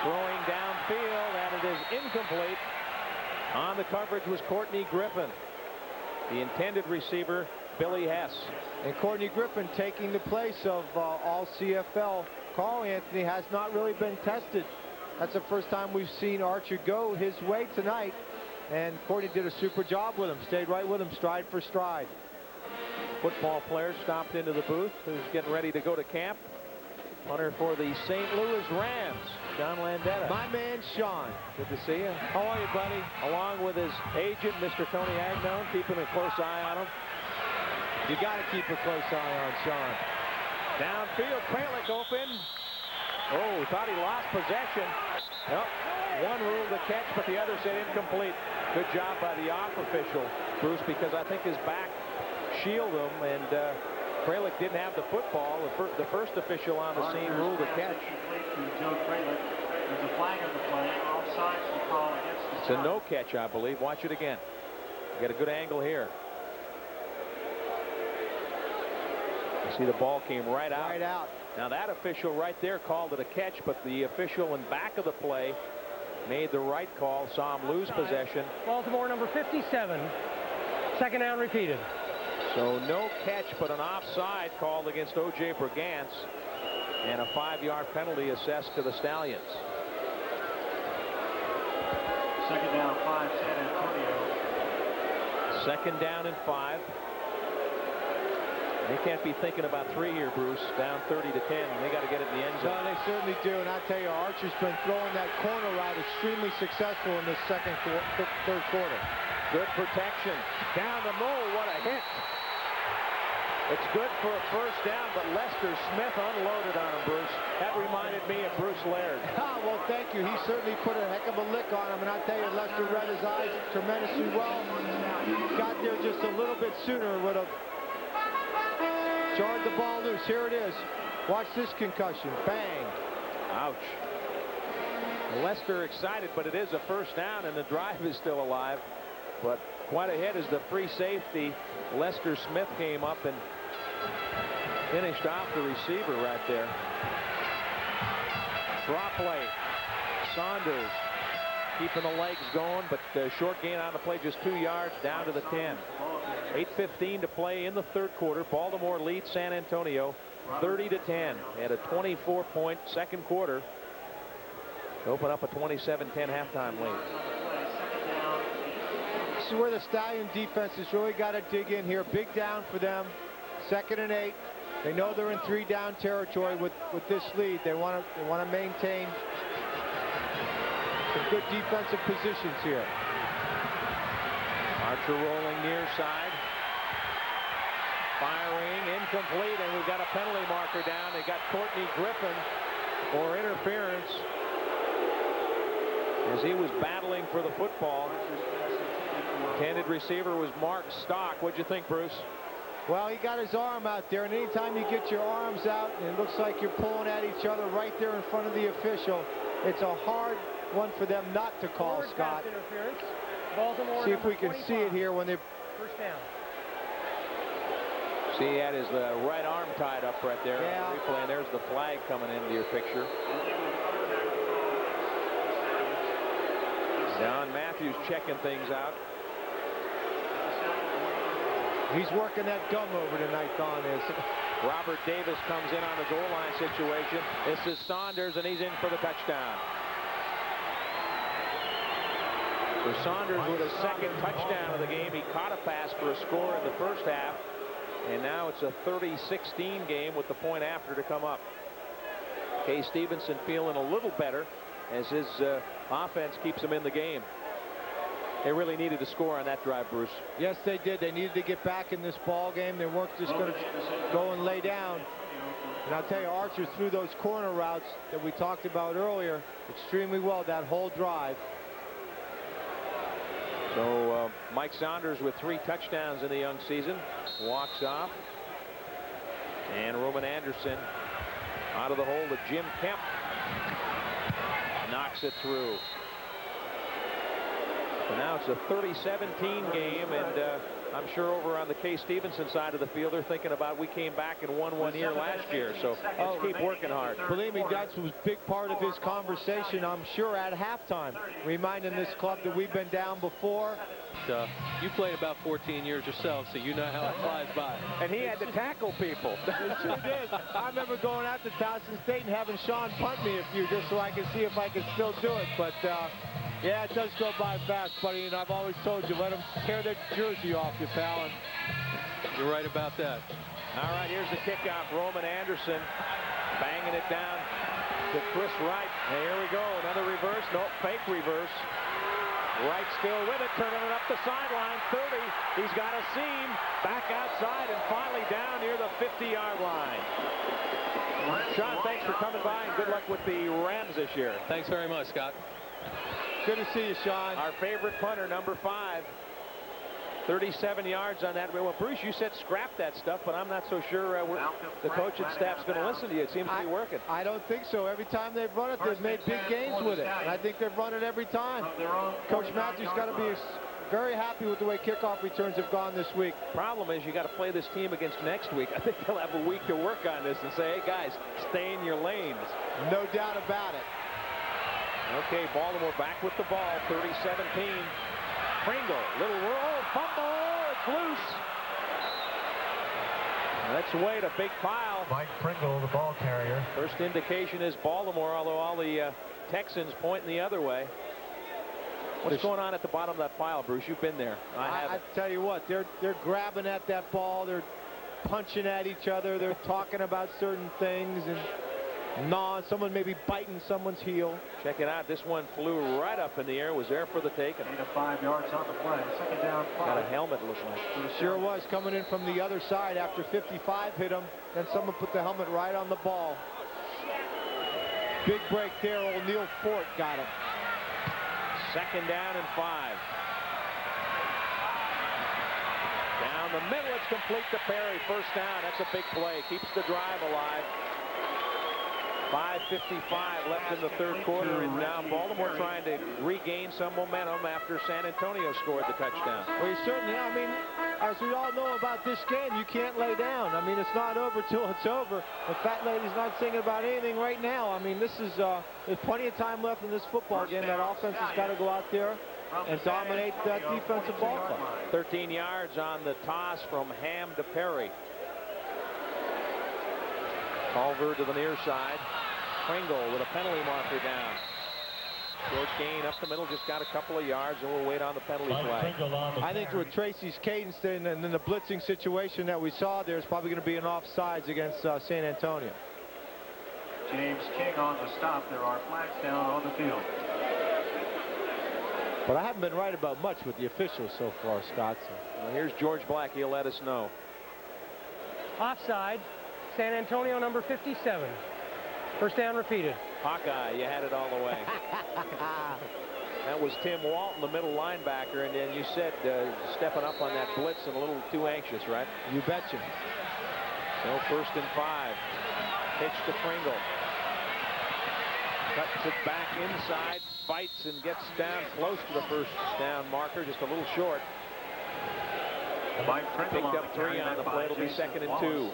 Throwing downfield, and it is incomplete. On the coverage was Courtney Griffin. The intended receiver, Billy Hess.
And Courtney Griffin taking the place of all CFL. Carl Anthony has not really been tested. That's the first time we've seen Archer go his way tonight. and Courtney did a super job with him. Stayed right with him, stride for stride.
Football player stopped into the booth, who's getting ready to go to camp. Punter for the St. Louis Rams, John Landetta.
My man, Sean.
Good to see you. How are you, buddy? Along with his agent, Mr. Tony Agnone, keeping a close eye on him.
You got to keep a close eye on Sean.
Downfield, Kralik open. Oh, thought he lost possession. Nope. One ruled the catch, but the other said incomplete. Good job by the off official, Bruce, because I think his back shielded him, and Kralik didn't have the football. The first official on the scene ruled a catch.
Joe Kralik. There's a flag on the play. Offside to call against the
It's a no catch, I believe. Watch it again. You got a good angle here. You see the ball came right out.
Right out.
Now that official right there called it a catch, but the official in back of the play made the right call, saw him lose possession.
Baltimore number 57. Second down repeated.
So no catch, but an offside called against O.J. Brigance, and a 5-yard penalty assessed to the Stallions.
Second down, 5, San Antonio.
Second down and 5. They can't be thinking about 3 here, Bruce. Down 30 to 10. They got to get it in the end zone.
No, they certainly do. And I tell you, Archer's been throwing that corner route extremely successful in this third quarter.
Good protection. Down the mole. What a hit. It's good for a first down, but Lester Smith unloaded on him, Bruce. That reminded me of Bruce Laird.
Well, thank you. He certainly put a heck of a lick on him. And I tell you, Lester read his eyes tremendously well. Got there just a little bit sooner, would have jarred the ball loose. Here it is. Watch this concussion. Bang.
Ouch. Lester excited, but it is a first down, and the drive is still alive. But quite a hit as the free safety, Lester Smith, came up and finished off the receiver right there. Draw play. Saunders keeping the legs going, but short gain on the play, just 2 yards, down to the 10. 8:15 to play in the third quarter. Baltimore leads San Antonio 30 to 10. They had a 24-point second quarter to open up a 27-10 halftime lead.
This is where the Stallion defense has really got to dig in here. Big down for them. 2nd and 8. They know they're in 3-down territory with this lead. They want to maintain some good defensive positions here.
Archer rolling near side. Firing, incomplete, and we've got a penalty marker down. They got Courtney Griffin for interference as he was battling for the football. Intended receiver was Mark Stock. What'd you think, Bruce?
Well, he got his arm out there, and anytime you get your arms out and it looks like you're pulling at each other right there in front of the official, it's a hard one for them not to call, Scott.
Baltimore,
see if we can
25.
see it here when they...
First down.
See, he had his right arm tied up right there.
Yeah.
Replay, and there's the flag coming into your picture. Don Matthews checking things out.
He's working that gum over tonight, Don is.
Robert Davis comes in on the goal line situation. This is Saunders, and he's in for the touchdown. For Saunders with a second touchdown of the game. He caught a pass for a score in the first half, and now it's a 30-16 game with the point after to come up. Kay Stevenson feeling a little better as his offense keeps him in the game. They really needed to score on that drive, Bruce.
Yes, they did. They needed to get back in this ball game. They weren't just going to go and lay down. And I'll tell you, Archer threw those corner routes that we talked about earlier extremely well that whole drive.
So Mike Saunders with 3 touchdowns in the young season walks off, and Roman Anderson out of the hole to Jim Kemp knocks it through. So now it's a 30-17 game, and I'm sure over on the Kay Stevenson side of the field they're thinking about, we came back and won one year last year, so let's keep working hard.
Believe me, that was a big part of his conversation, I'm sure, at halftime, reminding this club that we've been down before.
You played about 14 years yourself, so you know how it flies by.
And he had to tackle people.
He sure did. I remember going out to Towson State and having Sean punt me a few just so I could see if I could still do it. But Yeah, it does go by fast, buddy, and I've always told you, let them tear their jersey off you, pal. And
you're right about that.
All right, here's the kickoff. Roman Anderson banging it down to Chris Wright. And here we go, another reverse. Nope, fake reverse. Wright still with it, turning it up the sideline. 30. He's got a seam. Back outside and finally down near the 50-yard line. Sean, thanks for coming by and good luck with the Rams this year.
Thanks very much, Scott.
good to see you, Sean.
Our favorite punter, number 5. 37 yards on that. Well, Bruce, you said scrap that stuff, but I'm not so sure the coach and staff's going to listen to you. It seems to be working.
I don't think so. Every time they've run it, they've made big gains with it. And I think they've run it every time. Coach Matthews got to be very happy with the way kickoff returns have gone this week.
Problem is you got to play this team against next week. I think they'll have a week to work on this and say, hey, guys, stay in your lanes.
No doubt about it.
Okay, Baltimore back with the ball, 30-17. Pringle, little roll, fumble, it's loose. Let's wait, a big pile.
Mike Pringle, the ball carrier.
First indication is Baltimore, although all the Texans pointing the other way. What's going on at the bottom of that pile, Bruce? You've been there.
I tell you what, they're grabbing at that ball. They're punching at each other. They're talking about certain things and someone maybe biting someone's heel.
Check it out. This one flew right up in the air. Was there for the taking.
8 of 5 yards on the play. Second down, 5.
Got a helmet, looks like.
Sure was, coming in from the other side after 55 hit him. Then someone put the helmet right on the ball. Big break there. Old Neil Fort got him.
Second down and 5. Down the middle, it's complete to Perry. First down. That's a big play. Keeps the drive alive. 5:55 left in the third quarter, and now Baltimore trying to regain some momentum after San Antonio scored the touchdown.
Well, you certainly, I mean, as we all know about this game, you can't lay down. I mean, it's not over till it's over. The fat lady's not thinking about anything right now. I mean, this is, there's plenty of time left in this football game. That offense has got to go out there and dominate that defensive ball club.
13 yards on the toss from Ham to Perry. Culver to the near side. Pringle with a penalty marker down. Short gain up the middle, just got a couple of yards, and we'll wait on the penalty flag.
I think with Tracy's cadence and then the blitzing situation that we saw there is probably going to be an offsides against San Antonio.
James King on the stop. There are flags down on the field.
But I haven't been right about much with the officials so far, Scott.
Well, here's George Black. He'll let us know.
Offside. San Antonio, number 57. First down repeated.
Hawkeye, you had it all the way. That was Tim Walton, the middle linebacker, and then you said stepping up on that blitz and a little too anxious, right?
You betcha.
So first and 5. Pitch to Pringle. Cuts it back inside, fights and gets down close to the first down marker, just a little short.
Mike Pringle
picked up 3 on the play. It'll be second and 2.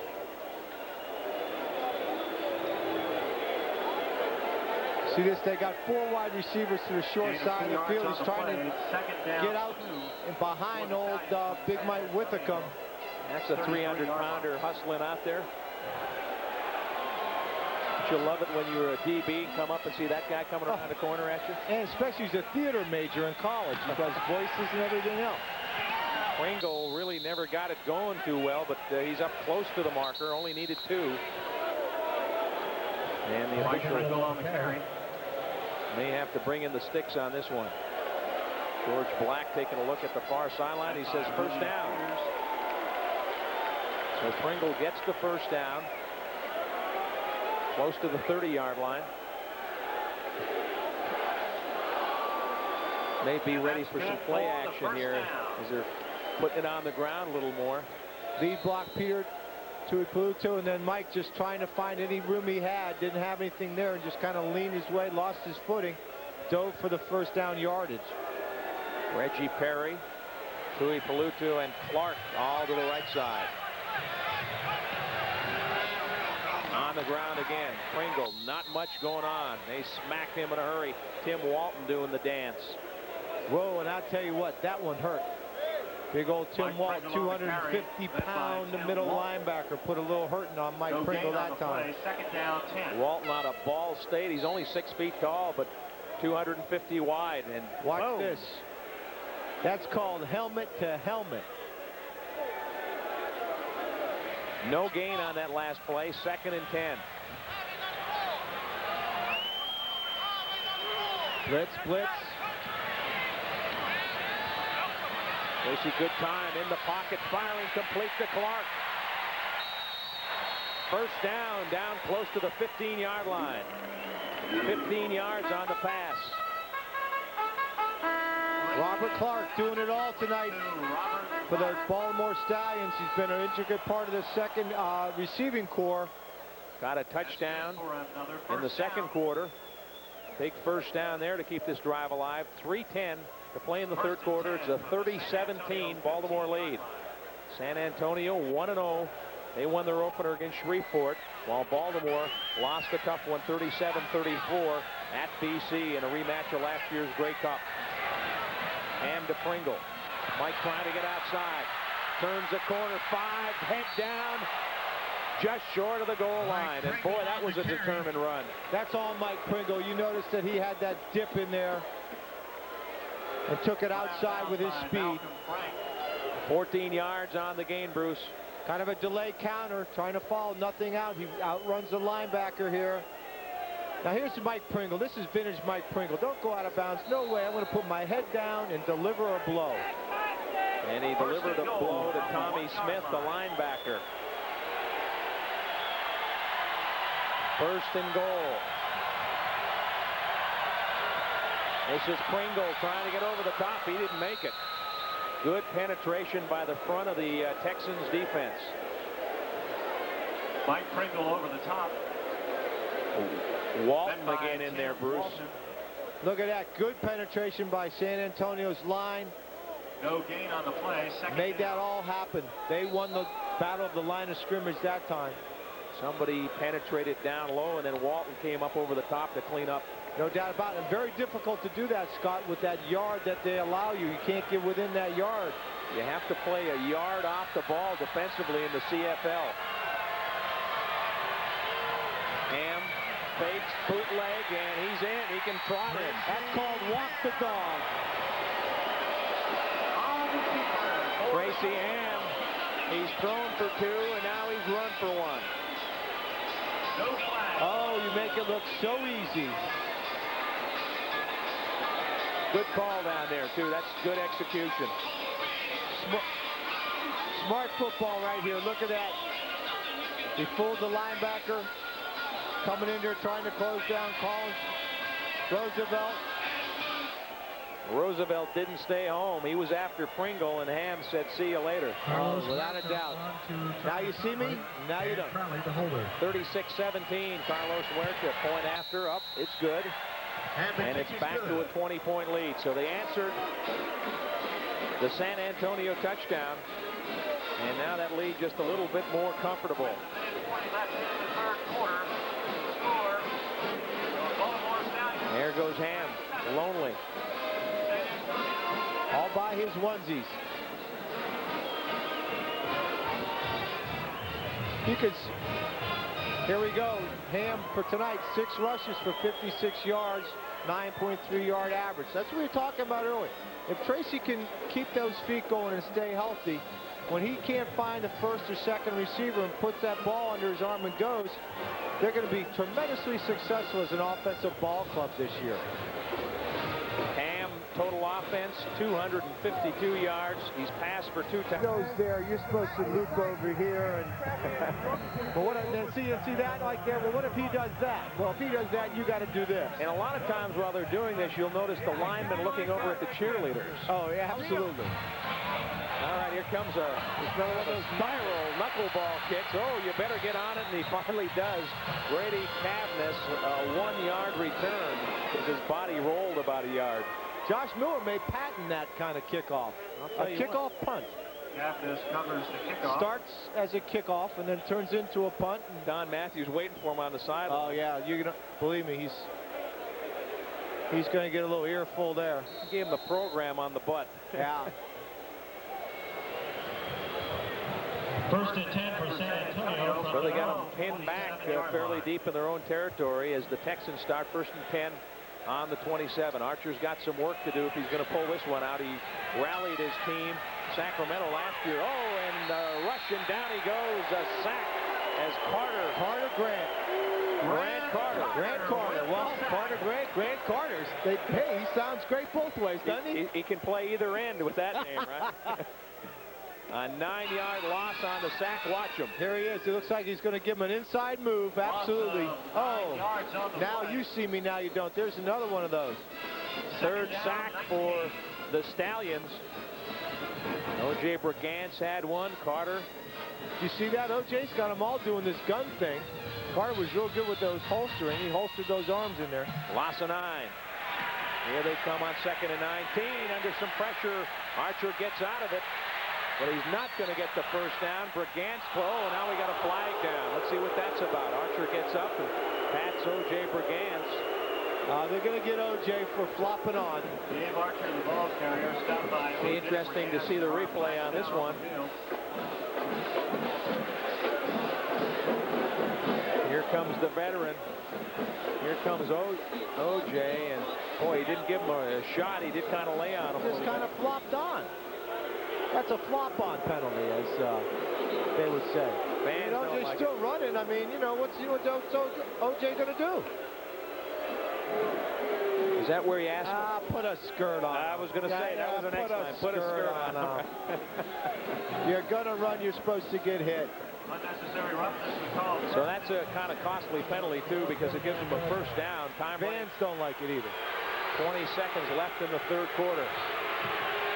See this, they got 4 wide receivers to the short side of the field. He's trying to get out and behind old Big Mike Withicum.
That's a 300-pounder hustling out there. Don't you love it when you're a DB and come up and see that guy coming around the corner at you?
And especially he's a theater major in college. He does voices and everything else.
Pringle really never got it going too well, but he's up close to the marker. Only needed 2. And the official
on the carry.
May have to bring in the sticks on this one. George Black taking a look at the far sideline. He says first down. So Pringle gets the first down. Close to the 30-yard line. May be ready for some play action here as they're putting it on the ground a little more.
Lead block Peter to Pluto, and then Mike just trying to find any room he had. Didn't have anything there and just kind of leaned his way, lost his footing, dove for the first down yardage.
Reggie Perry, Tui Palutu, and Clark all to the right side. On the ground again. Pringle, not much going on. They smacked him in a hurry. Tim Walton doing the dance.
Whoa, and I'll tell you what, that one hurt. Big old Tim Walton, 250-pound middle linebacker, put a little hurting on Mike Pringle that time.
Second down, 10.
Walton out of Ball State. He's only 6 feet tall, but 250 wide. And
watch this. That's called helmet to helmet.
No gain on that last play. 2nd and 10.
Blitz.
Tracy, good time in the pocket, firing complete to Clark. First down close to the 15-yard line. 15 yards on the pass.
Robert Clark doing it all tonight for the Baltimore Stallions. He's been an intricate part of the second receiving core.
Got a touchdown in the second quarter. Big first down there to keep this drive alive. 3:10 to play in the third quarter. It's a 30-17 Baltimore lead. San Antonio 1-0. They won their opener against Shreveport, while Baltimore lost a tough one 37-34 at BC in a rematch of last year's Grey Cup. Ham to Pringle. Mike trying to get outside. Turns the corner, 5, head down, just short of the goal line. And boy, that was a determined run.
That's all Mike Pringle. You noticed that he had that dip in there and took it outside with his speed.
14 yards on the gain, Bruce.
Kind of a delay counter, trying to follow nothing out. He outruns the linebacker here. Now here's Mike Pringle. This is vintage Mike Pringle. Don't go out of bounds. No way. I'm going to put my head down and deliver a blow.
And he delivered a blow to Tommy Smith, the linebacker. First and goal. This is Pringle trying to get over the top. He didn't make it. Good penetration by the front of the Texans defense.
Mike Pringle over the top.
Walton again in there, Bruce.
Look at that. Good penetration by San Antonio's line.
No gain on the play.
Made that all happen. They won the battle of the line of scrimmage that time.
Somebody penetrated down low, and then Walton came up over the top to clean up.
No doubt about it. Very difficult to do that, Scott, with that yard that they allow you. You can't get within that yard.
You have to play a yard off the ball defensively in the CFL. Ham fakes, bootleg, and he's in. He can trot in.
That's called walk the dog.
Tracy Ham, he's thrown for 2, and now he's run for 1.
Oh, you make it look so easy.
Good call down there, too. That's good execution.
Smart football right here. Look at that. He fooled the linebacker. Coming in there trying to close down Collins.
Roosevelt didn't stay home. He was after Pringle, and Ham said, see you later.
Oh, without a doubt. Now you see me, now you don't.
36-17, Carlos Huerta, point after, up, it's good. And it's back to a 20-point lead. So they answered the San Antonio touchdown, and now that lead just a little bit more comfortable. There goes Ham, lonely.
All by his onesies. You could, here we go. Ham for tonight, 6 rushes for 56 yards, 9.3 yard average. That's what we were talking about earlier. If Tracy can keep those feet going and stay healthy, when he can't find the first or second receiver and puts that ball under his arm and goes, they're going to be tremendously successful as an offensive ball club this year.
Ham, total offense, 252 yards. He's passed for 2 times.
Goes there. You're supposed to loop over here, and but what? Then see that like there. Well, what if he does that? Well, if he does that, you got to do this.
And a lot of times while they're doing this, you'll notice the linemen looking over at the cheerleaders.
Oh, yeah, absolutely.
All right, here comes another one of those spiral knuckleball kicks. Oh, you better get on it, and he finally does. Grady Cavness, a 1-yard return because his body rolled about a yard.
Josh Miller may patent that kind of kickoff. A kickoff punt.
Cavness covers the kickoff.
Starts as a kickoff and then turns into a punt.
And Don Matthews waiting for him on the sideline.
Oh, yeah, you're gonna believe me. He's going to get a little earful there.
He gave him the program on the butt.
Yeah.
First and 10 for San Antonio.
So they got them pinned back fairly deep in their own territory as the Texans start 1st and 10 on the 27. Archer's got some work to do if he's going to pull this one out. He rallied his team, Sacramento, last year. Oh, and rushing down he goes. A sack as Grant Carter. Well, Carter Grant Carter's. Hey, he sounds great both ways, doesn't he? He can play either end with that name, right? A 9-yard loss on the sack. Watch him. Here he is. It looks like he's going to give him an inside move. Absolutely. Oh, now you see me, now you don't. There's another one of those. Third sack for the Stallions. O.J. Brigance had one. Carter. You see that? O.J.'s got them all doing this gun thing. Carter was real good with those holstering. He holstered those arms in there. Loss of 9. Here they come on 2nd and 19. Under some pressure. Archer gets out of it. But he's not going to get the first down. Brigance, oh, now we got a flag down. Let's see what that's about. Archer gets up and pats O.J. Brigance. They're going to get O.J. for flopping on.
Dave Archer, the ball carrier, stopped by.
Be interesting to see the replay on this one. Here comes the veteran. Here comes O.J. and boy, he didn't give him a shot. He did kind of lay on him. Just kind of flopped on. That's a flop-on penalty, as they would say. Fans don't like still running. I mean, what's O.J. going to do? Is that where he asked him? Put a skirt on. I was going to say, that was the next time. Put a skirt on. You're going to run, you're supposed to get hit.
Unnecessary roughness is called.
So that's a kind of costly penalty, too, because it gives him a first down. Fans don't like it either. 20 seconds left in the third quarter.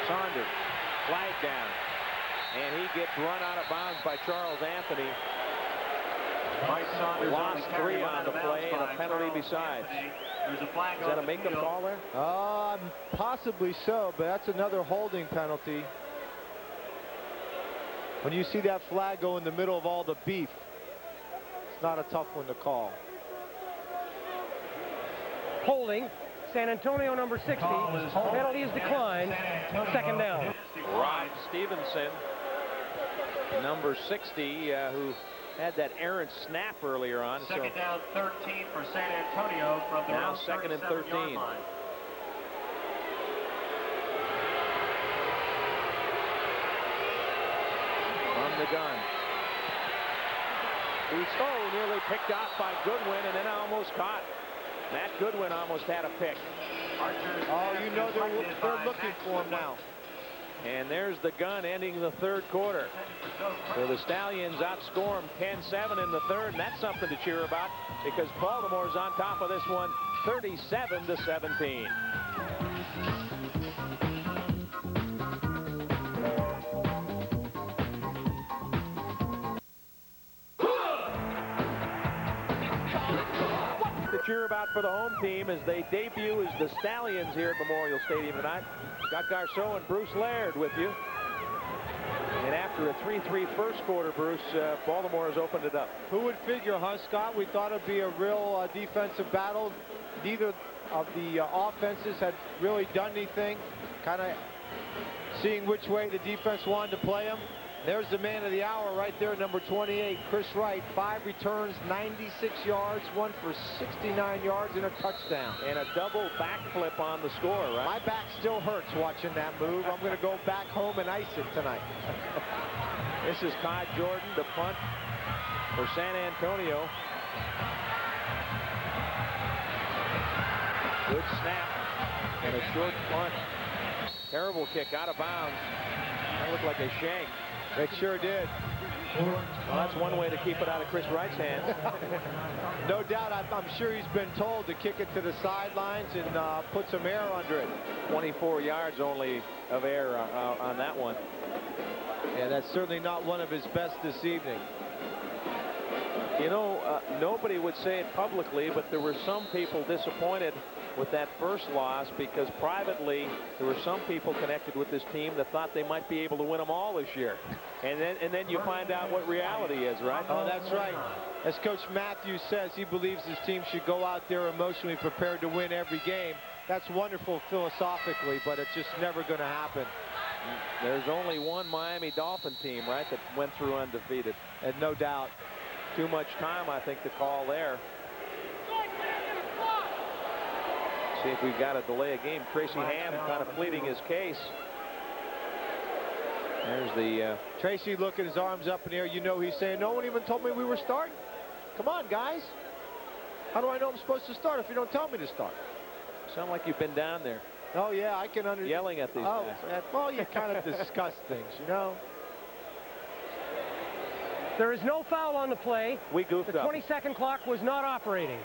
Saunders. Flag down, and he gets run out of bounds by Charles Anthony. Lost 3 on the play and a penalty besides. Is that a make-up call there? Possibly so, but that's another holding penalty. When you see that flag go in the middle of all the beef, it's not a tough one to call.
Holding. San Antonio number 60. Penalty is declined. 2nd down.
Rod Stevenson, number 60, who had that errant snap earlier on.
Second down 13 for San Antonio from the
now 2nd and 13.
Line.
From the gun. He's nearly picked off by Goodwin and then almost caught. Matt Goodwin almost had a pick. They're looking for him now. And there's the gun ending the third quarter. So the Stallions outscore them 10-7 in the third, and that's something to cheer about because Baltimore's on top of this one 37-17. Cheer about for the home team as they debut as the Stallions here at Memorial Stadium tonight. Scott Garceau and Bruce Laird with you. And after a 3-3 first quarter, Bruce, Baltimore has opened it up. Who would figure, huh, Scott? We thought it'd be a real defensive battle. Neither of the offenses had really done anything. Kind of seeing which way the defense wanted to play them. There's the man of the hour right there, number 28, Chris Wright. 5 returns, 96 yards, 1 for 69 yards and a touchdown. And a double backflip on the score, right? My back still hurts watching that move. I'm going to go back home and ice it tonight. This is Kai Jordan, the punt for San Antonio. Good snap and a short punt. Terrible kick out of bounds. That looked like a shank. It sure did. Well, that's one way to keep it out of Chris Wright's hands. No doubt. I'm sure he's been told to kick it to the sidelines and put some air under it. 24 yards only of air on that one. Yeah, that's certainly not one of his best this evening. You know, nobody would say it publicly, but there were some people disappointed with that first loss because privately there were some people connected with this team that thought they might be able to win them all this year. And then you find out what reality is, right? Oh, that's right. As Coach Matthews says, he believes his team should go out there emotionally prepared to win every game. That's wonderful philosophically, but it's just never going to happen. There's only one Miami Dolphin team, right, that went through undefeated. And no doubt. Too much time, I think, to call there. See if we've got to delay a game. Tracy Ham kind of pleading his case. There's the
Tracy looking his arms up in the air. You know he's saying, no one even told me we were starting. Come on, guys. How do I know I'm supposed to start if you don't tell me to start?
Sound like you've been down there.
Oh, yeah, I can understand.
Yelling at these guys.
Well, you kind of discuss things, you know.
There is no foul on the play.
We goofed
the
up.
The 20-second clock was not operating.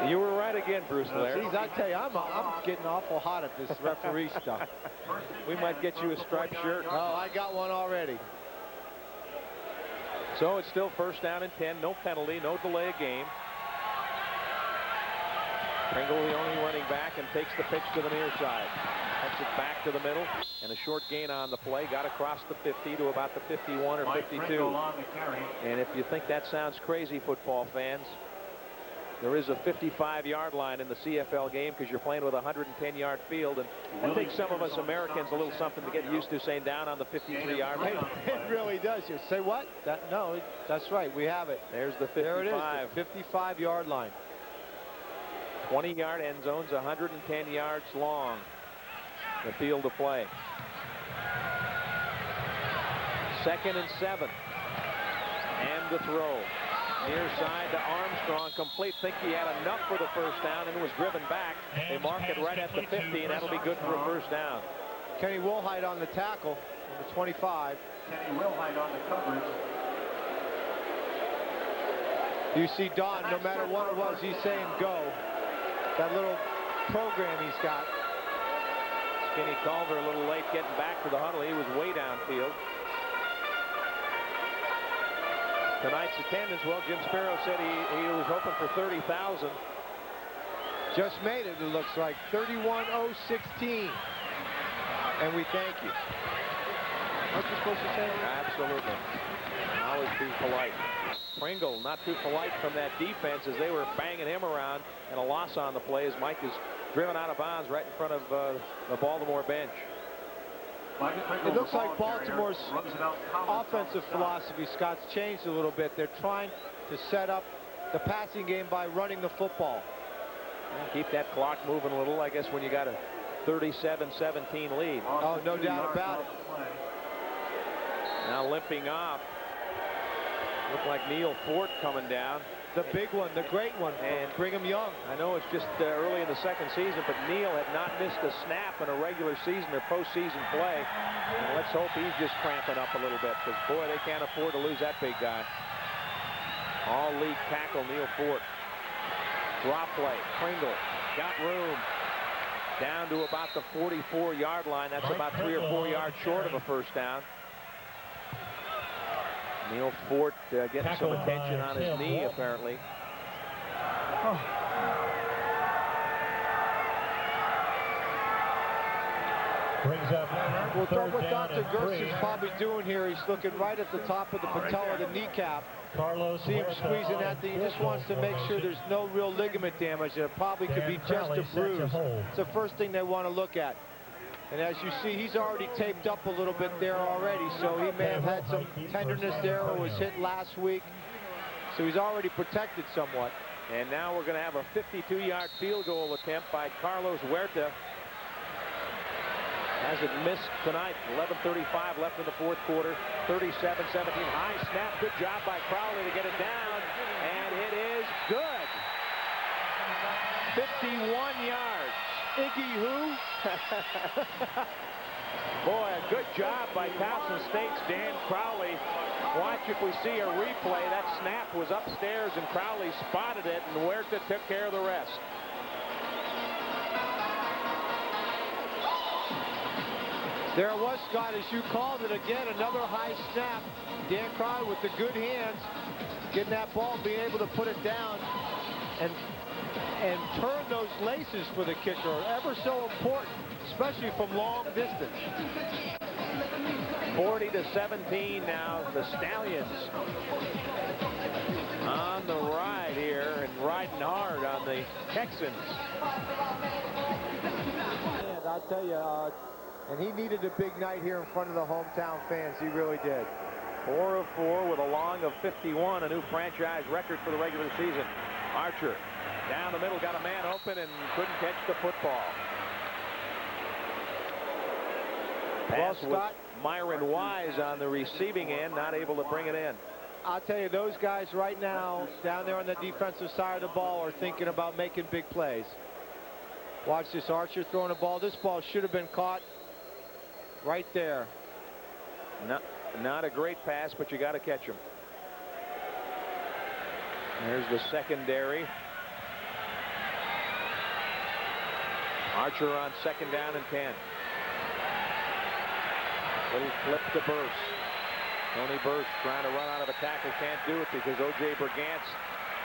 You were right again, Bruce Blair.
Geez, I tell you, I'm getting awful hot at this referee stuff.
We might get you a striped shirt.
Oh, I got one already.
So it's still first down and 10. No penalty, no delay of game. Pringle, the only running back, and takes the pitch to the near side. Puts it back to the middle, and a short gain on the play. Got across the 50 to about the 51 or 52. And if you think that sounds crazy, football fans, there is a 55-yard line in the CFL game because you're playing with a 110-yard field, and that takes some of us Americans a little something to get used to, saying down on the 53-yard line.
It really does. You say what? No, that's right. We have it.
There's the 55.
There it is, the 55-yard line.
20-yard end zones, 110 yards long. The field to play. 2nd and 7. And the throw. Near side to Armstrong, complete. Think he had enough for the first down and was driven back. They mark it right at the 50, and that'll be good for a first down.
Kenny Wilhite on the tackle on the 25.
Kenny Wilhite on the coverage.
You see Don, no matter what it was, he's saying go. That little program he's got.
Skinny Culver a little late getting back to the huddle. He was way downfield. Tonight's attendance, well, Jim Sparrow said he was hoping for 30,000.
Just made it, it looks like. 31,016. And we thank you. Aren't you supposed to say that?
Absolutely. Always be polite. Pringle not too polite from that defense as they were banging him around, and a loss on the play as Mike is driven out of bounds right in front of the Baltimore bench.
It looks like Baltimore's offensive philosophy, Scott's changed a little bit. They're trying to set up the passing game by running the football.
And keep that clock moving a little, I guess, when you got a 37-17 lead.
Oh, no doubt about it.
Now limping off. Looked like Neil Fort coming down.
The big one, the great one, and Brigham Young.
I know it's just early in the second season, but Neil had not missed a snap in a regular season or postseason play. And let's hope he's just cramping up a little bit, because boy, they can't afford to lose that big guy. All league tackle Neil Fort. Drop play. Pringle got room down to about the 44-yard line. That's about 3 or 4 yards short of a first down. Neil Fort getting some attention on his knee, apparently.
Brings up
well, what Dr. Gerst is probably doing here, he's looking right at the top of the patella of the kneecap. See him squeezing that thing. He just wants to make sure there's no real ligament damage. It probably could be just a bruise. It's the first thing they want to look at. And as you see, he's already taped up a little bit there already, so he may have had some tenderness there or was hit last week. So he's already protected somewhat.
And now we're going to have a 52-yard field goal attempt by Carlos Huerta. Hasn't missed tonight. 11:35 left in the fourth quarter. 37-17. High snap. Good job by Crowley to get it down. And it is good. 51 yards.
Iggy who?
Boy, a good job by Towson State's Dan Crowley. Watch if we see a replay. That snap was upstairs and Crowley spotted it, and Huerta took care of the rest.
There it was, Scott, as you called it again, another high snap. Dan Crowley with the good hands, getting that ball, being able to put it down and turn those laces for the kicker. Ever so important, especially from long distance.
40-17 now. The Stallions on the ride here and riding hard on the Texans.
And I'll tell you, and he needed a big night here in front of the hometown fans. He really did.
4 of 4 with a long of 51, a new franchise record for the regular season. Archer Down the middle, got a man open and couldn't catch the football. Pass was Myron Wise on the receiving end, not able to bring it in.
I'll tell you, those guys right now down there on the defensive side of the ball are thinking about making big plays. Watch this, Archer throwing the ball. This ball should have been caught right there.
Not a great pass, but you got to catch him. There's the secondary. Archer on 2nd down and 10. Little flip to Burst. Tony Burst trying to run out of a tackle, can't do it because O.J. Brigance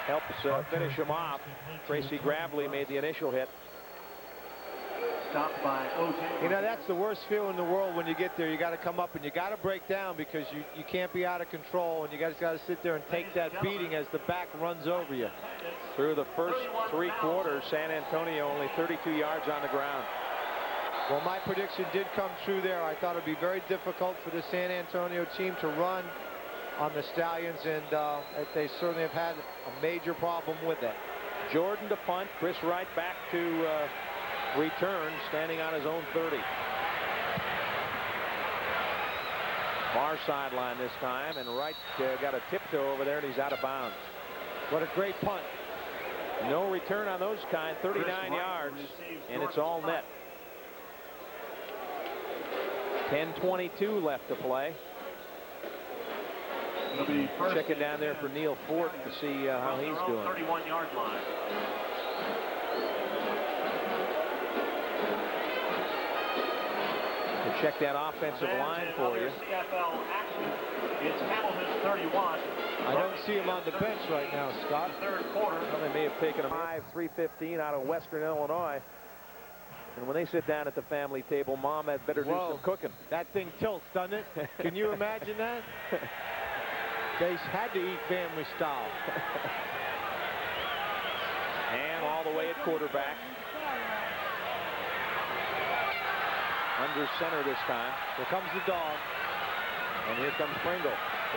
helps finish him off. Tracy Gravely made the initial hit.
Stopped by O.J.
You know, that's the worst feeling in the world when you get there. You got to come up and you got to break down because you can't be out of control, and you guys got to sit there and take that beating as the back runs over you.
Through the first 3 quarters, San Antonio only 32 yards on the ground.
Well, my prediction did come true there. I thought it would be very difficult for the San Antonio team to run on the Stallions, and they certainly have had a major problem with that.
Jordan to punt, Chris Wright back to return, standing on his own 30. Far sideline this time, and Wright got a tiptoe over there, and he's out of bounds.
What a great punt.
No return on those kind, 39 yards, and it's all net. 10:22 left to play. Check it down there for Neil Fort to see how he's doing.
31-yard line.
To check that offensive line for you.
CFL action. It's Hamilton's 31.
I don't see him on the bench right now, Scott.
Third quarter.
Well, they may have taken him 3:15 out of Western Illinois. And when they sit down at the family table, Mom had better do some cooking.
That thing tilts, doesn't it? Can you imagine that? They had to eat family style.
And all the way at quarterback. Under center this time.
Here comes the dog.
And here comes Pringle.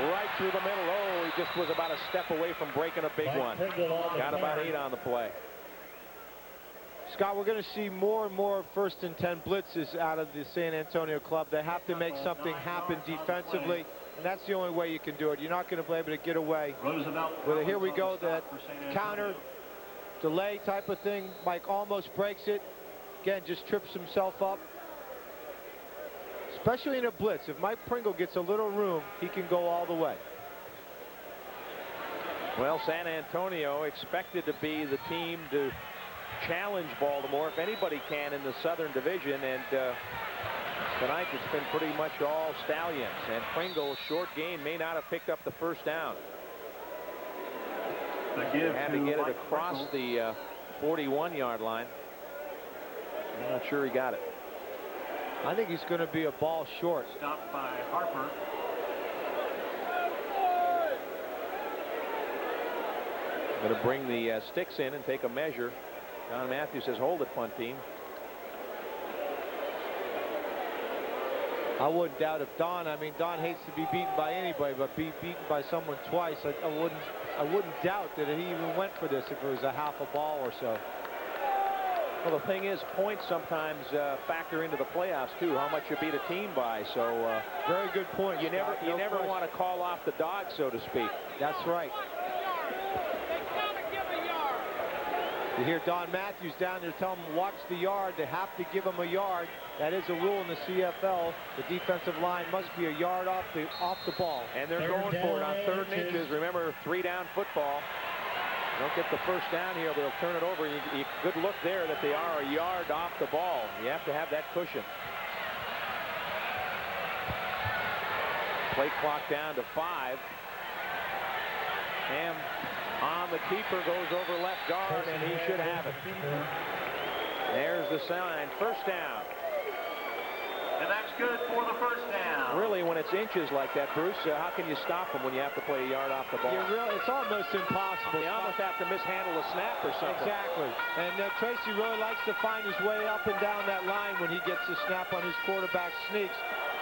Right through the middle. Oh, he just was about a step away from breaking a big one. Got about 8 on the play.
Scott, we're going to see more and more 1st and 10 blitzes out of the San Antonio club. They have to make something happen defensively, and that's the only way you can do it. You're not going to be able to get away. Well, here we go, that counter delay type of thing. Mike almost breaks it. Again, just trips himself up. Especially in a blitz. If Mike Pringle gets a little room, he can go all the way.
Well, San Antonio expected to be the team to challenge Baltimore, if anybody can, in the Southern Division, and tonight it's been pretty much all Stallions, and Pringle's short gain may not have picked up the 1st down. They had to get it across the 41-yard line. I'm not sure he got it.
I think he's going to be a ball short.
Stopped by Harper.
Going to bring the sticks in and take a measure. Don Matthews says, hold it, punt team.
I wouldn't doubt if Don hates to be beaten by anybody, but be beaten by someone twice, I wouldn't doubt that he even went for this if it was a half a ball or so.
Well, the thing is, points sometimes factor into the playoffs too, how much you beat a team by. So
very good point.
You never want to call off the dog, so to speak.
That's right. You hear Don Matthews down there telling him watch the yard. They have to give him a yard. That is a rule in the CFL. The defensive line must be a yard off the ball.
And they're going for it on 3rd and inches. Remember, 3-down football. Don't get the 1st down here. They'll turn it over. Good look there that they are a yard off the ball. You have to have that cushion. Play clock down to 5. Ham on the keeper, goes over left guard, and he should have it. There's the sign, 1st down.
And that's good for the 1st down.
Really, when it's inches like that, Bruce, how can you stop them when you have to play a yard off the ball?
It's almost impossible.
You almost have to mishandle a snap or something.
Exactly. And Tracy really likes to find his way up and down that line when he gets the snap on his quarterback sneaks.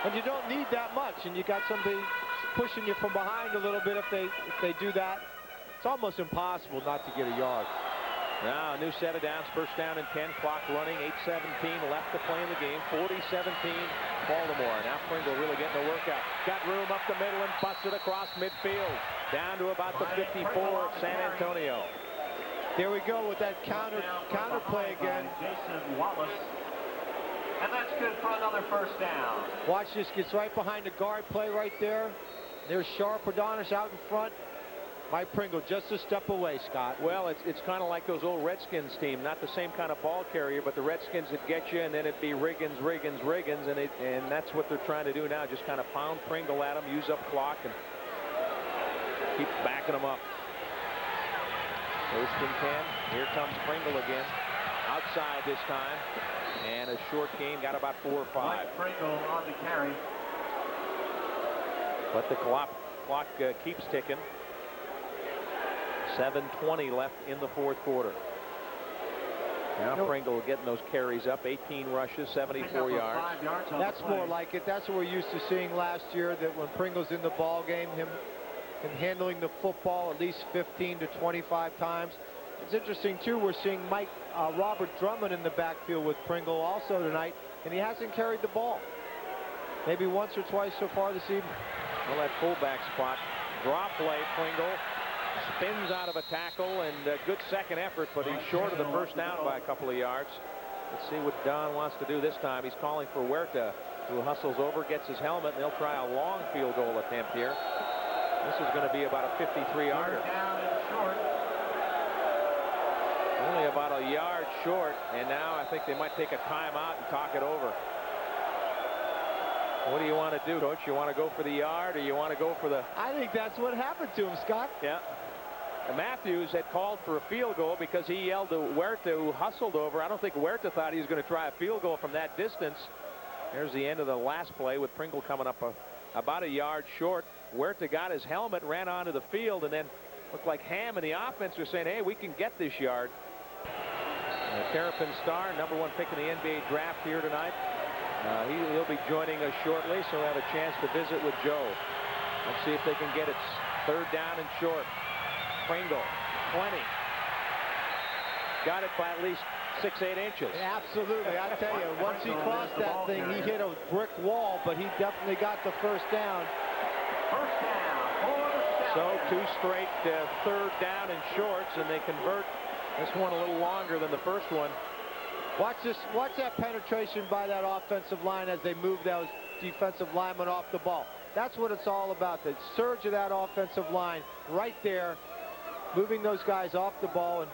And you don't need that much, and you got somebody pushing you from behind a little bit if they do that. It's almost impossible not to get a yard.
Now a new set of downs, first down and 10, clock running, 8:17 left to play in the game, 40-17 Baltimore. Now Pringle really getting the workout. Got room up the middle and busted across midfield. Down to about the 54 of San Antonio.
There we go with that counter play again.
Jason Wallace. And that's good for another first down.
Watch this, gets right behind the guard play right there. There's Sharp Adonis out in front. Mike Pringle just a step away, Scott.
Well, it's kind of like those old Redskins team. Not the same kind of ball carrier, but the Redskins would get you, and then it'd be Riggins, and that's what they're trying to do now. Just kind of pound Pringle at him, use up clock, and keep backing him up. First and 10. Here comes Pringle again. Outside this time. And a short gain, got about 4 or 5.
Mike Pringle on the carry.
But the clock keeps ticking. 7:20 left in the fourth quarter. Now Pringle getting those carries up. 18 rushes, 74 yards.
That's more like it. That's what we're used to seeing last year, that when Pringle's in the ball game, him handling the football at least 15 to 25 times. It's interesting too, we're seeing Robert Drummond in the backfield with Pringle also tonight, and he hasn't carried the ball. Maybe once or twice so far this evening.
Well, that fullback spot, draw play, Pringle spins out of a tackle, and a good second effort, but he's short of the first down by a couple of yards. Let's see what Don wants to do this time. He's calling for Huerta, who hustles over, gets his helmet, and they'll try a long field goal attempt here. This is going to be about a 53-yarder.
Down and short.
Only about a yard short, and now I think they might take a timeout and talk it over. What do you want to do, Coach? You want to go for the yard, or you want to go for the...
I think that's what happened to him, Scott.
Yeah. Matthews had called for a field goal because he yelled to Huerta, who hustled over. I don't think Huerta thought he was going to try a field goal from that distance. There's the end of the last play with Pringle coming up about a yard short. Huerta got his helmet, ran onto the field, and then looked like Ham and the offense were saying, hey, we can get this yard. Terrapin Star, #1 pick in the NBA draft here tonight. He'll be joining us shortly, so we'll have a chance to visit with Joe. Let's see if they can get it. Third down and short. Pringle, 20. Got it by at least 6-8 inches.
Absolutely. I tell you, once he crossed that thing, he hit a brick wall, but he definitely got the first down.
First down for the
So
Stallions.
2 straight third down and shorts, and they convert this one a little longer than the first one.
Watch this. Watch that penetration by that offensive line as they move those defensive linemen off the ball. That's what it's all about. The surge of that offensive line right there, moving those guys off the ball. And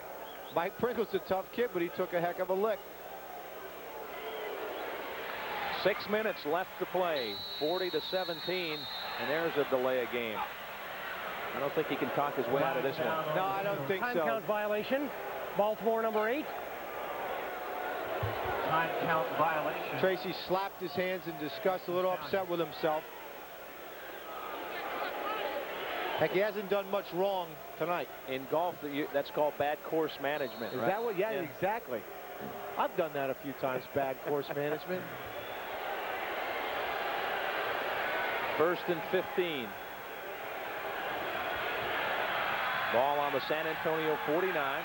Mike Pringle's a tough kid, but he took a heck of a lick.
6 minutes left to play. 40-17, and there's a delay of game. I don't think he can talk his way out of this one.
No, I don't think
Time
so.
count violation. Baltimore #8.
Time count violation.
Tracy slapped his hands in disgust, a little upset with himself. Heck, he hasn't done much wrong tonight.
In golf, that's called bad course management.
Is
right?
that what? Yeah, exactly. I've done that a few times, bad course management.
First and 15. Ball on the San Antonio 49.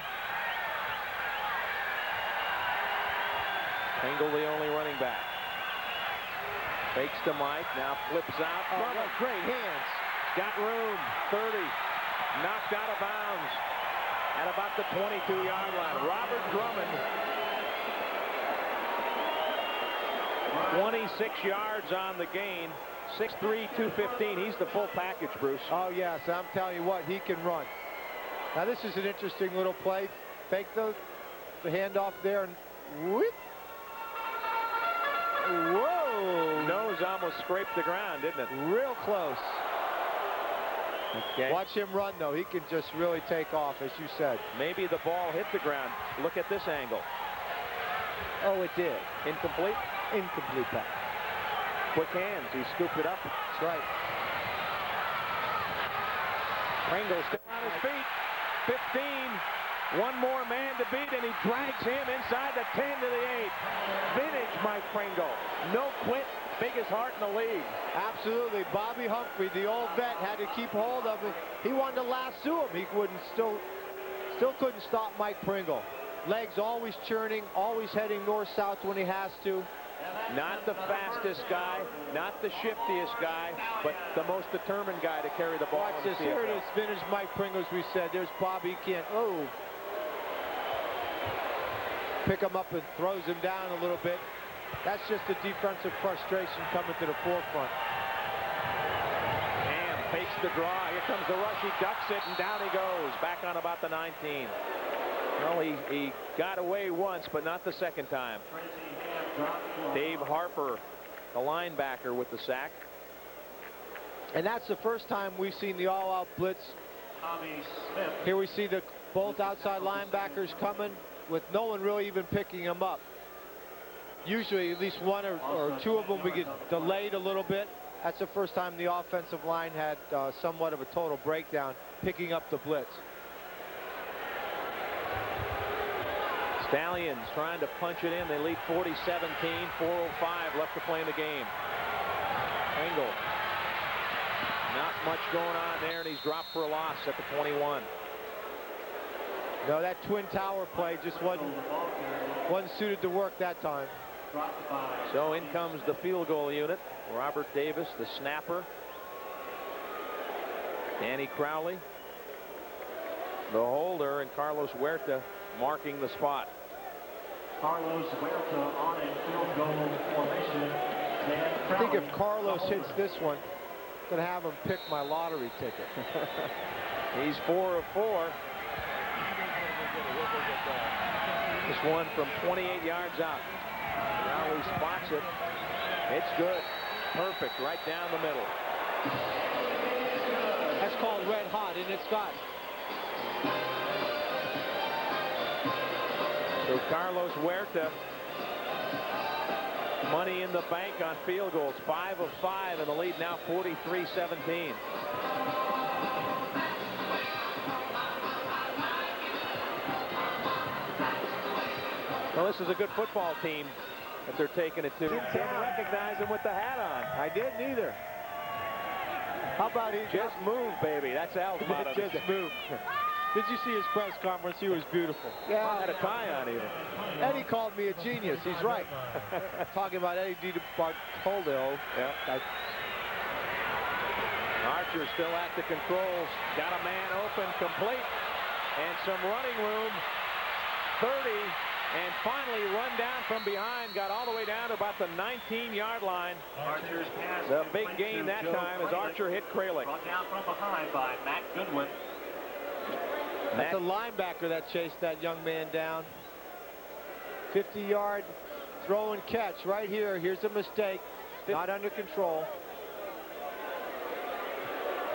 Pringle the only running back. Fakes to Mike, now flips out.
Oh, great hands.
Got room, 30. Knocked out of bounds at about the 22-yard line. Robert Drummond, 26 yards on the gain. 6'3", 215. He's the full package, Bruce.
Oh, yes, I'm telling you what, he can run. Now, this is an interesting little play. Fake the handoff there, and whoop. Whoa!
Nose almost scraped the ground, didn't it?
Real close.
Okay.
Watch him run, though. He can just really take off, as you said.
Maybe the ball hit the ground. Look at this angle.
Oh, it did.
Incomplete?
Incomplete pass.
Quick hands. He scooped it up.
That's right.
Pringle still on his feet. 15. One more man to beat, and he drags him inside the 10 to the 8. Vintage Mike Pringle. No quit. Biggest heart in the league.
Absolutely. Bobby Humphrey, the old vet, had to keep hold of him. He wanted to lasso him. He wouldn't still couldn't stop Mike Pringle.
legs always churning, always heading north-south when he has to.
Not the fastest guy, not the shiftiest guy, but the most determined guy to carry the ball.
Watch this. Here it is. Vintage Mike Pringle, as we said. There's Bobby. He can't. Oh. Pick him up and throws him down a little bit. That's just the defensive frustration coming to the forefront.
Ham fakes the draw. Here comes the rush. He ducks it, and down he goes. Back on about the 19. Well, he got away once, but not the second time. Dave Harper, the linebacker, with the sack.
And that's the first time we've seen the all-out blitz. Here we see the both outside linebackers coming with no one really even picking them up. Usually at least one or two of them we get delayed a little bit. That's the first time the offensive line had somewhat of a total breakdown picking up the blitz.
Stallions trying to punch it in. They lead 40-17, 4:05 left to play in the game. Engel. Not much going on there, and he's dropped for a loss at the 21.
No, that twin tower play just wasn't suited to work that time.
So in comes the field goal unit. Robert Davis, the snapper. Danny Crowley, the holder, and Carlos Huerta marking the spot.
Carlos Huerta on a field goal formation.
I think if Carlos hits this one, I'm going to have him pick my lottery ticket.
He's 4 of 4. This one from 28 yards out. Crowley spots it. It's good. Perfect. Right down the middle.
That's called red hot, isn't it, Scott?
So Carlos Huerta, money in the bank on field goals. 5 of 5, and the lead now 43-17. Well, this is a good football team that they're taking it to. Didn't recognize him with the hat on.
I didn't either. How about he
just move, baby? That's Al's motto.
Just move. Did you see his press conference? He was beautiful.
Yeah, had a tie on even.
Eddie called me a genius. He's right. Talking about Eddie DiBartoldo.
Yeah. Archer still at the controls. Got a man open, complete, and some running room. 30, and finally run down from behind. Got all the way down to about the 19-yard line.
Archer's pass.
The big gain that time as Archer hit Kralik.
Brought down from behind by Matt Goodwin.
That's a linebacker that chased that young man down. 50-yard throw and catch right here. Here's a mistake. Not under control.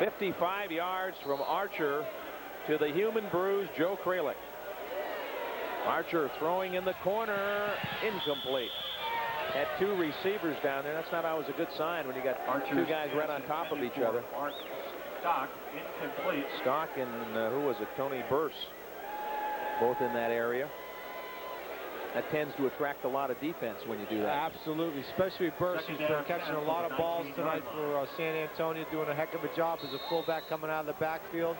55 yards from Archer to the human bruise, Joe Kralik. Archer throwing in the corner, incomplete. Had 2 receivers down there. That's not always a good sign when you got two guys right on top of each other.
Stock, incomplete.
Stock and who was it? Tony Burse, both in that area. That tends to attract a lot of defense when you do that.
Absolutely, especially Burse, who's been catching a lot of balls tonight for San Antonio, doing a heck of a job as a fullback coming out of the backfield.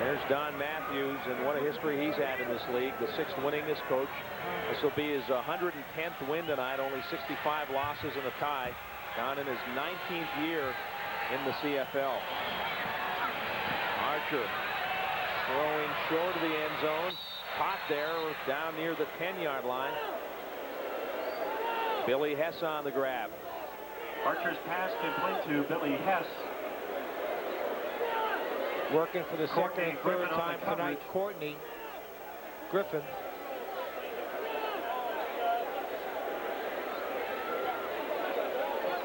There's Don Matthews, and what a history he's had in this league. The 6th winningest coach. This will be his 110th win tonight. Only 65 losses and a tie. Don in his 19th year in the CFL. Archer throwing short of the end zone. Caught there down near the 10-yard line. Billy Hess on the grab.
Archer's pass complete to Billy Hess.
Working for the second and third time tonight, Courtney Griffin.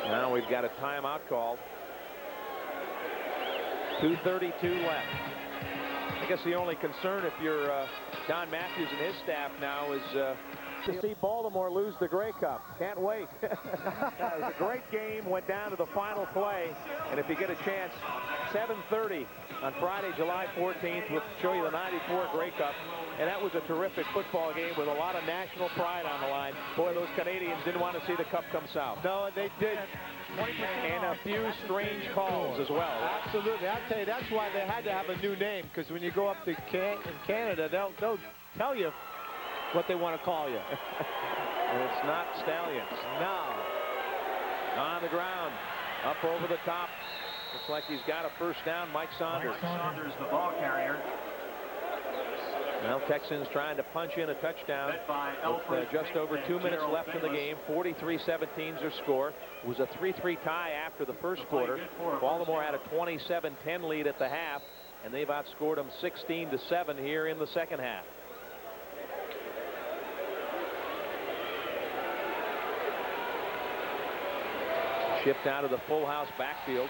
Now we've got a timeout called. 2:32 left. I guess the only concern if you're Don Matthews and his staff now is to see Baltimore lose the Grey Cup. Can't wait. It was a great game. Went down to the final play. And if you get a chance, 7:30 on Friday, July 14th, we'll show you the 94 Grey Cup. And that was a terrific football game with a lot of national pride on the line. Boy, those Canadians didn't want to see the cup come south.
No, they did.
And a few strange calls as well.
Absolutely. I'll tell you, that's why they had to have a new name, because when you go up to Canada, they'll tell you what they want to call you.
And it's not Stallions.
No.
On the ground, up over the top. Looks like he's got a first down, Mike Saunders.
Mike Saunders, the ball carrier.
Well, Texans trying to punch in a touchdown with just over 2 minutes left in the game. 43-17 is their score. It was a 3-3 tie after the first quarter. Baltimore had a 27-10 lead at the half, and they've outscored them 16-7 here in the second half. Shipped out of the full house backfield.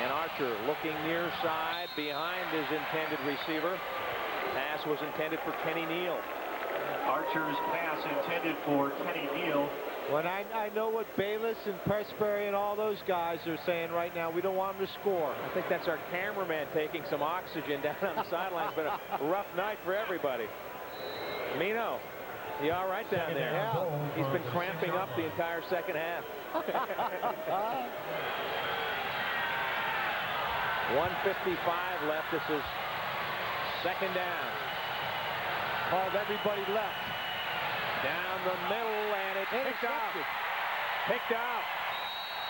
And Archer looking near side behind his intended receiver. Pass was intended for Kenny Neal.
Archer's pass intended for Kenny Neal.
When I know what Bayless and Pressbury and all those guys are saying right now, we don't want them to score.
I think that's our cameraman taking some oxygen down on the sidelines. Been a rough night for everybody. Mino, you all right down there?
Yeah.
He's been cramping up the entire second half. 1:55 left. This is second down.
Called everybody left.
Down the middle, and it's picked out. Picked out,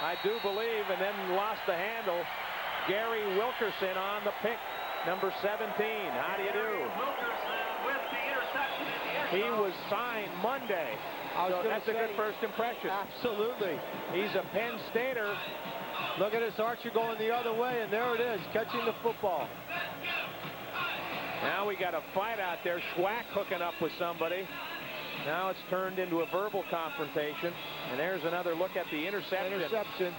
I do believe, and then lost the handle. Gary Wilkerson on the pick, number 17. How do you do?
Wilkerson with the interception in the end
He
zone.
was signed Monday. So that's a good first impression.
Absolutely.
He's a Penn Stater.
Look at this Archer going the other way, and there it is, catching the football.
Now we got a fight out there. Schwack hooking up with somebody. Now it's turned into a verbal confrontation. And there's another look at the interception.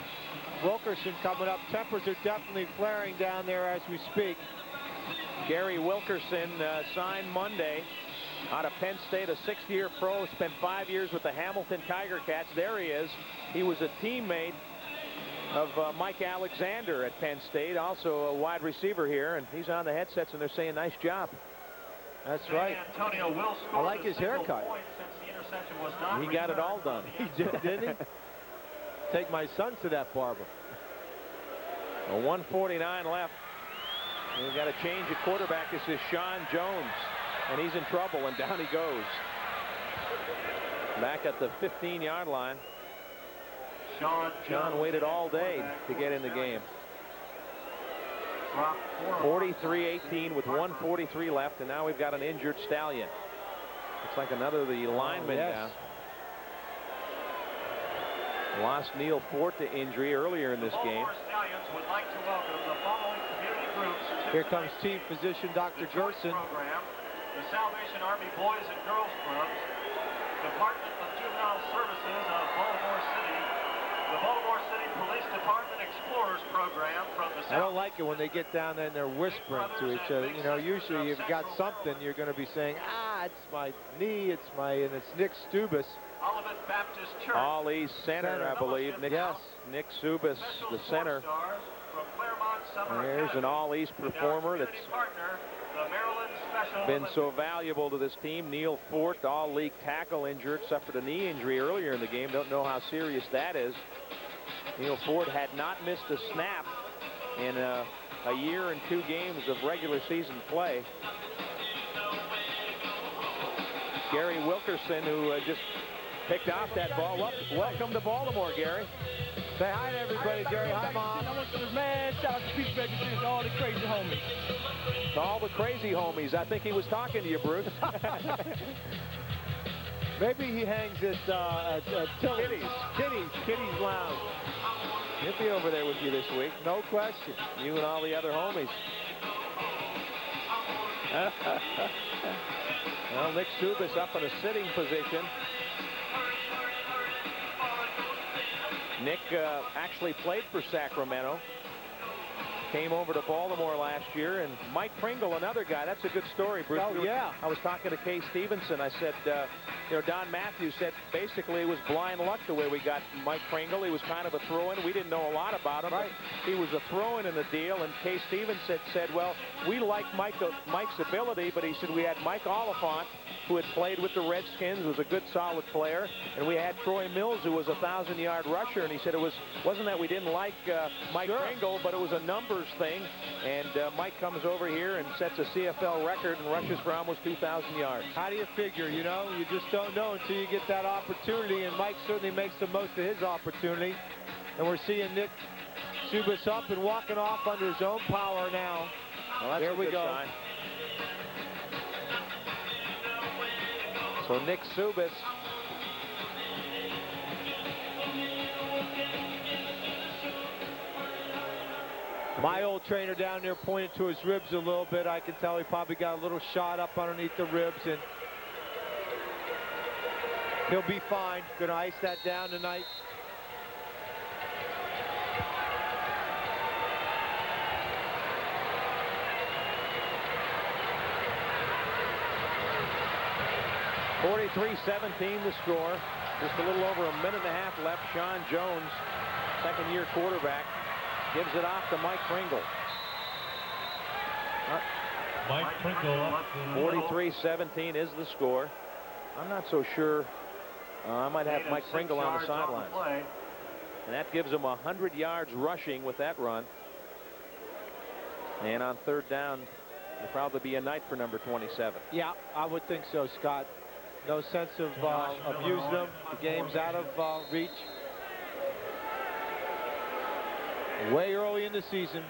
Wilkerson coming up. Tempers are definitely flaring down there as we speak.
Gary Wilkerson signed Monday out of Penn State, a 6-year pro, spent 5 years with the Hamilton Tiger Cats. There he is. He was a teammate of Mike Alexander at Penn State, also a wide receiver here, and he's on the headsets and they're saying nice job.
That's right.
Antonio will score.
I like his haircut.
He
got it all done.
He did, didn't he? Take my son to that barber.
1:49 left. We've got to change at quarterback. This is Sean Jones, and he's in trouble, and down he goes. Back at the 15-yard line. Sean waited all day to get in the game. 43-18 with 1:43 left, and now we've got an injured Stallion. Looks like another of the linemen down. Lost Neil Fort to injury earlier in this game.
Stallions would like to welcome the following community groups to
Here comes Chief Physician Dr. Gerson.
Program, the Salvation Army Boys and Girls Clubs, Department of Juvenile Services of Baltimore City, the Baltimore City Police Department Explorers Program from the
I don't like it when they get down there and they're whispering to each other. You know, usually you've got something, you're going to be saying, it's my knee, and it's Nick Stubis.
Olivet Baptist Church.
All East center, I believe. Nick Subis, the center. And there's an All East performer that's been so valuable to this team. Neil Fort, all league tackle, injured, suffered a knee injury earlier in the game. Don't know how serious that is. Neil Fort had not missed a snap in a year and 2 games of regular season play. Gary Wilkerson, who just picked off that ball. Welcome to Baltimore, Gary.
Say hi to everybody, Gary. Hi, Mom.
I want to man shout out to Pete Baker to all the crazy homies.
To all the crazy homies. I think he was talking to you, Bruce.
Maybe he hangs at Kitty's Lounge.
He'll be over there with you this week.
No question.
You and all the other homies. Well, Nick Subis up in a sitting position. Nick actually played for Sacramento. came over to Baltimore last year, and Mike Pringle, another guy. That's a good story, Bruce.
Oh, yeah.
I was talking to Kay Stevenson. I said, you know, Don Matthews said basically it was blind luck the way we got Mike Pringle. He was kind of a throw-in. We didn't know a lot about him. Right. But he was a throw-in in the deal, and Kay Stevenson said, well, we like Mike's ability, but he said we had Mike Oliphant, who had played with the Redskins, was a good, solid player, and we had Troy Mills, who was a 1,000-yard rusher, and he said it wasn't that we didn't like Mike Pringle, but it was a numbers thing, and Mike comes over here and sets a CFL record and rushes for almost 2,000 yards.
How do you figure? You know, you just don't know until you get that opportunity, and Mike certainly makes the most of his opportunity, and we're seeing Nick Subas up and walking off under his own power now.
Well,
there we go.
Sign. So Nick Subas.
My old trainer down there pointed to his ribs a little bit. I can tell he probably got a little shot up underneath the ribs, and he'll be fine. Gonna ice that down tonight.
.43-17 the score. Just a little over a minute and a half left. Sean Jones, second-year quarterback, gives it off to Mike Pringle.
Mike Pringle.
43-17 is the score. I'm not so sure. I might have Mike Pringle on the sideline. And that gives him 100 yards rushing with that run. And on third down, it'll probably be a night for number 27.
Yeah, I would think so, Scott. No sense of abusing them. The game's out of reach. Way early in the season.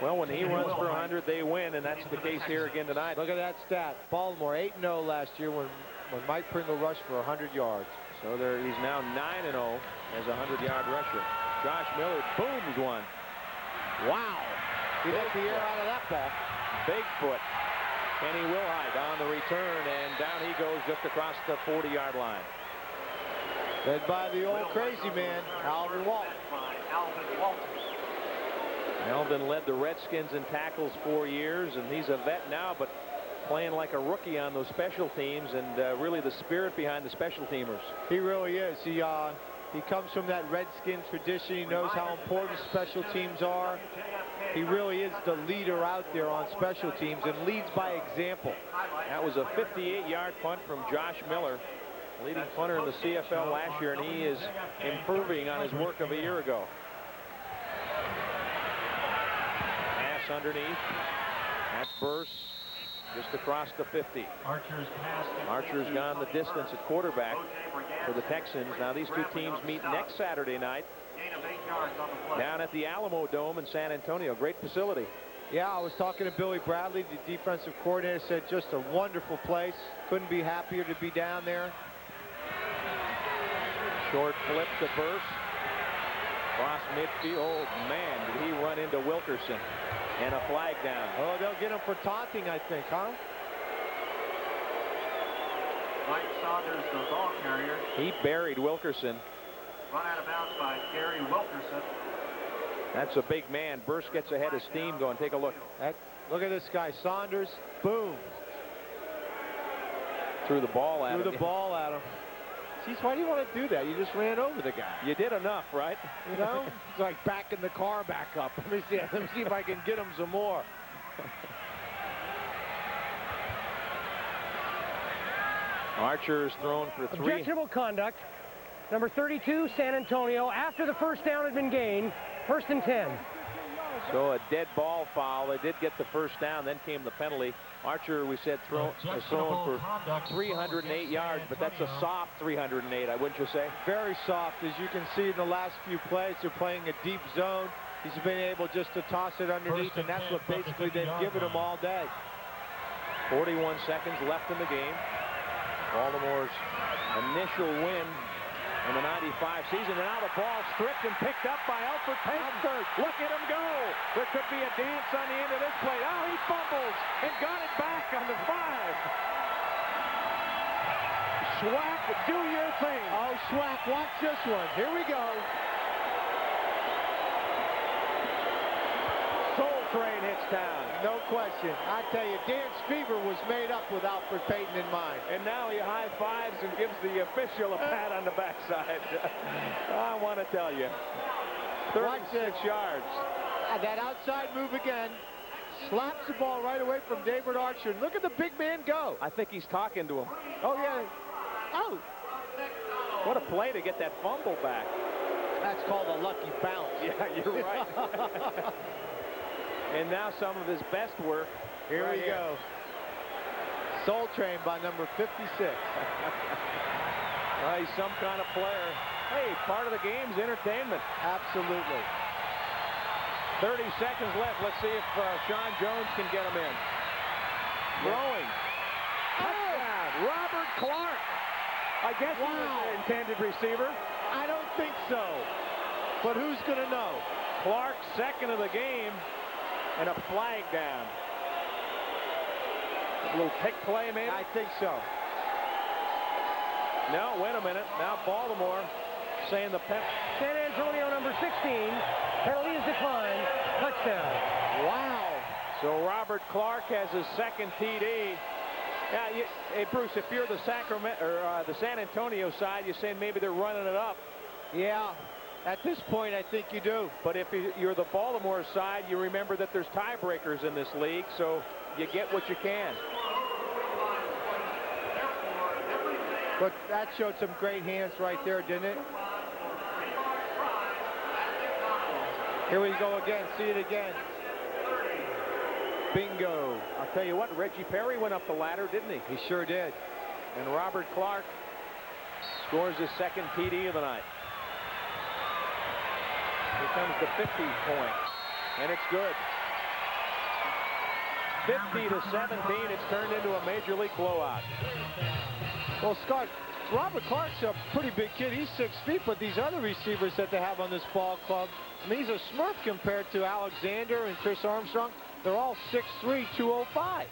Well, when he runs for 100, they win, and that's the case here again tonight.
Look at that stat. Baltimore 8-0 last year when Mike Pringle rushed for 100 yards.
So he's now 9-0 as a 100-yard rusher. Josh Miller booms one. Wow.
He let the air out of that ball.
Bigfoot. Kenny Wilhite on the return, and down he goes just across the 40-yard line.
Led by the old crazy man, Alvin Walton.
Alvin led the Redskins in tackles 4 years, and he's a vet now, but playing like a rookie on those special teams, and really the spirit behind the special teamers.
He really is. He comes from that Redskins tradition. He knows how important special teams are. He really is the leader out there on special teams and leads by example.
That was a 58-yard punt from Josh Miller, leading punter in the CFL last year, and he is improving on his work of a year ago. Pass underneath. That's Burse just across the 50. Archer's gone the distance at quarterback for the Texans. Now these two teams meet next Saturday night down at the Alamo Dome in San Antonio. Great facility.
Yeah, I was talking to Billy Bradley, the defensive coordinator, said just a wonderful place. Couldn't be happier to be down there.
Short flip to Burse. Cross midfield. Oh, man, did he run into Wilkerson. And a flag down.
Oh, they'll get him for taunting, I think, huh?
Mike Saunders, the ball carrier.
He buried Wilkerson.
Run out of bounds by Gary Wilkerson.
That's a big man. Burse gets ahead of steam going. Take a look.
Look at this guy, Saunders. Boom.
Threw the ball at him.
Threw the ball at him. Geez, why do you want to do that? You just ran over the guy.
You did enough, right?
You know? It's like backing the car back up. Let me see if I can get him some more.
Archer's thrown for 3.
Objectionable conduct. Number 32, San Antonio. After the first down had been gained, 1st and 10.
So a dead ball foul. They did get the first down, then came the penalty. Archer, we said, was thrown for 308 yards, but that's a soft 308, wouldn't you say?
Very soft. As you can see in the last few plays, they're playing a deep zone. He's been able just to toss it underneath, and that's what basically they've given him all day.
41 seconds left in the game. Baltimore's initial win in the 95 season, and now the ball stripped and picked up by Alfred Payton. Look at him go. There could be a dance on the end of this play. Oh, he fumbles and got it back on the 5. Schwack, do your thing.
Oh, Schwack, watch this one. Here we go.
So train hits town.
No question. I tell you, Dan's fever was made up with Alfred Payton in mind.
And now he high-fives and gives the official a pat on the backside. I want to tell you. 36 yards.
That outside move again. Slaps the ball right away from David Archer. Look at the big man go.
I think he's talking to him.
Oh, yeah. Oh.
What a play to get that fumble back.
That's called a lucky bounce.
Yeah, you're right. And now some of his best work.
Here we go. Soul Train by number 56.
He's some kind of player. Hey, part of the game's entertainment.
Absolutely.
30 seconds left. Let's see if Sean Jones can get him in. Throwing. Touchdown. Robert Clark. I guess he was the intended receiver.
I don't think so. But who's going to know?
Clark, second of the game, and a flag down. A little pick play, maybe?
I think so.
No, wait a minute. Now Baltimore saying the
San Antonio number 16. Penalty is declined. Touchdown.
Wow.
So Robert Clark has his second TD. Yeah, hey Bruce, if you're the the San Antonio side, you're saying maybe they're running it up.
Yeah. At this point, I think you do.
But if you're the Baltimore side, you remember that there's tiebreakers in this league, so you get what you can.
But that showed some great hands right there, didn't it? Here we go again. See it again. Bingo.
I'll tell you what, Reggie Perry went up the ladder, didn't he?
He sure did.
And Robert Clark scores his second TD of the night. Here comes the 50 point, and it's good. 50-17, it's turned into a major league blowout.
Well, Scott, Robert Clark's a pretty big kid. He's 6 feet, but these other receivers that they have on this ball club, I mean, he's a smurf compared to Alexander and Chris Armstrong. They're all 6'3", 205.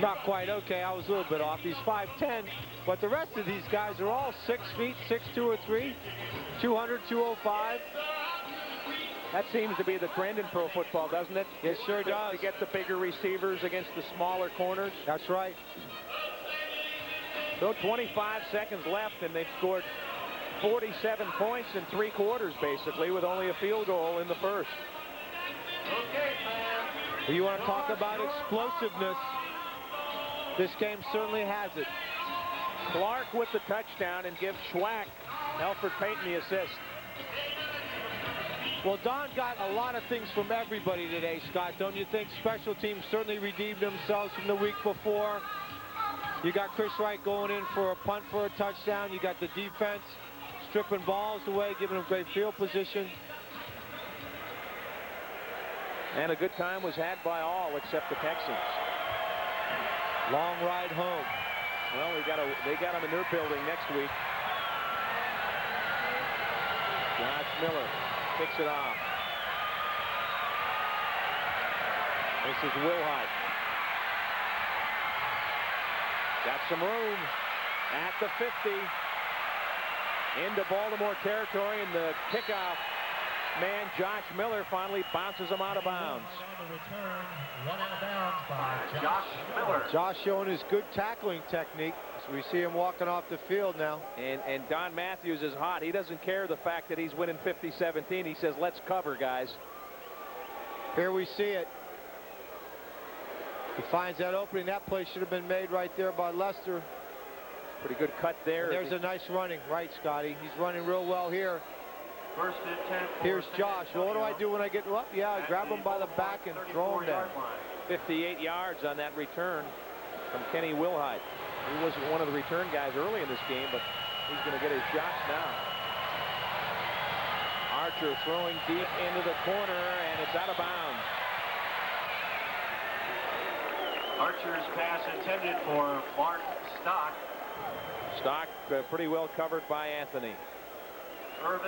Not quite. Okay, I was a little bit off. He's 5'10", but the rest of these guys are all 6 feet, 6'2" or 3", 200, 205.
That seems to be the trend in pro football, doesn't it?
It sure does.
To get the bigger receivers against the smaller corners.
That's right.
So 25 seconds left, and they've scored 47 points in 3 quarters, basically, with only a field goal in the first.
Well, you want to talk about explosiveness? This game certainly has it.
Clark with the touchdown and gives Schwack, Alfred Payton, the assist.
Well, Don got a lot of things from everybody today, Scott, don't you think? Special teams certainly redeemed themselves from the week before. You got Chris Wright going in for a punt for a touchdown. You got the defense stripping balls away, giving them great field position.
And a good time was had by all except the Texans.
Long ride home.
Well, they got them in their building next week. Josh Miller kicks it off. This is Wilhite. Got some room at the 50. Into Baltimore territory, and the kickoff man, Josh Miller, finally bounces him out of bounds.
Run out of bounds by
Josh Miller.
Josh showing his good tackling technique. So we see him walking off the field now.
And Don Matthews is hot. He doesn't care the fact that he's winning 50-17. He says, let's cover, guys.
Here we see it. He finds that opening. That play should have been made right there by Lester.
Pretty good cut there.
And there's a nice running, right, Scotty? He's running real well here.
First and 10.
Here's Josh. Well, what do I do when I get up? Yeah, I grab him by the back and throw him down.
58 yards on that return from Kenny Wilhite. He wasn't one of the return guys early in this game, but he's going to get his shots now. Archer throwing deep into the corner, and it's out of bounds.
Archer's pass intended for Mark Stock.
Stock pretty well covered by Anthony.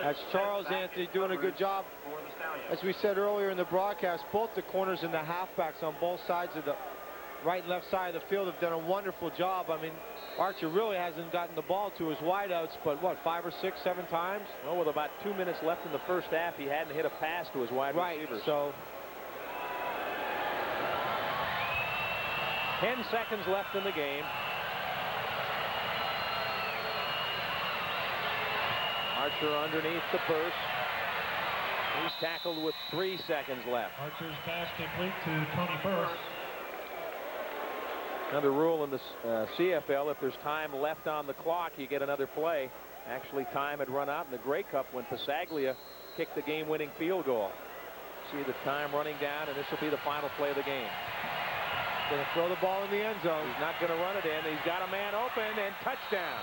That's Charles Anthony doing a good job. As we said earlier in the broadcast, both the corners and the halfbacks on both sides of the right and left side of the field have done a wonderful job. I mean, Archer really hasn't gotten the ball to his wideouts, but what, 5 or 6, 7 times?
Well, with about 2 minutes left in the first half, he hadn't hit a pass to his wide receivers.
So
10 seconds left in the game. Archer underneath the burst. He's tackled with 3 seconds left.
Archer's pass complete to Tony Burst.
Another rule in the CFL, if there's time left on the clock, you get another play. Actually, time had run out in the Grey Cup when Pasaglia kicked the game-winning field goal. See the time running down, and this will be the final play of the game.
Going to throw the ball in the end zone.
He's not going to run it in. He's got a man open, and touchdown.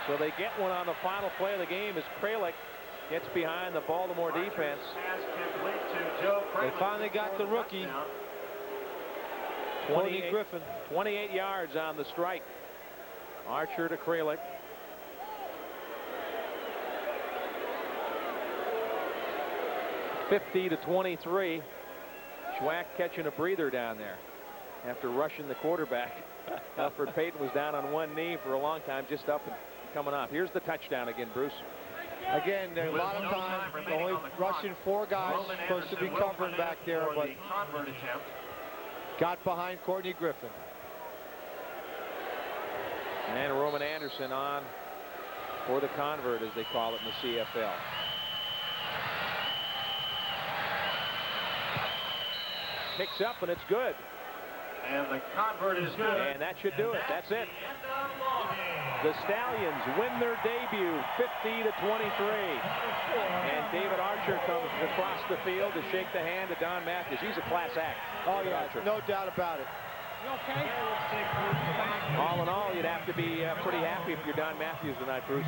So they get one on the final play of the game as Kralik gets behind the Baltimore defense.
They finally got the rookie.
28 yards on the strike. Archer to Kralik. (50-23). Schwack catching a breather down there after rushing the quarterback. Alfred Payton was down on one knee for a long time, just up and coming off. Here's the touchdown again, Bruce.
Again, a lot of time, only rushing 4 guys, supposed to be covering back there, but got behind Courtney Griffin.
And Roman Anderson on for the convert, as they call it in the CFL. Picks up, and it's good.
And the convert is good.
And that should do it. That's it. The Stallions win their debut 50-23. And David Archer comes across the field to shake the hand of Don Matthews. He's a class act.
Oh, yeah, no doubt about it.
You okay?
All in all, you'd have to be pretty happy if you're Don Matthews tonight, Bruce.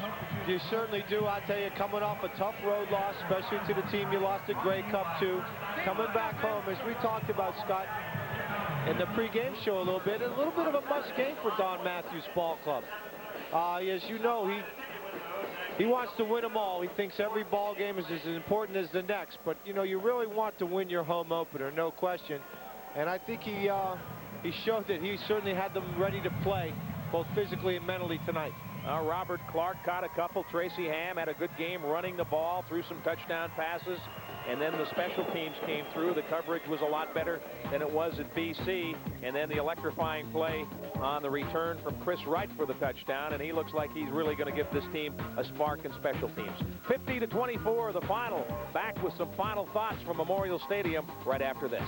You certainly do. I tell you, coming off a tough road loss, especially to the team you lost the Grey Cup to, coming back home, as we talked about, Scott, in the pregame show a little bit of a must game for Don Matthews Ball Club. As you know, he wants to win them all. He thinks every ball game is as important as the next. But, you know, you really want to win your home opener, no question. And I think he showed that he certainly had them ready to play, both physically and mentally tonight.
Robert Clark caught a couple. Tracy Ham had a good game running the ball, threw some touchdown passes. And then the special teams came through. The coverage was a lot better than it was at BC. And then the electrifying play on the return from Chris Wright for the touchdown. And he looks like he's really going to give this team a spark in special teams. 50-24, the final. Back with some final thoughts from Memorial Stadium right after this.